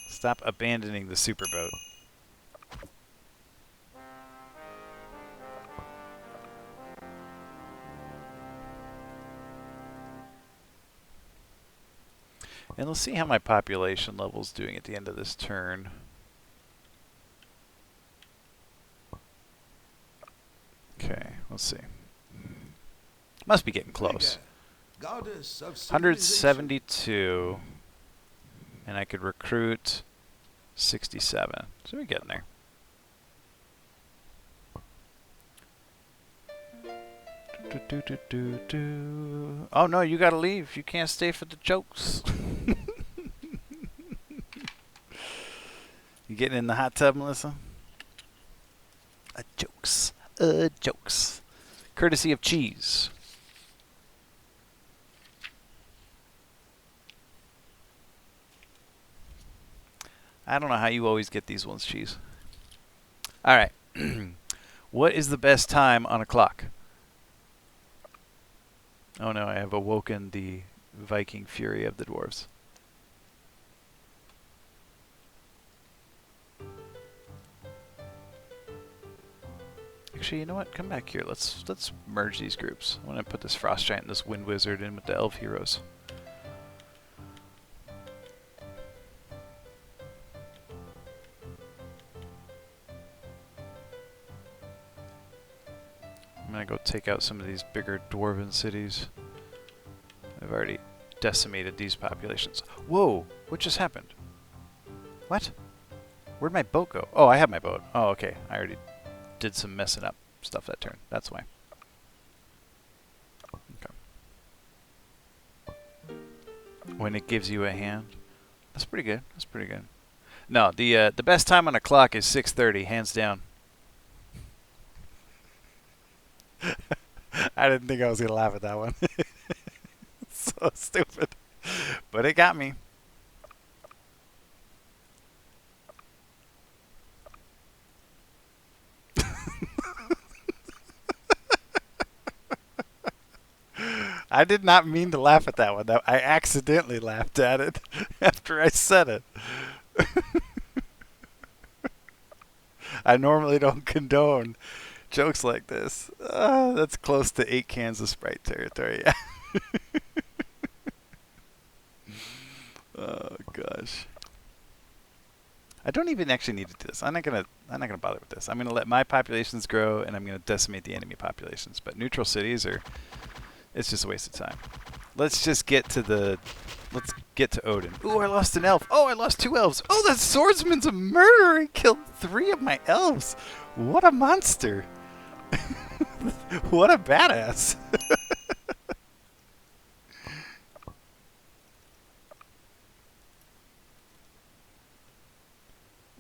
Stop abandoning the superboat. And let's see how my population level's doing at the end of this turn. Okay, let's see. Must be getting close. 172. And I could recruit 67. So we're getting there. Oh no, you gotta leave. You can't stay for the jokes. You getting in the hot tub, Melissa? Jokes. Jokes. Courtesy of cheese. I don't know how you always get these ones, cheese. All right. What is the best time on a clock? Oh no, I have awoken the Viking fury of the dwarves. Actually, you know what? Come back here. Let's merge these groups. I want to put this frost giant and this wind wizard in with the elf heroes. I'm gonna go take out some of these bigger dwarven cities. I've already decimated these populations. Whoa! What just happened? What? Where'd my boat go? Oh, I have my boat. Oh, okay. I already did some messing up stuff that turn. That's why. Okay. When it gives you a hand. That's pretty good. That's pretty good. No, the best time on a clock is 6:30, hands down. I didn't think I was gonna laugh at that one. So stupid. But it got me. I did not mean to laugh at that one. I accidentally laughed at it after I said it. I normally don't condone jokes like this. That's close to 8 cans of Sprite territory. Yeah. Oh gosh. I don't even actually need to do this. I'm not gonna bother with this. I'm gonna let my populations grow and I'm gonna decimate the enemy populations. But neutral cities it's just a waste of time. Let's get to Odin. Ooh, I lost an elf. Oh, I lost 2 elves. Oh, that swordsman's a murderer. He killed 3 of my elves. What a monster. What a badass.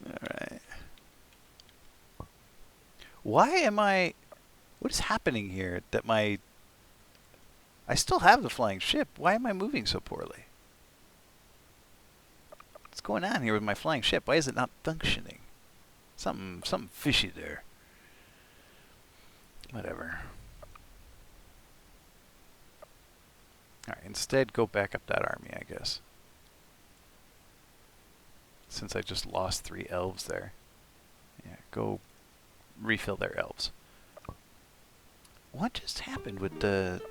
Alright. What is happening here that I still have the flying ship. Why am I moving so poorly? What's going on here with my flying ship? Why is it not functioning? Something fishy there. Whatever. Alright, instead go back up that army, I guess. Since I just lost 3 elves there. Yeah, go refill their elves. What just happened with the...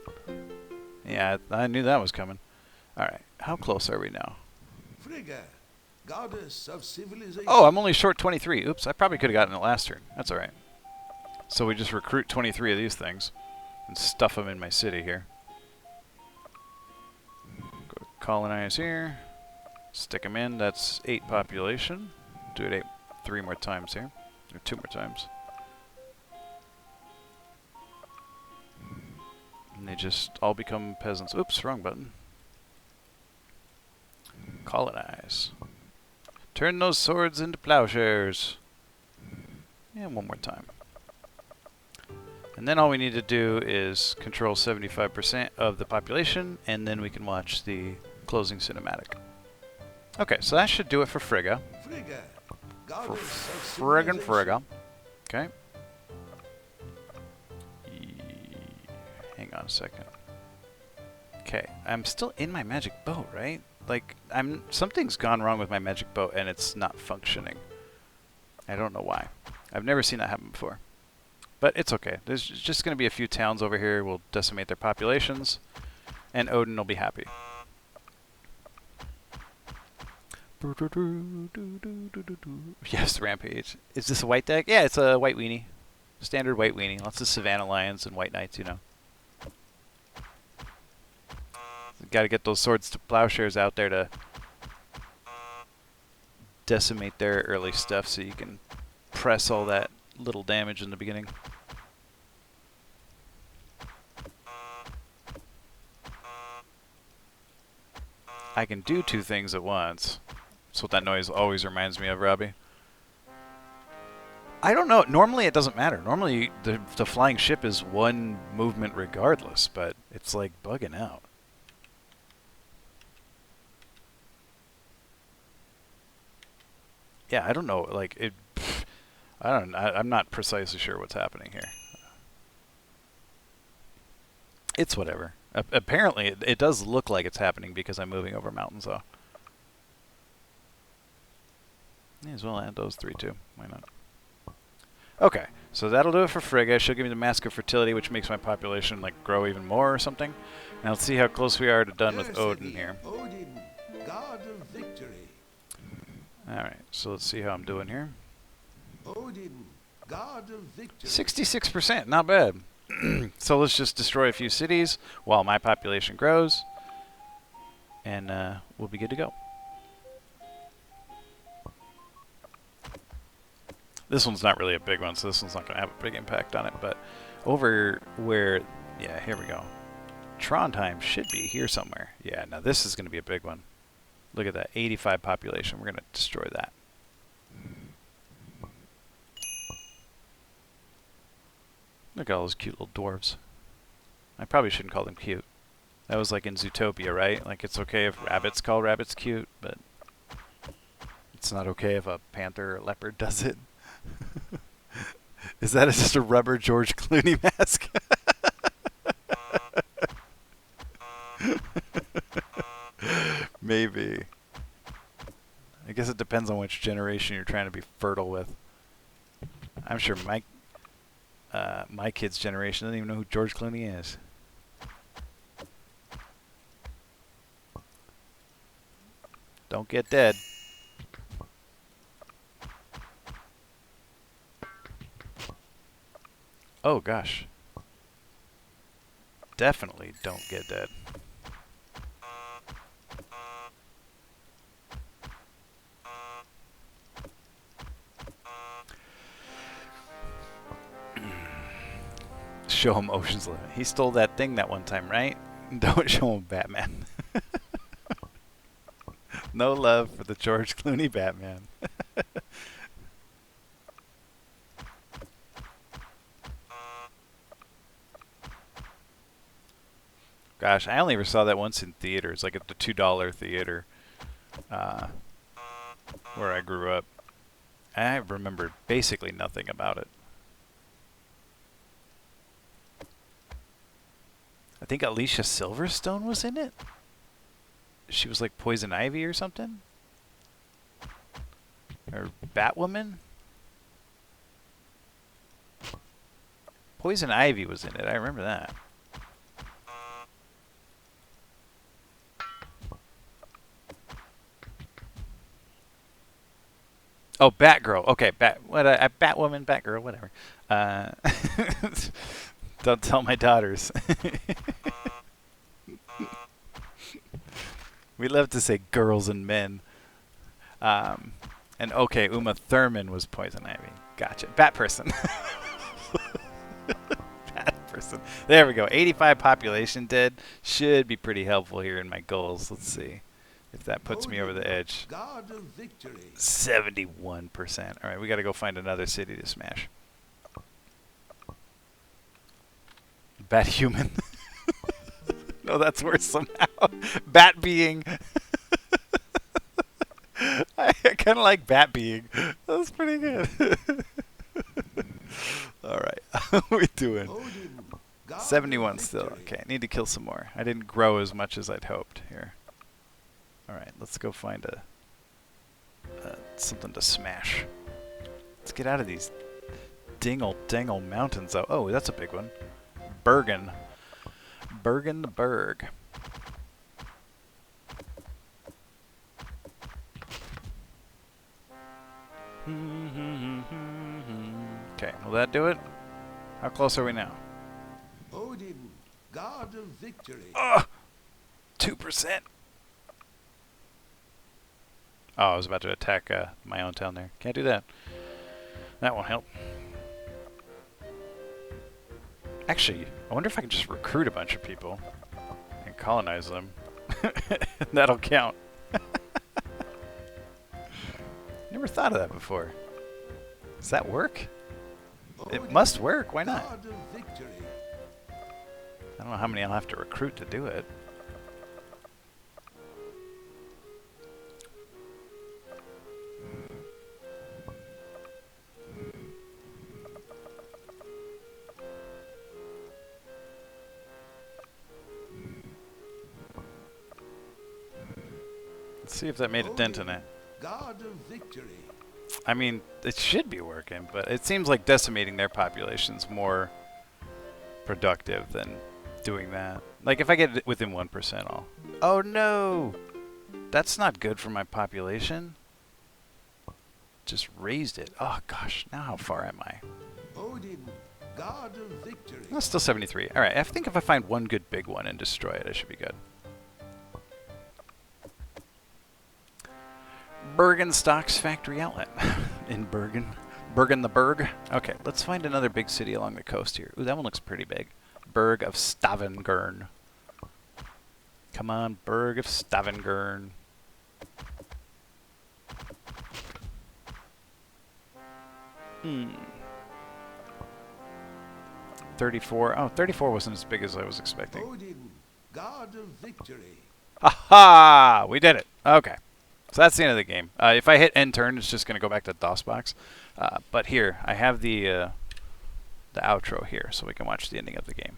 Yeah, I knew that was coming. Alright, how close are we now? Frigga, goddess of civilization. Oh, I'm only short 23. Oops, I probably could have gotten it last turn. That's alright. So we just recruit 23 of these things and stuff them in my city here. Go colonize here. Stick them in. That's 8 population. Do it 3 more times here. Or 2 more times. And they just all become peasants. Oops, wrong button. Colonize. Turn those swords into plowshares. And 1 more time. And then all we need to do is control 75% of the population, and then we can watch the closing cinematic. Okay, so that should do it for Frigga. Frigga, For goddess of friggin' civilization. Frigga. Okay. Hang on a second. Okay, I'm still in my magic boat, right? Like, something's gone wrong with my magic boat and it's not functioning. I don't know why. I've never seen that happen before. But it's okay. There's just going to be a few towns over here. We'll decimate their populations, and Odin will be happy. Yes, Rampage. Is this a white deck? Yeah, it's a white weenie. Standard white weenie. Lots of Savannah Lions and White Knights, you know. Got to get those swords to plowshares out there to decimate their early stuff so you can press all that little damage in the beginning. I can do two things at once. That's what that noise always reminds me of, Robbie. I don't know. Normally it doesn't matter. Normally the flying ship is one movement regardless, but it's like bugging out. Yeah, I don't know. Like it. I'm not precisely sure what's happening here. It's whatever. Apparently, it does look like it's happening because I'm moving over mountains, though. May as well add those three too. Why not? Okay, so that'll do it for Frigga. She'll give me the Mask of Fertility, which makes my population like grow even more or something. Now let's see how close we are to done with Odin here. Odin, god of victory. All right, so let's see how I'm doing here. Odin, god of victory. 66%, not bad. So let's just destroy a few cities while my population grows, and we'll be good to go. This one's not really a big one, so this one's not going to have a big impact on it, but over where, yeah, here we go. Trondheim should be here somewhere. Yeah, now this is going to be a big one. Look at that, 85 population. We're going to destroy that. Look at all those cute little dwarves. I probably shouldn't call them cute. That was like in Zootopia, right? Like it's okay if rabbits call rabbits cute, but it's not okay if a panther or leopard does it. Is that just a rubber George Clooney mask? Maybe. I guess it depends on which generation you're trying to be fertile with. I'm sure my kid's generation doesn't even know who George Clooney is. Don't get dead. Oh gosh. Definitely don't get dead. Show him Ocean's 11. He stole that thing that one time, right? Don't show him Batman. No love for the George Clooney Batman. Gosh, I only ever saw that once in theaters, like at the $2 theater where I grew up. I remember basically nothing about it. I think Alicia Silverstone was in it. She was like Poison Ivy or something? Or Batwoman? Poison Ivy was in it, I remember that. Oh, Batgirl. Okay, Batwoman, Batgirl, whatever. Don't tell my daughters. We love to say girls and men. And okay, Uma Thurman was Poison Ivy. Gotcha. Bat person. Bat person. There we go. 85 population dead. Should be pretty helpful here in my goals. Let's see if that puts me over the edge. 71%. All right, we got to go find another city to smash. Bat human. No, that's worse somehow. Bat being. I kind of like bat being. That's pretty good. All right. How are we doing? 71 still. Okay, I need to kill some more. I didn't grow as much as I'd hoped here. All right, let's go find something to smash. Let's get out of these dingle mountains. Oh, that's a big one. Bergen. Bergen the Berg. Okay, will that do it? How close are we now? Odin, god of victory. 2%. Oh, I was about to attack my own town there. Can't do that. That won't help. Actually, I wonder if I can just recruit a bunch of people and colonize them. That'll count. Never thought of that before. Does that work? It must work. Why not? God of victory. I don't know how many I'll have to recruit to do it. Let's see if that made a dent in it. God of victory. I mean, it should be working, but it seems like decimating their population's more productive than doing that. Like, if I get it within 1%, I'll... Oh, no! That's not good for my population. Just raised it. Oh, gosh. Now how far am I? Odin, God of victory. Oh, still 73. Alright, I think if I find one good big one and destroy it, I should be good. Bergenstock's factory outlet in Bergen. Bergen the Berg. Okay, let's find another big city along the coast here. Ooh, that one looks pretty big. Berg of Stavanger. Come on, Berg of Stavanger. Hmm. 34. Oh, 34 wasn't as big as I was expecting. Odin, God of victory. Aha! We did it. Okay. So that's the end of the game. If I hit end turn, it's just going to go back to DOSBox. But here, I have the outro here, so we can watch the ending of the game.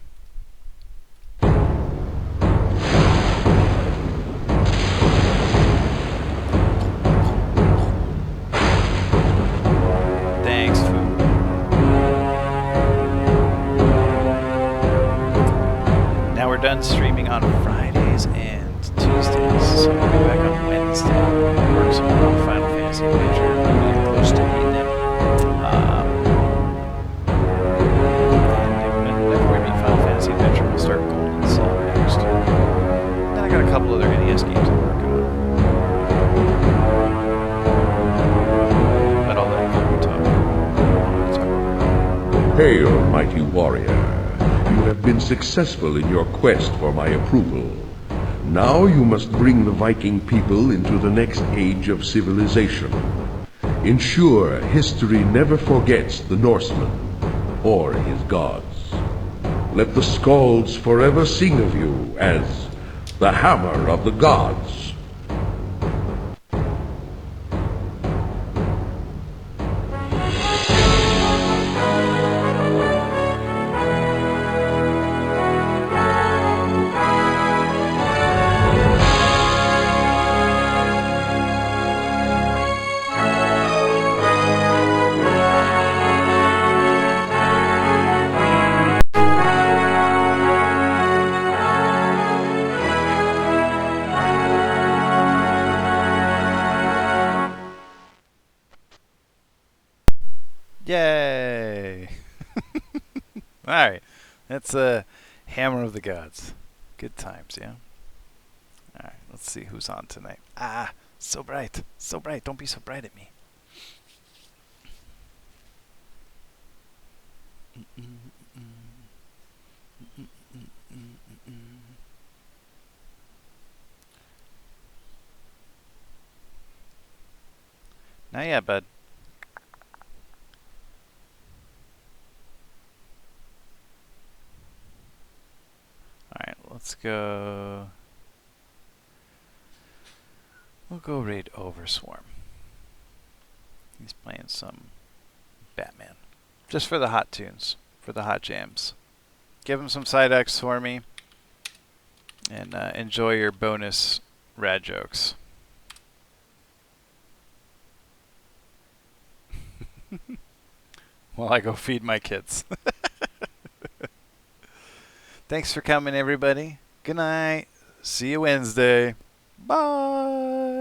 Thanks, food. Now we're done streaming on Fridays and Tuesdays, so we'll be back on Wednesday. Work some more on Final Fantasy Adventure. We'll get close to beating it. And whenever we beat Final Fantasy Adventure, we'll start Golden Sun next. Then I got a couple other NES games I'm working on. But I'll let you talk. Hail, mighty warrior. You have been successful in your quest for my approval. Now you must bring the Viking people into the next age of civilization. Ensure history never forgets the Norseman or his gods. Let the Skalds forever sing of you as the Hammer of the Gods. Yay! Alright, that's Hammer of the Gods. Good times, yeah? Alright, let's see who's on tonight. Ah, so bright. So bright. Don't be so bright at me. Not yet, bud. Alright, let's go. We'll go raid Overswarm. He's playing some Batman. Just for the hot tunes, for the hot jams. Give him some side X for me. And enjoy your bonus rad jokes. While I go feed my kids. Thanks for coming, everybody. Good night. See you Wednesday. Bye.